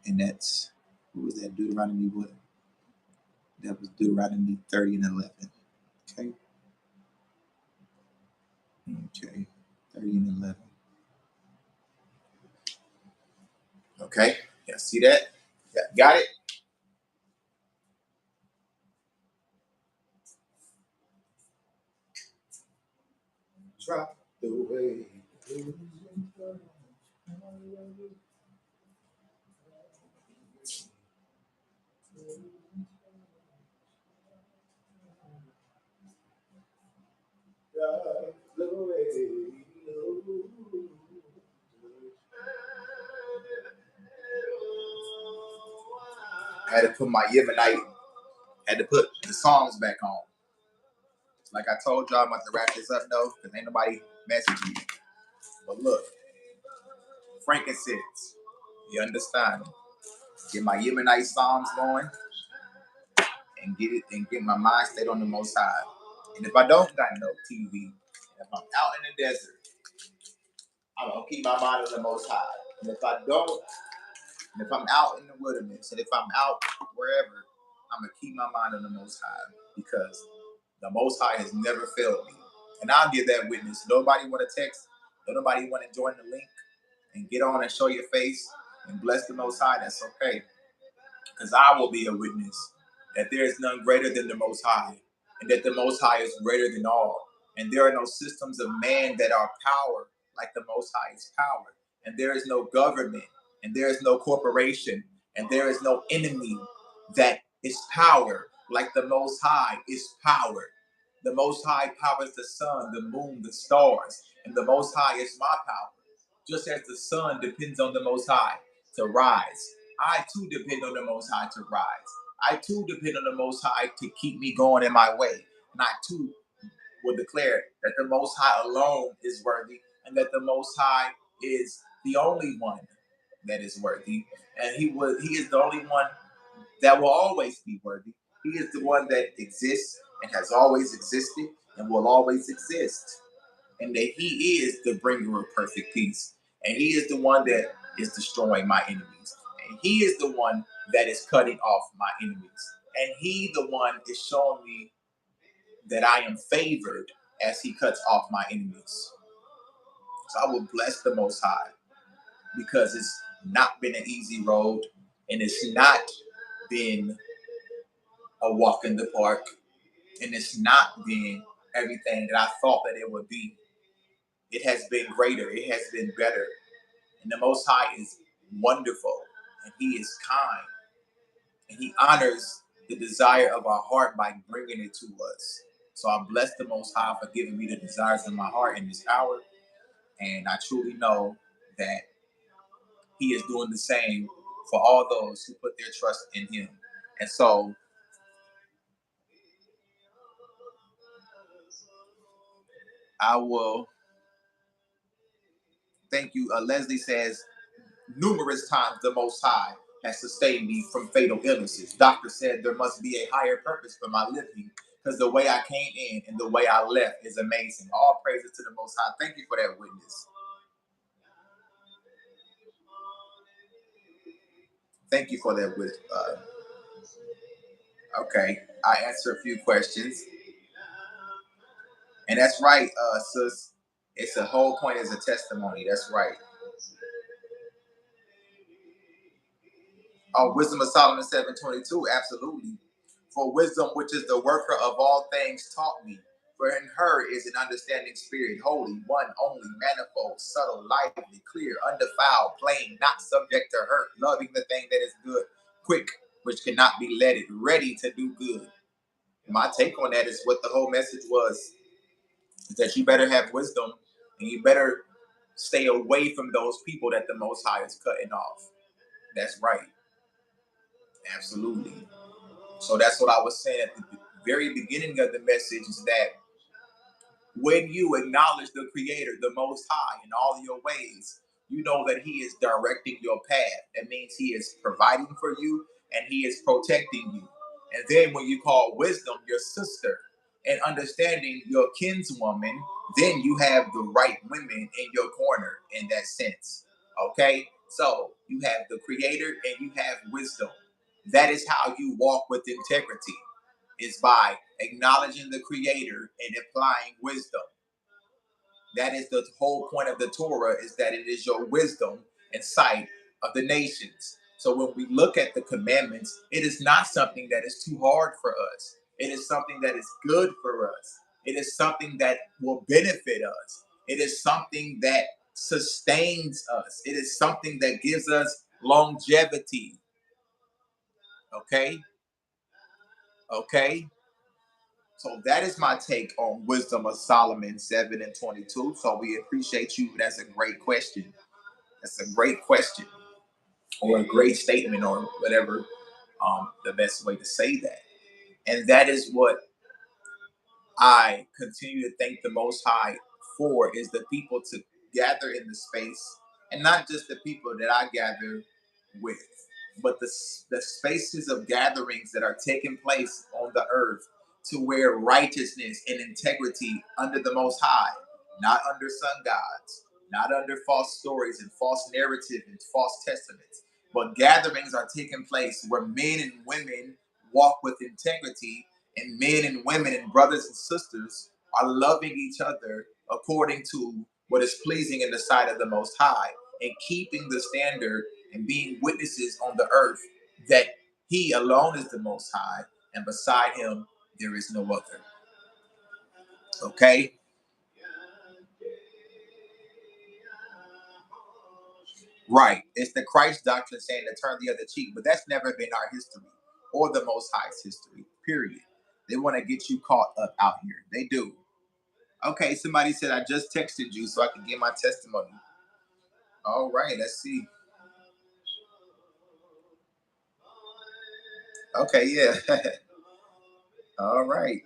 Speaker 1: And that's, what was that? Deuteronomy what? That was Deuteronomy 30 and 11. Okay. Okay. 30 and 11. Okay. Yeah, see that? Yeah, got it? Drop the way. I had to put my Yemenite, had to put the songs back on. Like I told y'all, I'm about to wrap this up though, because ain't nobody messaging me. But look, frankincense, you understand? Get my Yemenite psalms going and get my mind stayed on the Most High. And if I don't got no TV, if I'm out in the desert, I'm gonna keep my mind on the Most High. And if I don't, and if I'm out in the wilderness, and if I'm out wherever, I'm gonna keep my mind on the Most High, because the Most High has never failed me. And I'll give that witness. Nobody want to text, nobody want to join the link and get on and show your face and bless the Most High. That's okay, because I will be a witness that there is none greater than the Most High, and that the Most High is greater than all. And there are no systems of man that are power like the Most High is power. And there is no government, and there is no corporation, and there is no enemy that is power like the Most High is power. The Most High powers the sun, the moon, the stars, and the Most High is my power. Just as the sun depends on the Most High to rise, I too depend on the Most High to rise. I too depend on the Most High to keep me going in my way. And I too will declare that the Most High alone is worthy, and that the Most High is the only one that is worthy. And he is the only one that will always be worthy. He is the one that exists and has always existed and will always exist. And that he is the bringer of perfect peace. And he is the one that is destroying my enemies. And he is the one that is cutting off my enemies. And he the one is showing me that I am favored as he cuts off my enemies. So I will bless the Most High, because it's not been an easy road, and it's not been a walk in the park, and it's not been everything that I thought that it would be. It has been greater. It has been better. And the Most High is wonderful, and he is kind, and he honors the desire of our heart by bringing it to us. So I bless the Most High for giving me the desires of my heart in this hour. And I truly know that he is doing the same for all those who put their trust in him. And so I will thank you. Leslie says, numerous times the Most High has sustained me from fatal illnesses. Doctor said there must be a higher purpose for my living, because the way I came in and the way I left is amazing. All praises to the Most High. Thank you for that witness. Thank you for that witness. Okay, I answer a few questions. And that's right, sis. It's the whole point is a testimony. That's right. Wisdom of Solomon 7:22, absolutely. For wisdom, which is the worker of all things, taught me. For in her is an understanding spirit, holy, one only, manifold, subtle, lively, clear, undefiled, plain, not subject to hurt, loving the thing that is good, quick, which cannot be letted, ready to do good. My take on that is what the whole message was, is that you better have wisdom, and you better stay away from those people that the Most High is cutting off. That's right. Absolutely. So that's what I was saying at the very beginning of the message, is that when you acknowledge the Creator, the Most High, in all of your ways, you know that he is directing your path. That means he is providing for you and he is protecting you. And then when you call wisdom your sister and understanding your kinswoman, then you have the right women in your corner in that sense. Okay? So you have the Creator and you have wisdom. That is how you walk with integrity, is by acknowledging the Creator and applying wisdom. That is the whole point of the Torah, is that it is your wisdom and sight of the nations. So when we look at the commandments, it is not something that is too hard for us. It is something that is good for us. It is something that will benefit us. It is something that sustains us. It is something that gives us longevity. Okay? Okay? So that is my take on Wisdom of Solomon 7:22. So we appreciate you. That's a great question. That's a great question, or a great statement, or whatever the best way to say that. And that is what I continue to thank the Most High for, is the people to gather in the space, and not just the people that I gather with, but the spaces of gatherings that are taking place on the earth, to where righteousness and integrity under the Most High, not under sun gods, not under false stories and false narratives and false testaments, but gatherings are taking place where men and women walk with integrity, and men and women and brothers and sisters are loving each other according to what is pleasing in the sight of the Most High, and keeping the standard and being witnesses on the earth that He alone is the Most High, and beside Him there is no other. Okay? Right. It's the Christ doctrine saying to turn the other cheek, but that's never been our history or the Most High's history, period. They want to get you caught up out here. They do. Okay, somebody said I just texted you so I can get my testimony. All right, let's see. Okay, yeah. All right.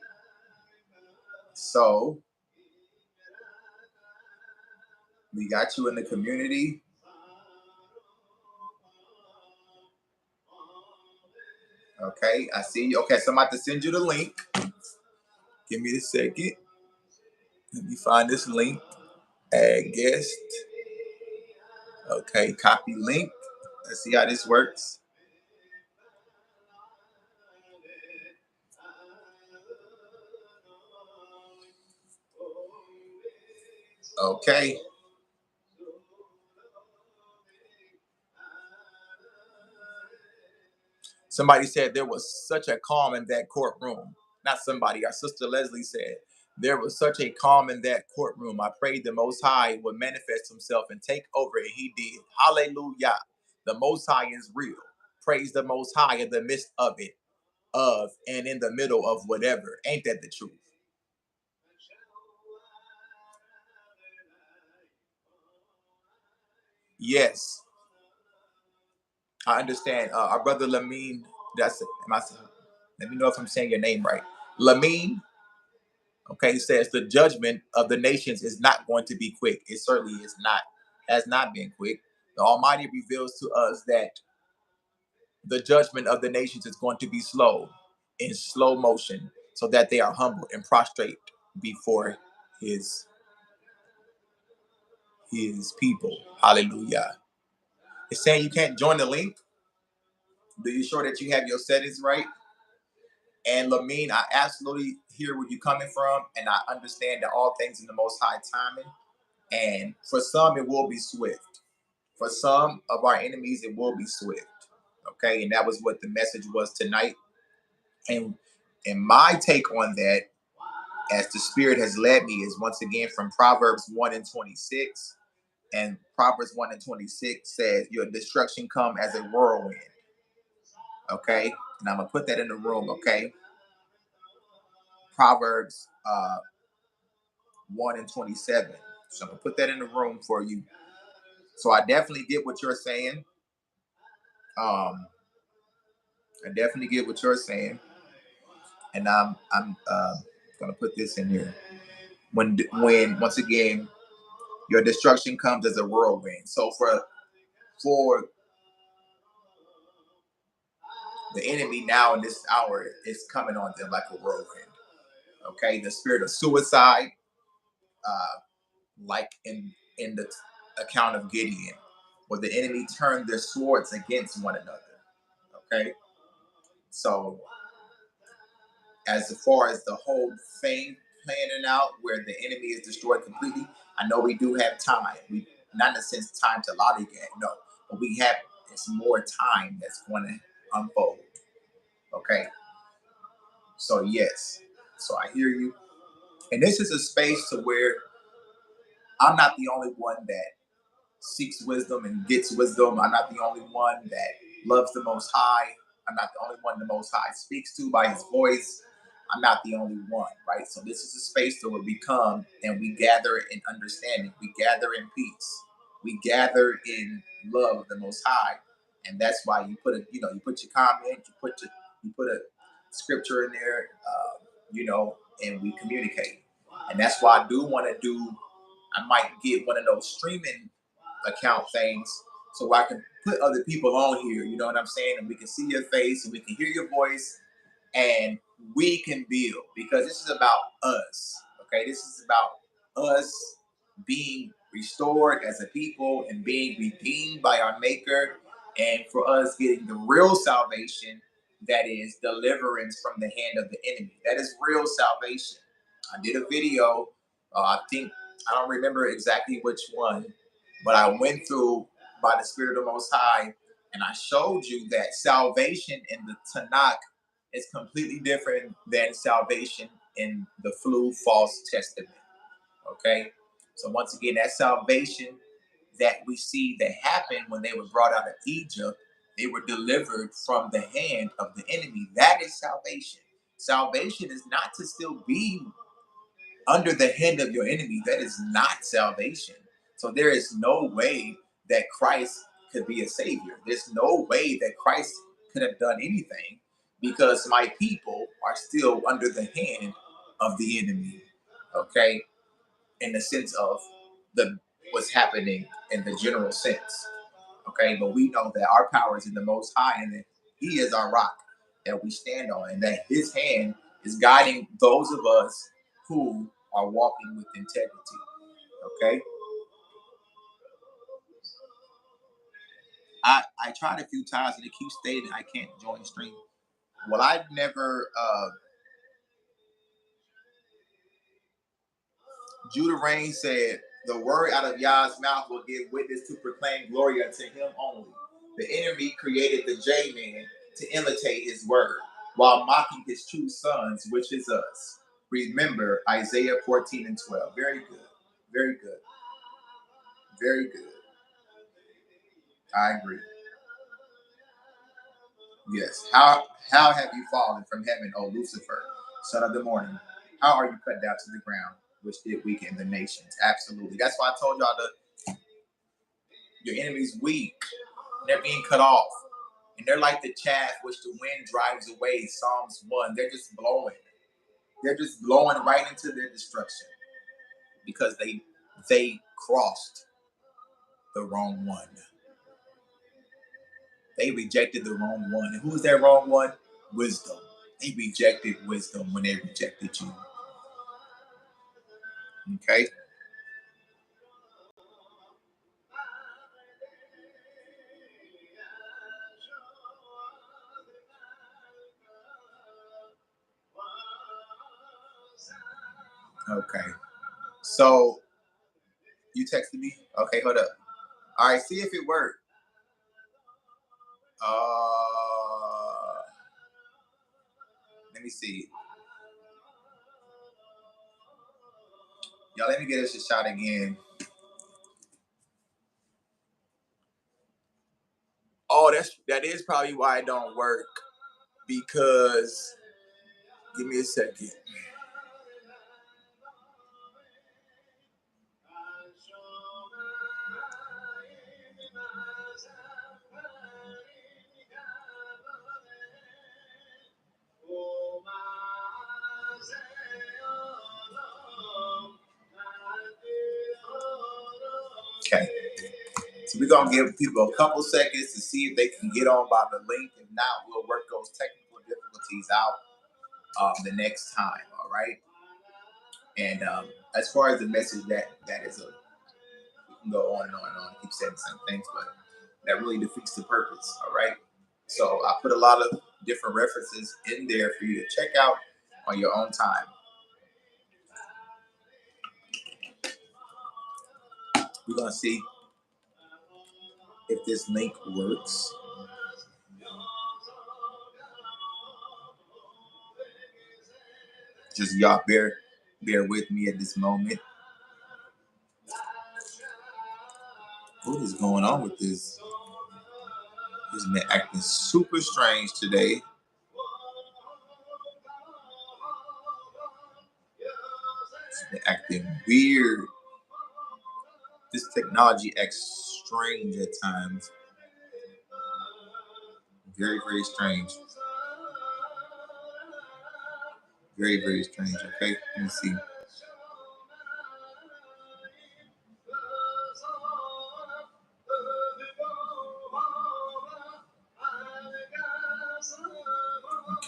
Speaker 1: So we got you in the community. Okay, I see you. Okay, so I'm about to send you the link. Give me a second. Let me find this link. Add guest. Okay, copy link. Let's see how this works. Okay. Somebody said there was such a calm in that courtroom. Not somebody, our sister Leslie said, there was such a calm in that courtroom. I prayed the Most High would manifest Himself and take over, and He did. Hallelujah. The Most High is real. Praise the Most High in the midst of it, and in the middle of whatever. Ain't that the truth? Yes, I understand. Our brother Lamine, let me know if I'm saying your name right. Lamine. Okay, he says the judgment of the nations is not going to be quick. It certainly is not, has not been quick. The Almighty reveals to us that the judgment of the nations is going to be slow, in slow motion, so that they are humble and prostrate before his people. Hallelujah. It's saying you can't join the link. Do you sure that you have your settings right? And Lamine, I absolutely hear where you're coming from, and I understand that all things in the Most High timing. And for some, it will be swift. For some of our enemies, it will be swift. Okay, and that was what the message was tonight. And my take on that, as the Spirit has led me, is once again from Proverbs 1:26. And Proverbs 1:26 says, "Your destruction come as a whirlwind." Okay, and I'm gonna put that in the room. Okay, Proverbs 1:27. So I'm gonna put that in the room for you. So I definitely get what you're saying. Um, I definitely get what you're saying, and I'm gonna put this in here. When once again your destruction comes as a whirlwind. So for the enemy now in this hour is coming on them like a whirlwind. Okay, the spirit of suicide, uh, like in the account of Gideon, where the enemy turned their swords against one another. Okay, so as far as the whole thing planning out where the enemy is destroyed completely, I know we do have time. We not in a sense time to lollygag, no, but we have it's more time that's going to unfold. Okay, so yes, so I hear you, and this is a space to where I'm not the only one that seeks wisdom and gets wisdom. I'm not the only one that loves the Most High. I'm not the only one the Most High speaks to by his voice. I'm not the only one, right? So this is a space where we come and we gather in understanding. We gather in peace. We gather in love of the Most High. And that's why you put you put your comment, you put a scripture in there, and we communicate. And that's why I might get one of those streaming account things so I can put other people on here, you know what I'm saying? And we can see your face and we can hear your voice and we can build, because this is about us. Okay, this is about us being restored as a people and being redeemed by our Maker, and for us getting the real salvation, that is deliverance from the hand of the enemy. That is real salvation. I did a video, I don't remember exactly which one, but I went through by the Spirit of the Most High and I showed you that salvation in the Tanakh is completely different than salvation in the false testament. Okay, so once again, that salvation that we see that happened when they were brought out of Egypt, they were delivered from the hand of the enemy. That is salvation. Salvation is not to still be under the hand of your enemy. That is not salvation. So there is no way that Christ could be a savior. There's no way that Christ could have done anything, because my people are still under the hand of the enemy. Okay, in the sense of the what's happening in the general sense. Okay, but we know that our power is in the Most High, and that He is our rock that we stand on, and that His hand is guiding those of us who are walking with integrity. Okay, I tried a few times and it keeps stating I can't join stream. Well, I've never. Judah Rain said, "The word out of Yah's mouth will give witness to proclaim glory unto Him only. The enemy created the J-man to imitate His word, while mocking His true sons, which is us." Remember Isaiah 14 and 12. Very good. Very good. Very good. I agree. Yes. How have you fallen from heaven, O Lucifer, son of the morning? How are you cut down to the ground, which did weaken the nations? Absolutely. That's why I told y'all your enemy's weak. They're being cut off. And they're like the chaff which the wind drives away. Psalms 1. They're just blowing. They're just blowing right into their destruction, because they crossed the wrong one. They rejected the wrong one. And who's that wrong one? Wisdom. They rejected wisdom when they rejected you. Okay? Okay. So you texted me? Okay, hold up. All right, see if it worked. Let me see. Y'all, let me get us a shot again. Oh, that is probably why it don't work. Because give me a second. Okay. So we're gonna give people a couple seconds to see if they can get on by the link. If not, we'll work those technical difficulties out the next time. All right. And as far as the message, that is we can go on and on and on, keep saying the same things, but that really defeats the purpose. All right. So I put a lot of different references in there for you to check out on your own time. We're gonna see if this link works. Just y'all bear with me at this moment. What is going on with this? Isn't it acting super strange today? It's acting weird. This technology acts strange at times. Very, very strange. Very, very strange. Okay, let me see.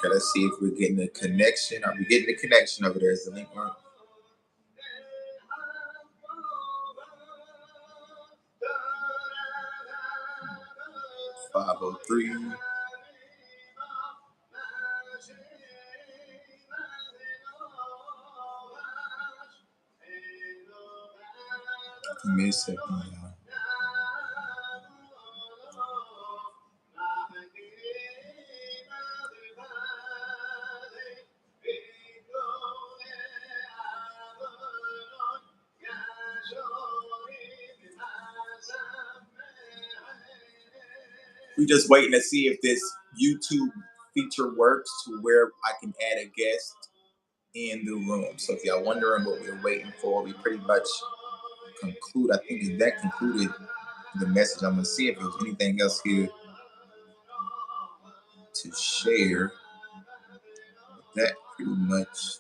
Speaker 1: Okay, let's see if we're getting a connection. Are we getting a connection over there? Is the link work? 503. Give me a second, y'all. We're just waiting to see if this YouTube feature works to where I can add a guest in the room. So if y'all wondering what we're waiting for, we pretty much conclude. I think that concluded the message. I'm gonna see if there's anything else here to share. That pretty much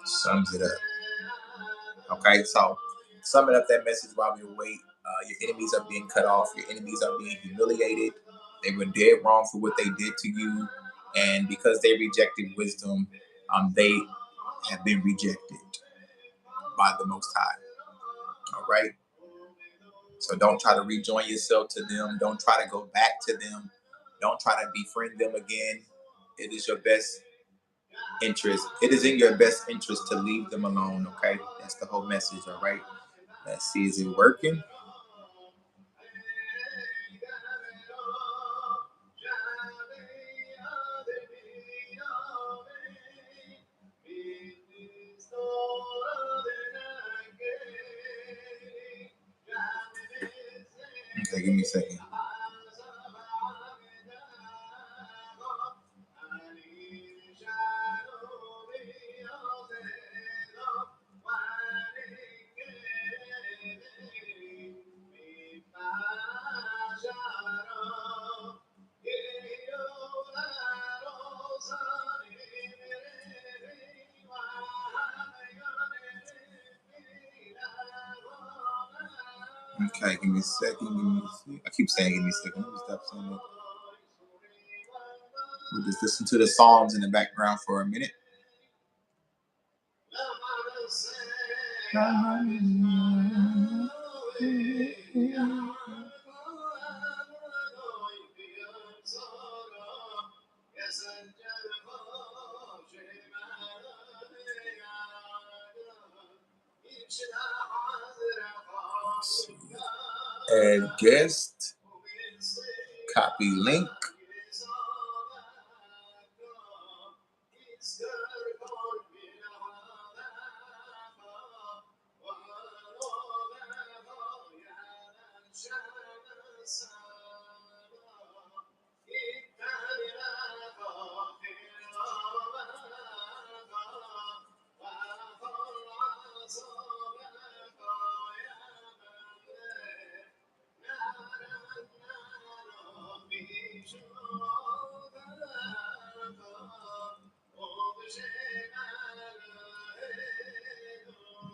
Speaker 1: sums it up. Okay, so summing up that message while we wait. Your enemies are being cut off. Your enemies are being humiliated. They were dead wrong for what they did to you, and because they rejected wisdom, they have been rejected by the Most High. All right. So don't try to rejoin yourself to them. Don't try to go back to them. Don't try to befriend them again. It is your best interest. It is in your best interest to leave them alone. Okay, that's the whole message. All right. Let's see, is it working? Okay, give me a second. Okay, give me a second. I keep saying give me a second. Let me stop saying that. We'll just listen to the Psalms in the background for a minute. Add guest, copy link.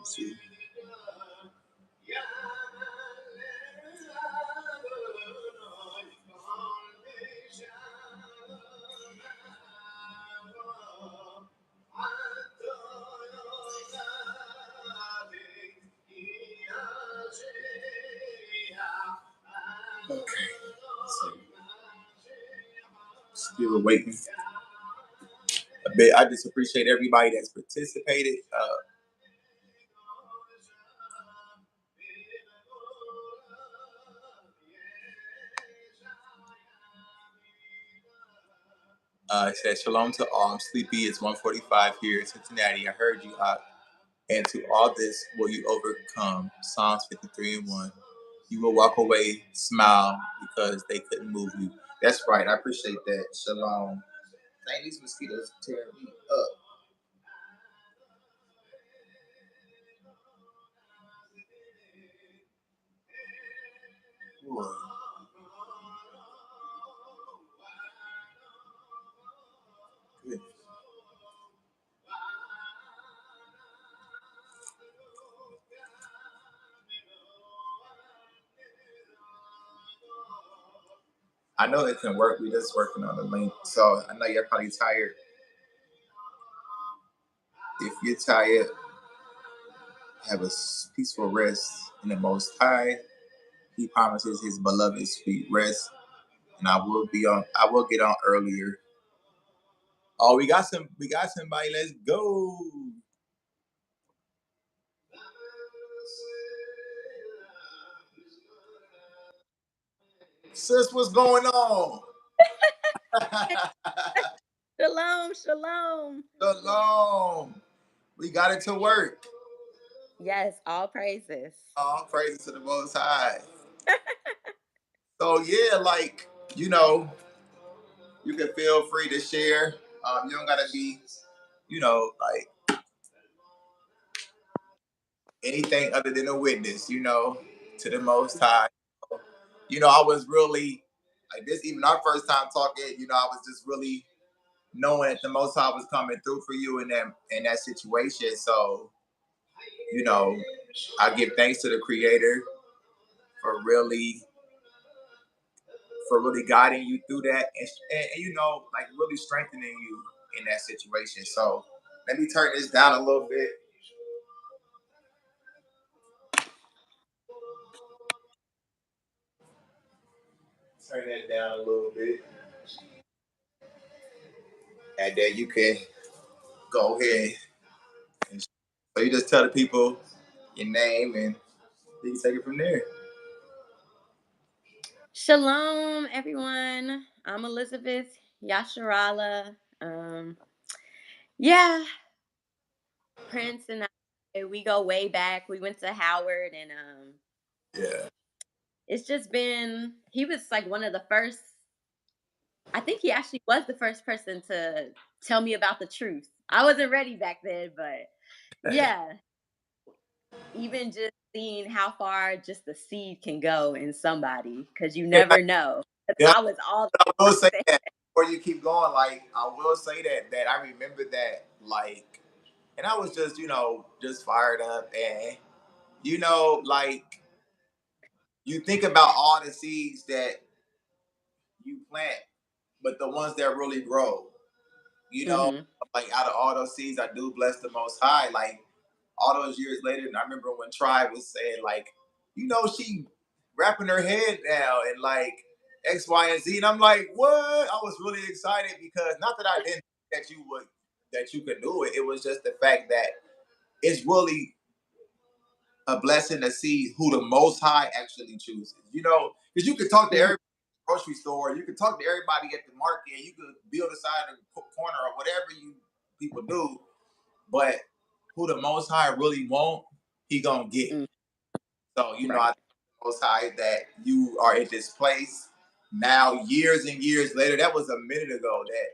Speaker 1: See. Okay. So, still waiting a bit. I just appreciate everybody that's participated. It says, Shalom to all. I'm sleepy. It's 1:45 here in Cincinnati. I heard you. And to all this will you overcome. Psalms 53:1. you will walk away, smile because they couldn't move you. That's right. I appreciate that. Shalom. Dang, these mosquitoes tearing me up. Ooh. Good. I know it can work. We're just working on the link. So I know you're probably tired. If you're tired, have a peaceful rest in the Most High. He promises His beloved sweet rest, and I will be on. I will get on earlier. Oh, we got some. We got somebody. Let's go. Sis, what's going on?
Speaker 2: Shalom, shalom.
Speaker 1: Shalom. We got it to work.
Speaker 2: Yes, all praises.
Speaker 1: All praises to the Most High. So yeah, like you know, you can feel free to share. You don't gotta be, like anything other than a witness. To the Most High. I was really like this. Even our first time talking, I was just really knowing that the Most High was coming through for you in that situation. So, you know, I give thanks to the Creator for really guiding you through that and like really strengthening you in that situation. So let me turn this down a little bit. Turn that down a little bit. And then you can go ahead and so you just tell the people your name and you can take it from there.
Speaker 2: Shalom, everyone. I'm Elizabeth Yasharala. Yeah, Prince and I, we go way back. We went to Howard, and
Speaker 1: Yeah.
Speaker 2: it's just been. He was like one of the first. I think he actually was the first person to tell me about the truth. I wasn't ready back then, but yeah, even just seeing how far just the seed can go in somebody, because you
Speaker 1: Yeah,
Speaker 2: never know. 'Cause
Speaker 1: yeah.
Speaker 2: I was all
Speaker 1: I will say
Speaker 2: there.
Speaker 1: that before you keep going, like I will say that I remember that like and I was just fired up and like you think about all the seeds that you plant, but the ones that really grow, you know,
Speaker 2: Hmm.
Speaker 1: like out of all those seeds, I do bless the Most High. Like all those years later, and I remember when Tribe was saying like, she wrapping her head down and like X, Y, and Z, and I'm like, what? I was really excited because not that I didn't think that you could do it. It was just the fact that it's really a blessing to see who the Most High actually chooses. Because you could talk to everybody at the grocery store, you could talk to everybody at the market, you could be on the side of the corner or whatever you people do, but who the Most High really want, He gonna get.
Speaker 2: Mm,
Speaker 1: So I
Speaker 2: right.
Speaker 1: thank the Most High that you are in this place now, years and years later. That was a minute ago. That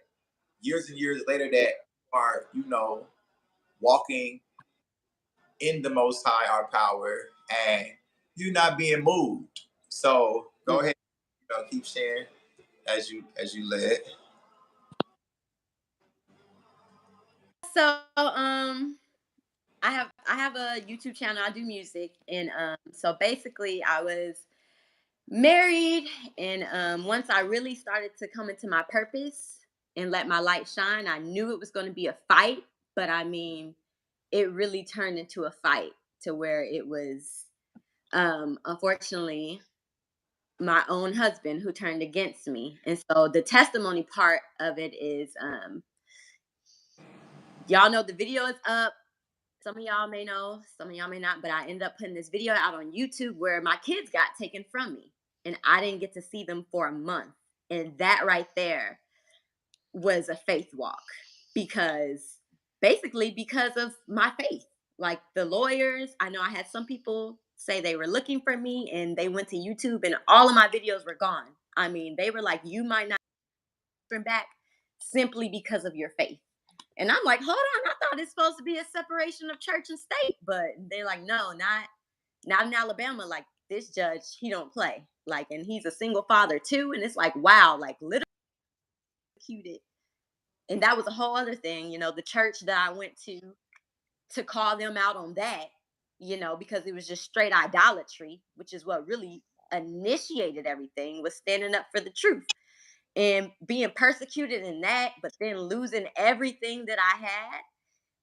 Speaker 1: years and years later, that are walking in the Most High, our power, and you not being moved. So go
Speaker 2: Mm.
Speaker 1: ahead, keep sharing as you led.
Speaker 2: So I have a YouTube channel. I do music, and so basically I was married, and once I really started to come into my purpose and let my light shine, I knew it was going to be a fight, but I mean, it really turned into a fight to where it was unfortunately my own husband who turned against me. And so the testimony part of it is y'all know the video is up. Some of y'all may know, some of y'all may not, but I ended up putting this video out on YouTube where my kids got taken from me and I didn't get to see them for a month. And that right there was a faith walk, because of my faith. Like the lawyers, I know I had some people say they were looking for me, and they went to YouTube, and all of my videos were gone. I mean, they were like, you might not turn back simply because of your faith. And I'm like, hold on, I thought it's supposed to be a separation of church and state. But they're like, no, not in Alabama. Like, this judge, he don't play. Like, and he's a single father too. And it's like, wow, like literally executed. And that was a whole other thing, the church that I went to call them out on that, because it was just straight idolatry, which is what really initiated everything, was standing up for the truth and being persecuted in that, but then losing everything that I had.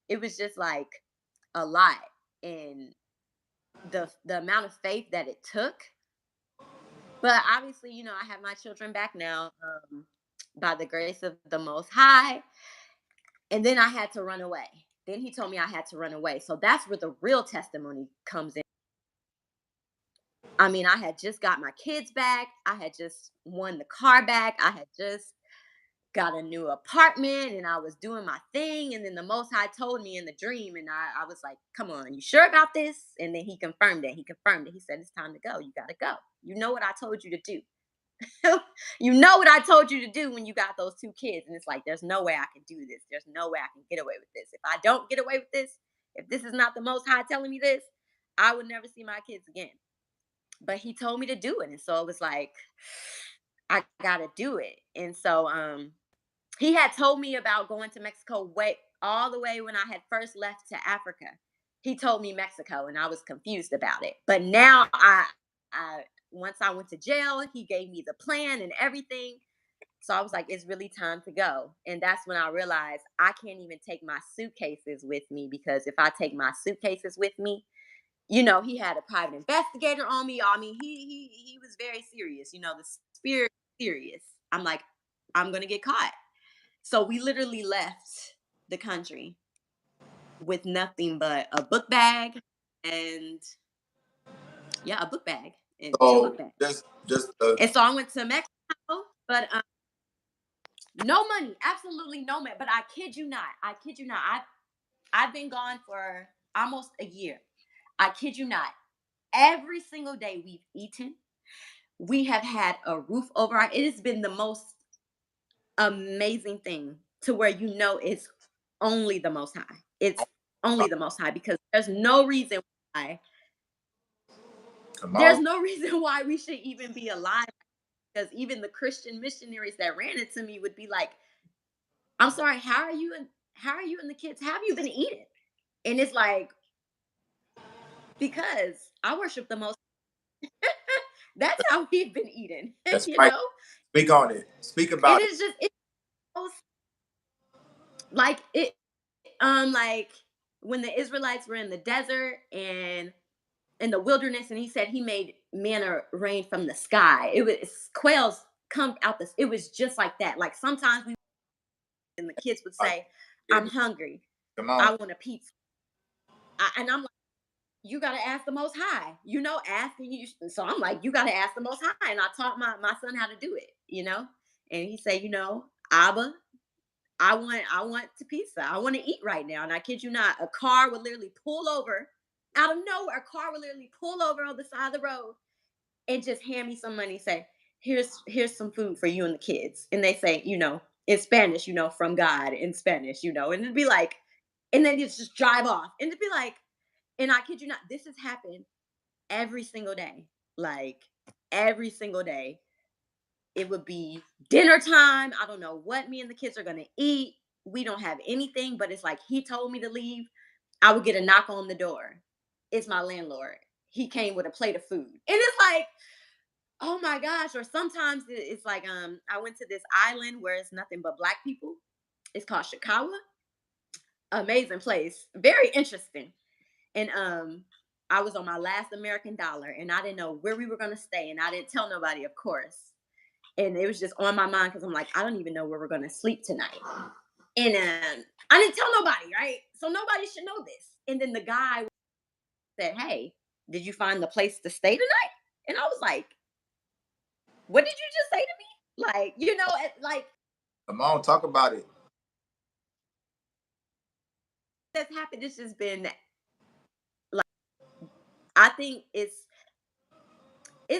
Speaker 2: It was just like a lot. And the amount of faith that it took. But obviously, I have my children back now, by the grace of the Most High. And then I had to run away. Then he told me I had to run away. So that's where the real testimony comes in. I mean, I had just got my kids back. I had just won the car back. I had just got a new apartment, and I was doing my thing. And then the Most High told me in the dream, and I was like, come on, you sure about this? And then he confirmed it. He said, it's time to go. You got to go. You know what I told you to do. You know what I told you to do when you got those two kids. And it's like, there's no way I can do this. There's no way I can get away with this. If I don't get away with this, if this is not the Most High telling me this, I would never see my kids again. But he told me to do it. And so it was like, I got to do it. And so he had told me about going to Mexico all the way when I had first left to Africa. He told me Mexico, and I was confused about it. But now I once I went to jail, he gave me the plan and everything. So I was like, it's really time to go. And that's when I realized I can't even take my suitcases with me, because if I take my suitcases with me, he had a private investigator on me. I mean, he was very serious. The spirit serious. I'm like, I'm gonna get caught. So we literally left the country with nothing but a book bag and a book bag and two book
Speaker 1: So
Speaker 2: bags.
Speaker 1: just
Speaker 2: And so I went to Mexico, but no money, absolutely no money. But I kid you not, I've been gone for almost a year. I kid you not. Every single day we've eaten. We have had a roof over our. It has been the most amazing thing, to where it's only the Most High. It's only the Most High, because there's no reason why.
Speaker 1: come
Speaker 2: There's
Speaker 1: on.
Speaker 2: no reason why we should even be alive. Because even the Christian missionaries that ran it to me would be like, "I'm sorry, how are you and the kids? How have you been eating?" And it's like, because I worship the Most. That's how we've been eating.
Speaker 1: That's
Speaker 2: you
Speaker 1: right.
Speaker 2: know,
Speaker 1: Speak on it. Speak
Speaker 2: it
Speaker 1: about it.
Speaker 2: is just it's like it. Like when the Israelites were in the desert and in the wilderness, and he said he made manna rain from the sky. It was quails come out this. It was just like that. Like sometimes we and the kids would say, "I'm hungry.
Speaker 1: Come on.
Speaker 2: I want a pizza," and I'm like, "You got to ask the Most High." Asking you. So I'm like, "You got to ask the Most High," and I taught my son how to do it. And he said, "Abba, I want to pizza. I want to eat right now." And I kid you not, a car would literally pull over out of nowhere. A car would literally pull over on the side of the road and just hand me some money. Say, here's some food for you and the kids. And they say, in Spanish, from God in Spanish, and it'd be like, and then you just drive off. And it'd be like, and I kid you not, this has happened every single day. Like every single day. It would be dinner time. I don't know what me and the kids are going to eat. We don't have anything, but it's like he told me to leave. I would get a knock on the door. It's my landlord. He came with a plate of food. And it's like, oh my gosh. Or sometimes it's like, I went to this island where it's nothing but Black people. It's called Shikawa. Amazing place. Very interesting. And I was on my last American dollar, and I didn't know where we were going to stay. And I didn't tell nobody, of course. And it was just on my mind, because I'm like, I don't even know where we're going to sleep tonight. And I didn't tell nobody, right? So nobody should know this. And then the guy said, "Hey, did you find the place to stay tonight?" And I was like, "What did you just say to me?" Like, like
Speaker 1: Come on, talk about it.
Speaker 2: that's happened. It's just been like I think it's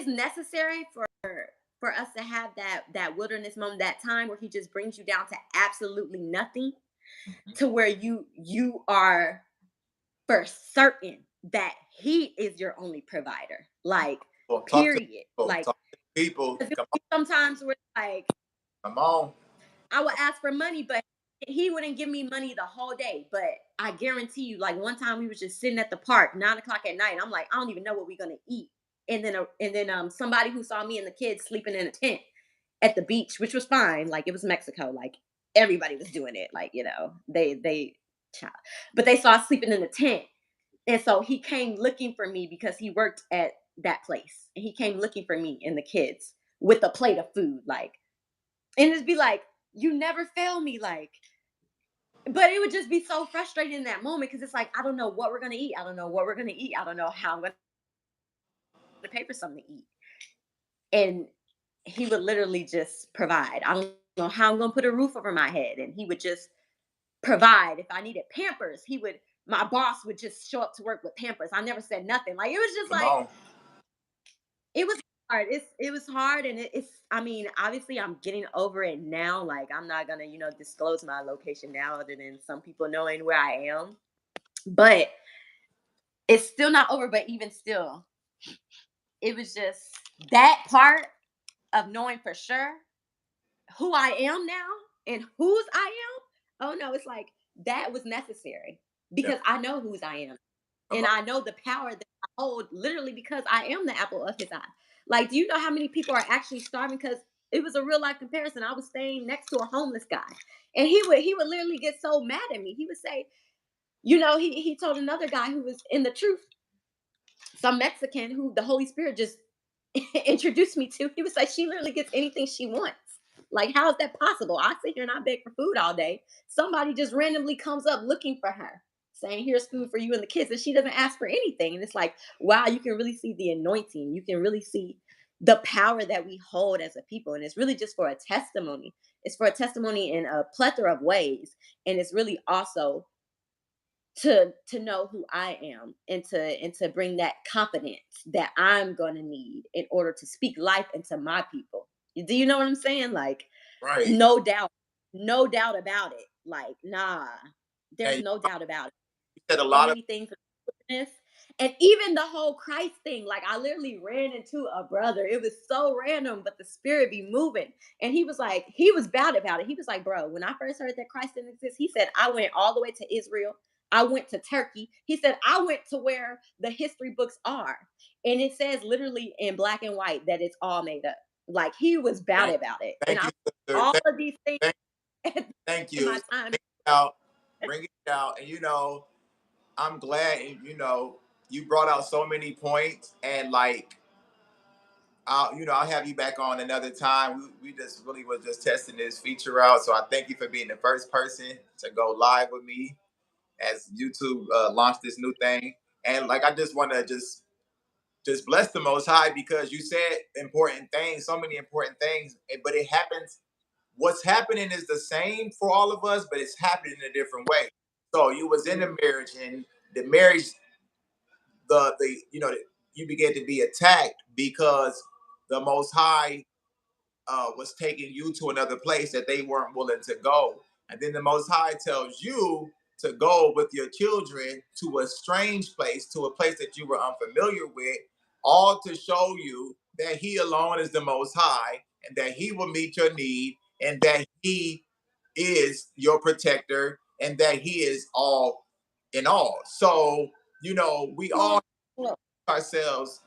Speaker 2: necessary for us to have that wilderness moment, that time where he just brings you down to absolutely nothing, to where you are for certain that he is your only provider. Like,
Speaker 1: Well,
Speaker 2: period. Like,
Speaker 1: talk to people. Come on,
Speaker 2: sometimes we're like,
Speaker 1: come on.
Speaker 2: I would ask for money, but he wouldn't give me money the whole day. But I guarantee you, like one time we was just sitting at the park, 9 o'clock at night. And I'm like, I don't even know what we're gonna eat. And then somebody who saw me and the kids sleeping in a tent at the beach, which was fine. Like, it was Mexico. Like, everybody was doing it. Like, they child. But they saw us sleeping in the tent. And so he came looking for me because he worked at that place. And he came looking for me and the kids with a plate of food. Like, and it'd be like, you never fail me. Like, but it would just be so frustrating in that moment because it's like, I don't know what we're gonna eat. I don't know what we're gonna eat. I don't know how I'm gonna pay for something to eat. And he would literally just provide. I don't know how I'm gonna put a roof over my head. And he would just provide. If I needed Pampers, my boss would just show up to work with Pampers. I never said nothing. Like, it was just
Speaker 1: Come
Speaker 2: like,
Speaker 1: on.
Speaker 2: it was hard. It was hard, and it's. I mean, obviously, I'm getting over it now. Like, I'm not gonna, disclose my location now, other than some people knowing where I am. But it's still not over. But even still, it was just that part of knowing for sure who I am now and whose I am. Oh no, it's like that was necessary
Speaker 1: Yeah.
Speaker 2: because I know whose I am.
Speaker 1: Come
Speaker 2: And
Speaker 1: on.
Speaker 2: I know the power that I hold literally because I am the apple of his eye. Like, do you know how many people are actually starving? Because it was a real life comparison. I was staying next to a homeless guy. And he would literally get so mad at me. He would say, he told another guy who was in the truth, some Mexican who the Holy Spirit just introduced me to. He was like, she literally gets anything she wants. Like, how is that possible? I sit here and I beg for food all day. Somebody just randomly comes up looking for her, saying, here's food for you and the kids. And she doesn't ask for anything. And it's like, wow, you can really see the anointing. You can really see the power that we hold as a people. And it's really just for a testimony. It's for a testimony in a plethora of ways. And it's really also to know who I am, and to bring that confidence that I'm gonna need in order to speak life into my people. Do you know what I'm saying? Like,
Speaker 1: Right.
Speaker 2: no doubt about it. Like, nah, there's
Speaker 1: And
Speaker 2: no doubt about it.
Speaker 1: you said a
Speaker 2: So
Speaker 1: lot of
Speaker 2: many things, and even the whole Christ thing. Like, I literally ran into a brother. It was so random, but the spirit be moving. And he was bad about it. He was like, bro, when I first heard that Christ didn't exist, he said, I went all the way to Israel. I went to Turkey. He said, I went to where the history books are. And it says literally in black and white that it's all made up. Like, he was bad
Speaker 1: thank,
Speaker 2: about it. And
Speaker 1: thank
Speaker 2: I
Speaker 1: you, sister.
Speaker 2: all of these things
Speaker 1: Thank, thank
Speaker 2: in
Speaker 1: you.
Speaker 2: my time.
Speaker 1: Bring it out. Bring it out. And I'm glad you brought out so many points, and like I'll have you back on another time. We just really was just testing this feature out. So I thank you for being the first person to go live with me as YouTube launched this new thing. And like I just want to just bless the Most High because you said important things, so many important things, but it happens. What's happening is the same for all of us, but it's happening in a different way. So you was in a marriage, and the marriage, the you began to be attacked because the Most High was taking you to another place that they weren't willing to go. And then the Most High tells you to go with your children to a strange place, to a place that you were unfamiliar with, all to show you that He alone is the Most High and that He will meet your need and that He is your protector and that He is all in all. So, we all ourselves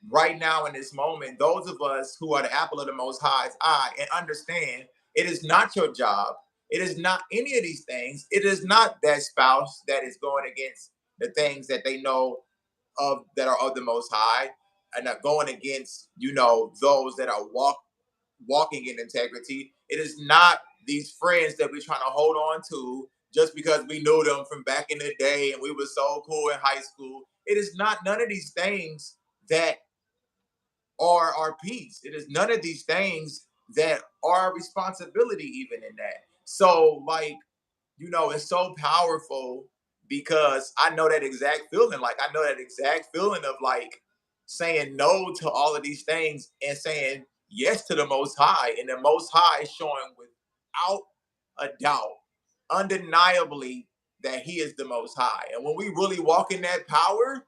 Speaker 1: right now in this moment, those of us who are the apple of the Most High's eye, and understand it is not your job. It is not any of these things. It is not that spouse that is going against the things that they know of that are of the Most High, and are going against, those that are walking in integrity. It is not these friends that we're trying to hold on to just because we knew them from back in the day and we were so cool in high school. It is not none of these things that are our peace. It is none of these things that are our responsibility, even in that. So, like, it's so powerful because I know that exact feeling. Like, I know that exact feeling of like saying no to all of these things and saying yes to the Most High. And the Most High is showing without a doubt, undeniably, that He is the Most High. And when we really walk in that power,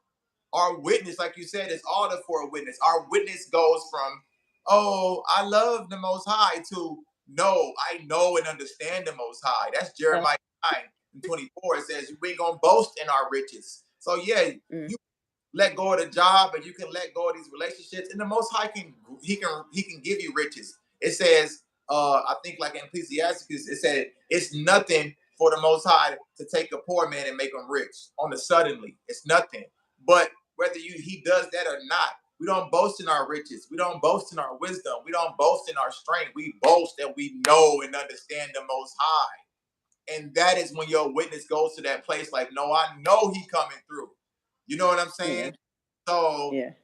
Speaker 1: our witness, like you said, is all the for a witness. Our witness goes from, oh, I love the Most High, to no, I know and understand the Most High. That's Jeremiah 9:24. It says we ain't gonna boast in our riches. So yeah, you let go of the job and you can let go of these relationships, and the Most High can give you riches. It says, I think like in Ecclesiastes, it said it's nothing for the Most High to take a poor man and make him rich on the suddenly. It's nothing. But whether he does that or not, we don't boast in our riches. We don't boast in our wisdom. We don't boast in our strength. We boast that we know and understand the Most High. And that is when your witness goes to that place like, no, I know He coming through. You know what I'm saying?
Speaker 2: Yeah.
Speaker 1: So,
Speaker 2: Yeah.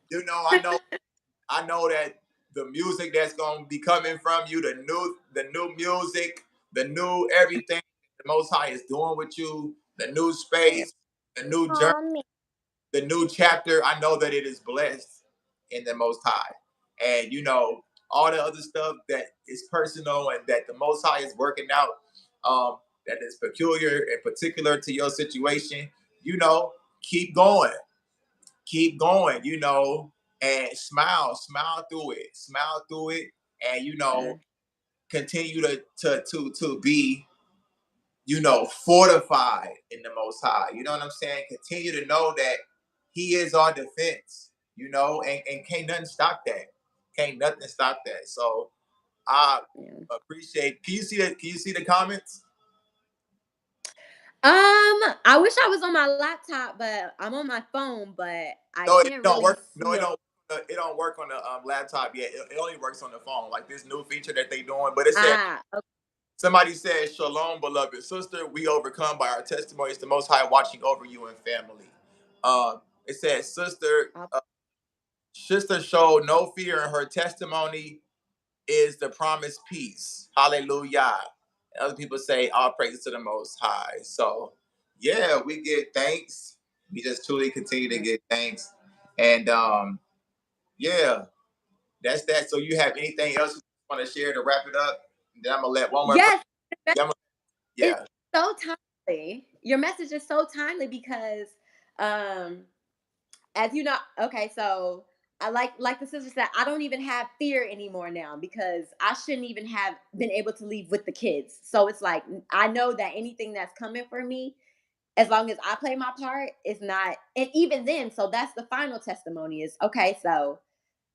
Speaker 1: I know that the music that's gonna be coming from you, the new music, the new everything the Most High is doing with you, the new space, the new journey, the new chapter. I know that it is blessed in the Most High. And all the other stuff that is personal and that the Most High is working out, that is peculiar and particular to your situation, keep going, and smile through it, and continue to be fortified in the Most High. You know what I'm saying? Continue to know that He is our defense. And can't nothing stop that. Can't nothing stop that. So I appreciate. Can you see that? Can you see the comments?
Speaker 2: I wish I was on my laptop, but I'm on my phone, but I
Speaker 1: No, it
Speaker 2: can't
Speaker 1: don't
Speaker 2: really
Speaker 1: work. No,
Speaker 2: see
Speaker 1: it
Speaker 2: it.
Speaker 1: don't. It don't work on the laptop yet. It only works on the phone. Like this new feature that they doing. But it said,
Speaker 2: Okay.
Speaker 1: somebody said, "Shalom, beloved sister. We overcome by our testimonies. The Most High watching over you and family." It says, sister showed no fear in her testimony is the promised peace. Hallelujah. And other people say, all praise to the Most High. So, yeah, we give thanks. We just truly continue to give thanks. And yeah, that's that. So, you have anything else you want to share to wrap it up? And then I'm going to let one more person.
Speaker 2: Yes, it's
Speaker 1: Yeah.
Speaker 2: so timely. Your message is so timely because, as you know, okay, so I like the sister said, I don't even have fear anymore now because I shouldn't even have been able to leave with the kids. So it's like I know that anything that's coming for me, as long as I play my part, is not. And even then, so that's the final testimony. Is okay. So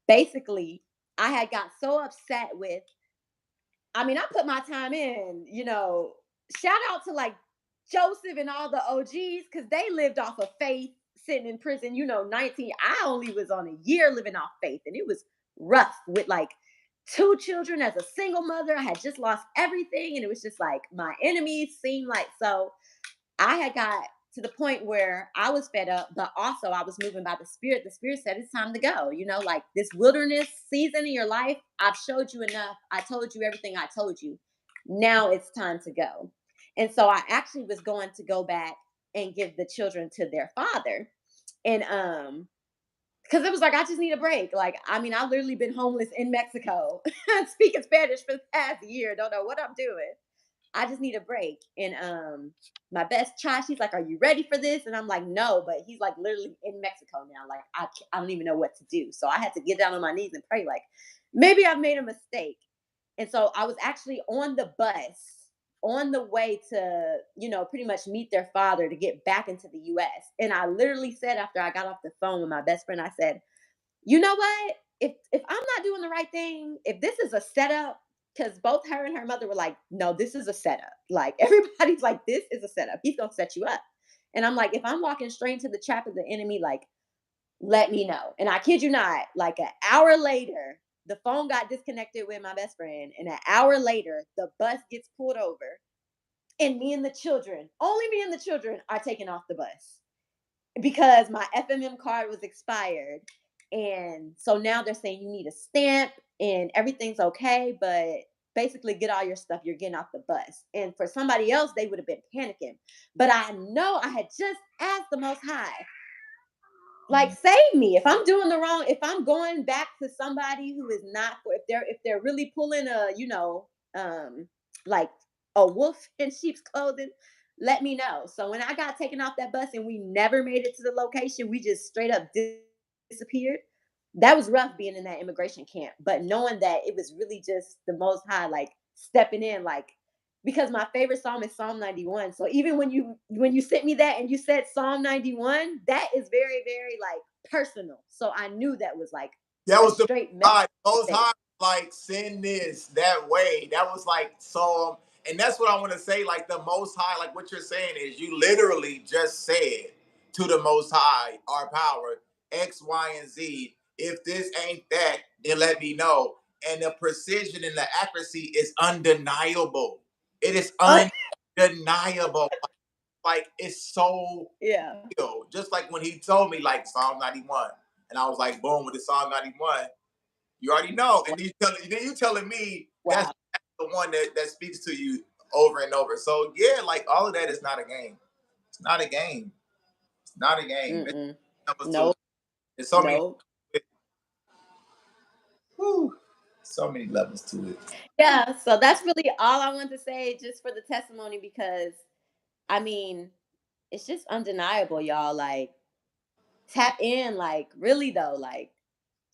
Speaker 2: basically, I had got so upset with. I mean, I put my time in. Shout out to like Joseph and all the OGs because they lived off of faith sitting in prison, 19. I only was on a year living off faith, and it was rough with like two children as a single mother. I had just lost everything, and it was just like my enemies seemed like so. I had got to the point where I was fed up, but also I was moving by the Spirit. The Spirit said it's time to go. Like this wilderness season in your life, I've showed you enough. I told you everything I told you. Now it's time to go. And so I actually was going to go back and give the children to their father. And because it was like I just need a break. Like, I mean, I've literally been homeless in Mexico, speaking Spanish for the past year. Don't know what I'm doing. I just need a break. And my best child, she's like, "Are you ready for this?" And I'm like, "No," but he's like literally in Mexico now. Like I don't even know what to do. So I had to get down on my knees and pray. Like maybe I've made a mistake. And so I was actually on the bus on the way to, pretty much meet their father to get back into the US. And I literally said after I got off the phone with my best friend, I said, "You know what? If I'm not doing the right thing, if this is a setup, because both her and her mother were like, no, this is a setup. Like everybody's like, this is a setup. He's gonna set you up." And I'm like, if I'm walking straight into the trap of the enemy, like, let me know. And I kid you not, like an hour later, the phone got disconnected with my best friend. And an hour later, the bus gets pulled over. And me and the children, only me and the children are taken off the bus because my FMM card was expired. And so now they're saying you need a stamp and everything's okay. But basically get all your stuff. You're getting off the bus. And for somebody else, they would have been panicking. But I know I had just asked the Most High, like, save me if I'm doing the wrong, if I'm going back to somebody who is not, if they're really pulling a, like a wolf in sheep's clothing, let me know. So when I got taken off that bus and we never made it to the location, we just straight up disappeared. That was rough being in that immigration camp, but knowing that it was really just the Most High, like stepping in, like, because my favorite psalm is Psalm 91. So even when you sent me that and you said Psalm 91, that is very, very like personal. So I knew that was like
Speaker 1: That
Speaker 2: a
Speaker 1: was the
Speaker 2: straight message.
Speaker 1: most high, like send this that way. That was like so, and that's what I want to say. Like the most high, like what you're saying is you literally just said to the most high, our power, X, Y, and Z. If this ain't that, then let me know. And the precision and the accuracy is undeniable. It is undeniable. Like it's so
Speaker 2: Yeah.
Speaker 1: real. Just like when he told me like Psalm 91, and I was like, boom, with the Psalm 91. You already know, and you telling me that's
Speaker 2: Wow.
Speaker 1: the one that speaks to you over and over. So yeah, like all of that is not a game. It's not a game. It's not a game.
Speaker 2: Mm-mm.
Speaker 1: It's
Speaker 2: No,
Speaker 1: there's so many.
Speaker 2: no.
Speaker 1: Whew, so many levels to it.
Speaker 2: Yeah. So that's really all I wanted to say, just for the testimony, because I mean, it's just undeniable, y'all. Like, tap in, like, really though, like,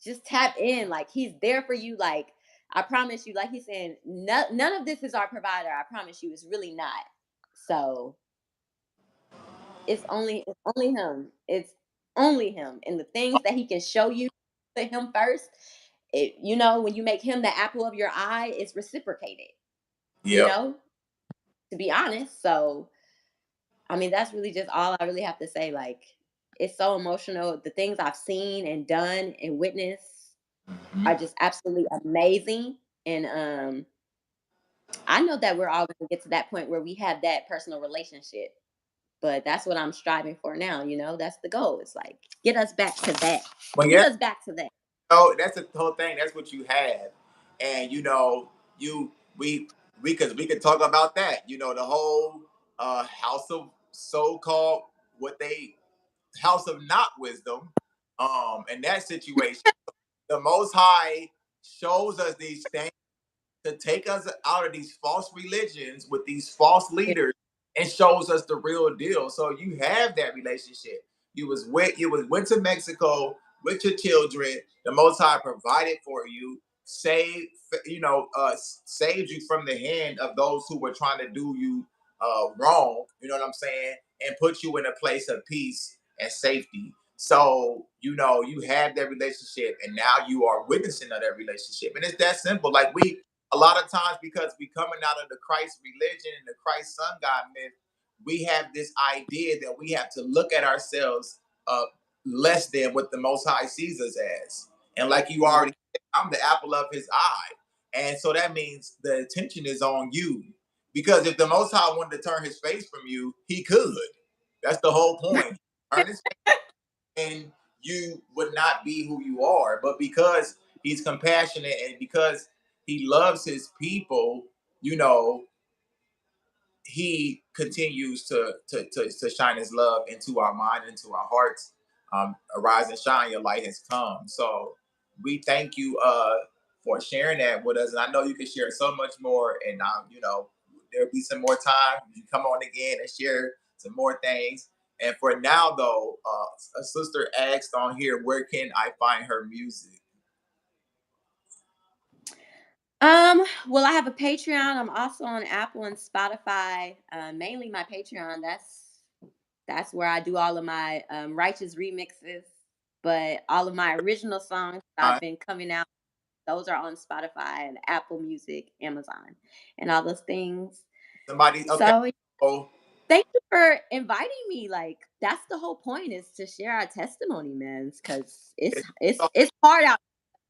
Speaker 2: just tap in, like, he's there for you. Like, I promise you, like he's saying, none of this is our provider. I promise you, it's really not. So it's only him. It's only him, and the things that he can show you to him first. When you make him the apple of your eye, it's reciprocated. You
Speaker 1: Yep.
Speaker 2: know, to be honest. So I mean, that's really just all I really have to say. Like, it's so emotional. The things I've seen and done and witnessed
Speaker 1: Mm-hmm.
Speaker 2: are just absolutely amazing. And I know that we're all going to get to that point where we have that personal relationship. But that's what I'm striving for now. That's the goal. It's like, get us back to that.
Speaker 1: But
Speaker 2: Get
Speaker 1: yeah,
Speaker 2: us back to that.
Speaker 1: so that's the whole thing. That's what you have, and you we could talk about that. The whole house of so-called what they house of not wisdom, in that situation. The Most High shows us these things to take us out of these false religions with these false leaders and shows us the real deal. So you have that relationship. You went to Mexico with your children. The Most High provided for you, saved saved you from the hand of those who were trying to do you wrong. You know what I'm saying? And put you in a place of peace and safety. So you have that relationship, and now you are witnessing of that relationship, and it's that simple. Like we a lot of times because we coming out of the Christ religion and the Christ Son God myth, we have this idea that we have to look at ourselves less than what the Most High sees us as. And like you already said, I'm the apple of his eye. And so that means the attention is on you. Because if the Most High wanted to turn his face from you, he could. That's the whole point. Turn his and you would not be who you are. But because he's compassionate and because he loves his people, you know, he continues to shine his love into our mind, into our hearts. Arise and shine, your light has come. So we thank you for sharing that with us. And I know you can share so much more. And there'll be some more time. You come on again and share some more things. And for now, though, a sister asked on here, where can I find her music?
Speaker 2: Well, I have a Patreon. I'm also on Apple and Spotify. Mainly my Patreon. That's where I do all of my righteous remixes. But all of my original songs that I've been coming out, those are on Spotify and Apple Music, Amazon, and all those things.
Speaker 1: Somebody, okay.
Speaker 2: So
Speaker 1: Oh,
Speaker 2: thank you for inviting me. Like, that's the whole point, is to share our testimony, man. Because it's hard out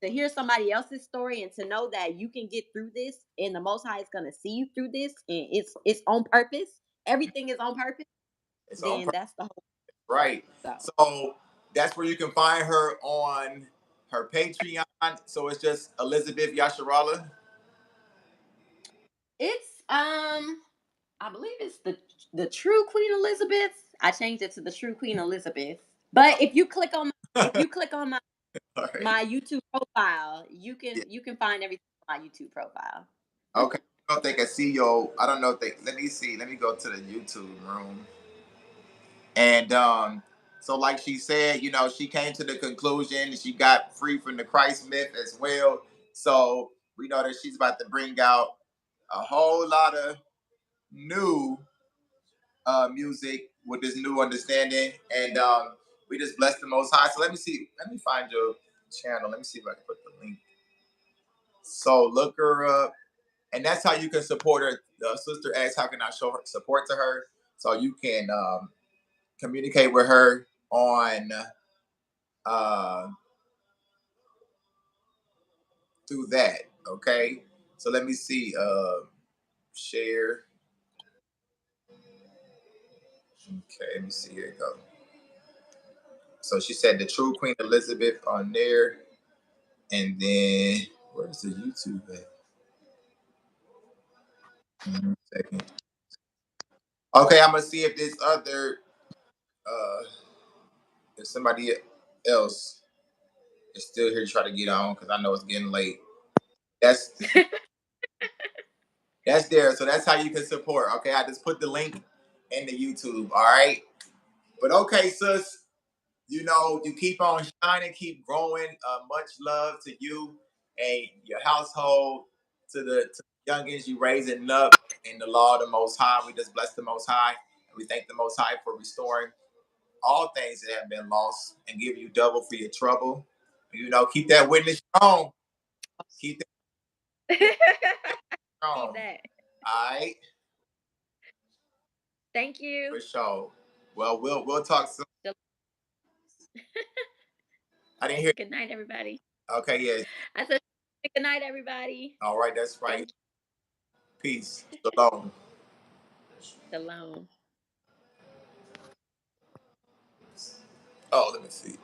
Speaker 2: to hear somebody else's story and to know that you can get through this, and the Most High is gonna see you through this, and it's on purpose. Everything is on purpose.
Speaker 1: it's on
Speaker 2: Then
Speaker 1: purpose.
Speaker 2: that's the whole.
Speaker 1: Right.
Speaker 2: So
Speaker 1: So that's where you can find her on her Patreon. So it's just Elizabeth Yasharala.
Speaker 2: It's I believe it's the True Queen Elizabeth. I changed it to the True Queen Elizabeth. But if you click on my
Speaker 1: Right.
Speaker 2: my YouTube profile, you
Speaker 1: Yeah.
Speaker 2: can find everything on my YouTube profile.
Speaker 1: Okay. I don't think I see your. I don't know if they. Let me see. Let me go to the YouTube room. And so like she said, you know, she came to the conclusion and she got free from the Christ myth as well. So we know that she's about to bring out a whole lot of new music with this new understanding. And we just bless the most high. So let me see. Let me find your channel. Let me see if I can put the link. So look her up. And that's how you can support her. The sister asked, how can I show her support to her? So you can communicate with her on uh, through that. Okay. So let me see. Share. Okay, let me see. Here you go. So she said the true Queen Elizabeth on there. And then where's the YouTube at? Second. Okay, I'm gonna see if this other if somebody else is still here to try to get on because I know it's getting late. That's that's there. So that's how you can support. Okay, I just put the link in the YouTube. All right. But okay, sis, you know, you keep on shining, keep growing. Much love to you and your household, to the youngins you raising up in the law of the Most High. We just bless the Most High. And we thank the Most High for restoring all things that have been lost and give you double for your trouble. You know, keep that witness strong. Keep that
Speaker 2: Need
Speaker 1: strong.
Speaker 2: that.
Speaker 1: All right.
Speaker 2: Thank you.
Speaker 1: For sure. Well, we'll talk soon. I didn't hear.
Speaker 2: Good night, everybody.
Speaker 1: Okay, yes.
Speaker 2: I said good night, everybody.
Speaker 1: All right, that's right.
Speaker 2: Thank
Speaker 1: Peace. Shalom.
Speaker 2: Shalom.
Speaker 1: Oh, let me see.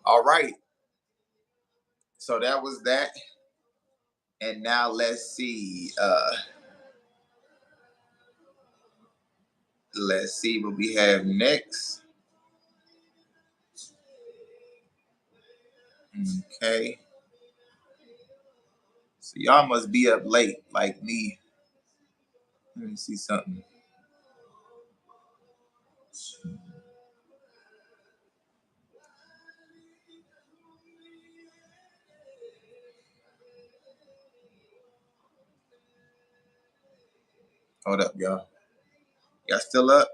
Speaker 1: All right. So that was that. And now let's see. Let's see what we have next. Okay. So y'all must be up late like me. Let me see something. Hold up, y'all. Y'all still up?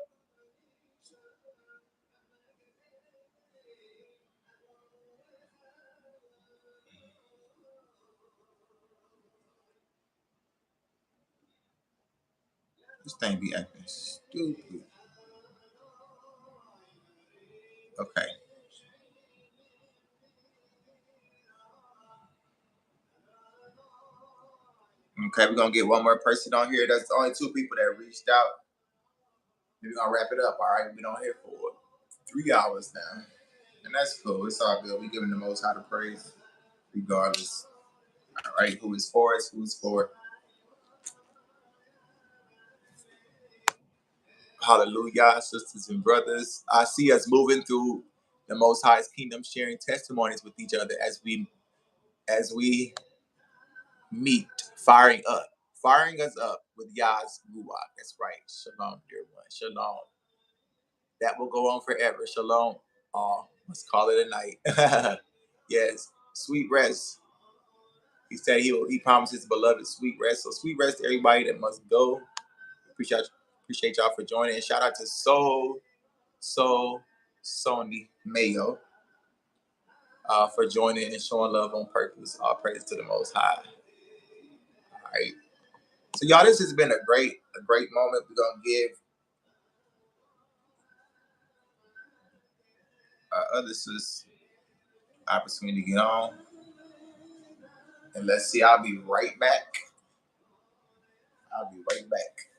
Speaker 1: This thing be acting stupid. Okay. Okay, we're gonna get one more person on here. That's only two people that reached out. We're gonna wrap it up, all right? We don't hit for 3 hours now. And that's cool. It's all good. We giving the most high to praise, regardless. All right, who is for us? Who's for? Hallelujah, sisters and brothers. I see us moving through the Most High's kingdom, sharing testimonies with each other as we meet, firing us up with Yah's ruach. That's right. Shalom, dear one. Shalom. That will go on forever. Shalom. Let's call it a night. Yes, sweet rest. He said he promised his beloved sweet rest. So sweet rest to everybody that must go. Appreciate y'all for joining. And shout out to Sony Mayo for joining and showing love on purpose. All praise to the Most High. All right. So y'all, this has been a great moment. We're gonna give our other sis opportunity to get on, and let's see. I'll be right back. I'll be right back.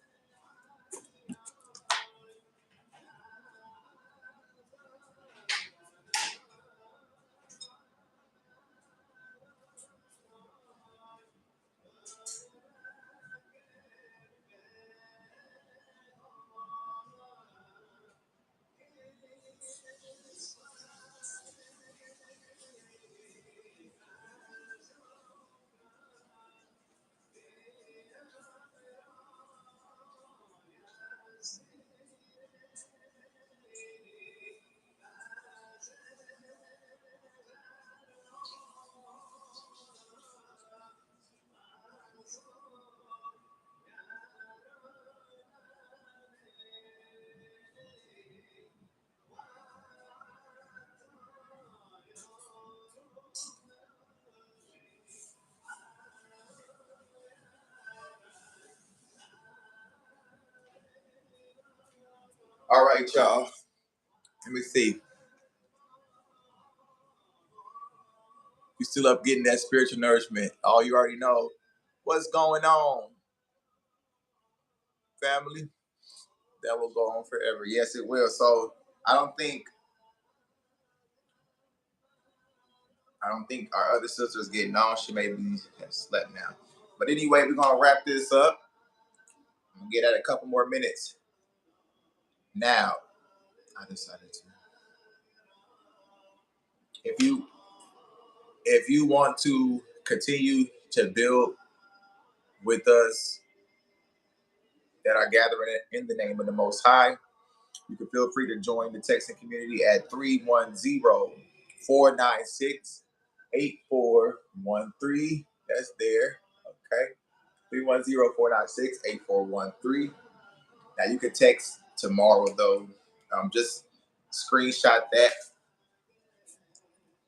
Speaker 1: All right, y'all. Let me see. You still up getting that spiritual nourishment? Oh, you already know what's going on, family. That will go on forever. Yes, it will. So I don't think our other sister's getting on. She may be slept now. But anyway, we're gonna wrap this up. I'm gonna get at a couple more minutes. Now, I decided to. If you want to continue to build with us that are gathering in the name of the Most High, you can feel free to join the texting community at 310-496-8413. That's there. Okay. 310-496-8413. Now you can text tomorrow though. Just screenshot that,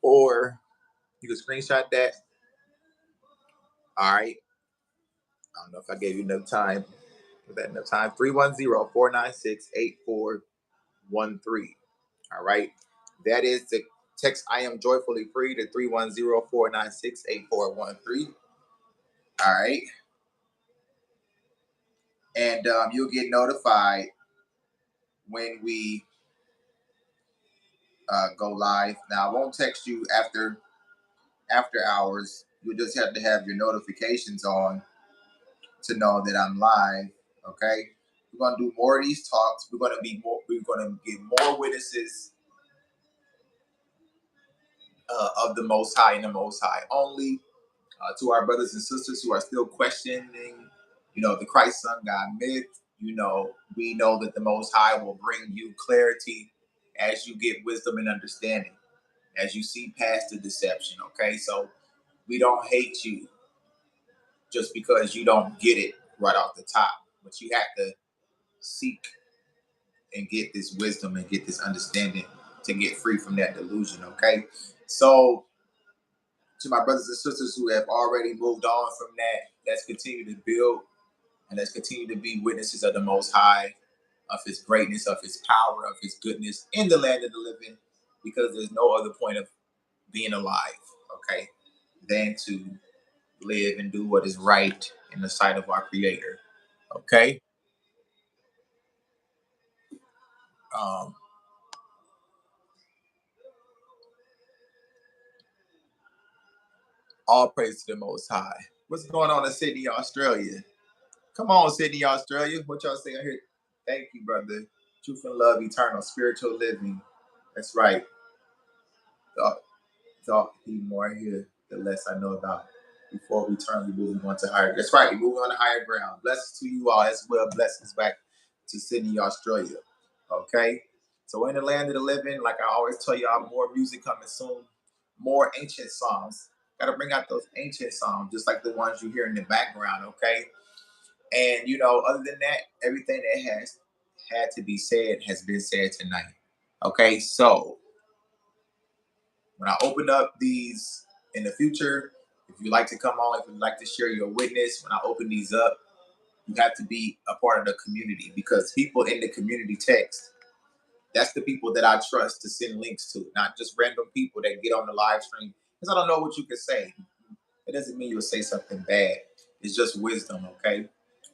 Speaker 1: or you can screenshot that. All right. I don't know if I gave you enough time. Was that enough time? 310-496-8413. All right. That is the text I am joyfully free to 310-496-8413. All right. And you'll get notified when we go live. Now I won't text you after hours. You just have to have your notifications on to know that I'm live. Okay. We're gonna do more of these talks. We're gonna get more witnesses of the Most High and the Most High only. To our brothers and sisters who are still questioning, the Christ Son God myth, we know that the Most High will bring you clarity as you get wisdom and understanding, as you see past the deception. Okay, so we don't hate you just because you don't get it right off the top, but you have to seek and get this wisdom and get this understanding to get free from that delusion. Okay, so to my brothers and sisters who have already moved on from that, let's continue to build and let's continue to be witnesses of the Most High, of His greatness, of His power, of His goodness in the land of the living, because there's no other point of being alive, okay, than to live and do what is right in the sight of our Creator, okay? All praise to the Most High. What's going on in Sydney, Australia? Come on, Sydney, Australia. What y'all saying here? Thank you, brother. Truth and love, eternal, spiritual living. That's right. Thought he more here, the less I know about. Before we turn, we moving on to higher. That's right. Moving on to higher ground. Blessings to you all as well. Blessings back to Sydney, Australia. Okay. So in the land of the living, like I always tell y'all, more music coming soon. More ancient songs. Got to bring out those ancient songs, just like the ones you hear in the background. Okay. And other than that, everything that has had to be said has been said tonight. Okay. So when I open up these in the future, if you like to come on, if you'd like to share your witness, when I open these up, you have to be a part of the community, because people in the community text, that's the people that I trust to send links to, not just random people that get on the live stream. Because I don't know what you can say. It doesn't mean you'll say something bad. It's just wisdom, okay?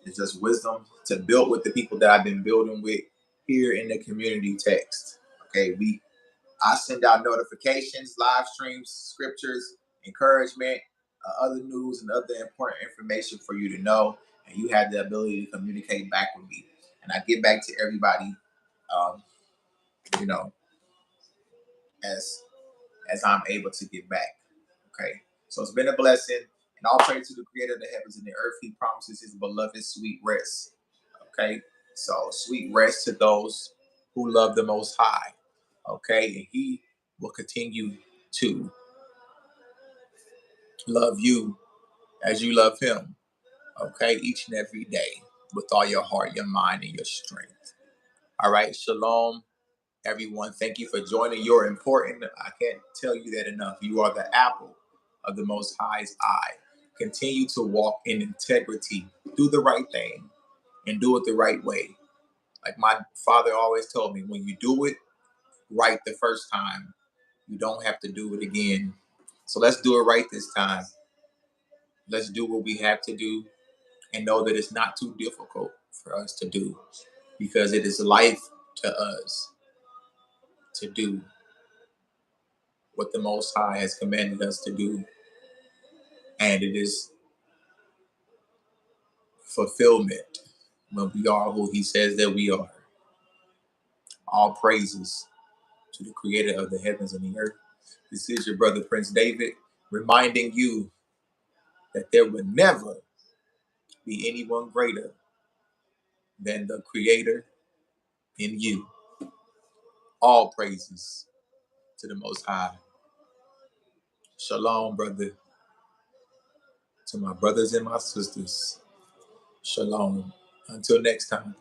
Speaker 1: It's just wisdom to build with the people that I've been building with here in the community text. Okay, I send out notifications, live streams, scriptures, encouragement, other news, and other important information for you to know. And you have the ability to communicate back with me. And I get back to everybody, um, you know, as I'm able to get back. Okay. So it's been a blessing. And all praise to the creator of the heavens and the earth. He promises his beloved sweet rest. Okay. So sweet rest to those who love the Most High. Okay. And he will continue to love you as you love him. Okay. Each and every day with all your heart, your mind, and your strength. All right. Shalom, everyone. Thank you for joining. You're important. I can't tell you that enough. You are the apple of the Most High's eye. Continue to walk in integrity. Do the right thing and do it the right way. Like my father always told me, when you do it right the first time, you don't have to do it again. So let's do it right this time. Let's do what we have to do and know that it's not too difficult for us to do, because it is life to us to do what the Most High has commanded us to do. And it is fulfillment when we are who He says that we are. All praises to the Creator of the heavens and the earth. This is your brother Prince David, reminding you that there will never be anyone greater than the Creator in you. All praises to the Most High. Shalom, brother. To my brothers and my sisters, shalom. Until next time.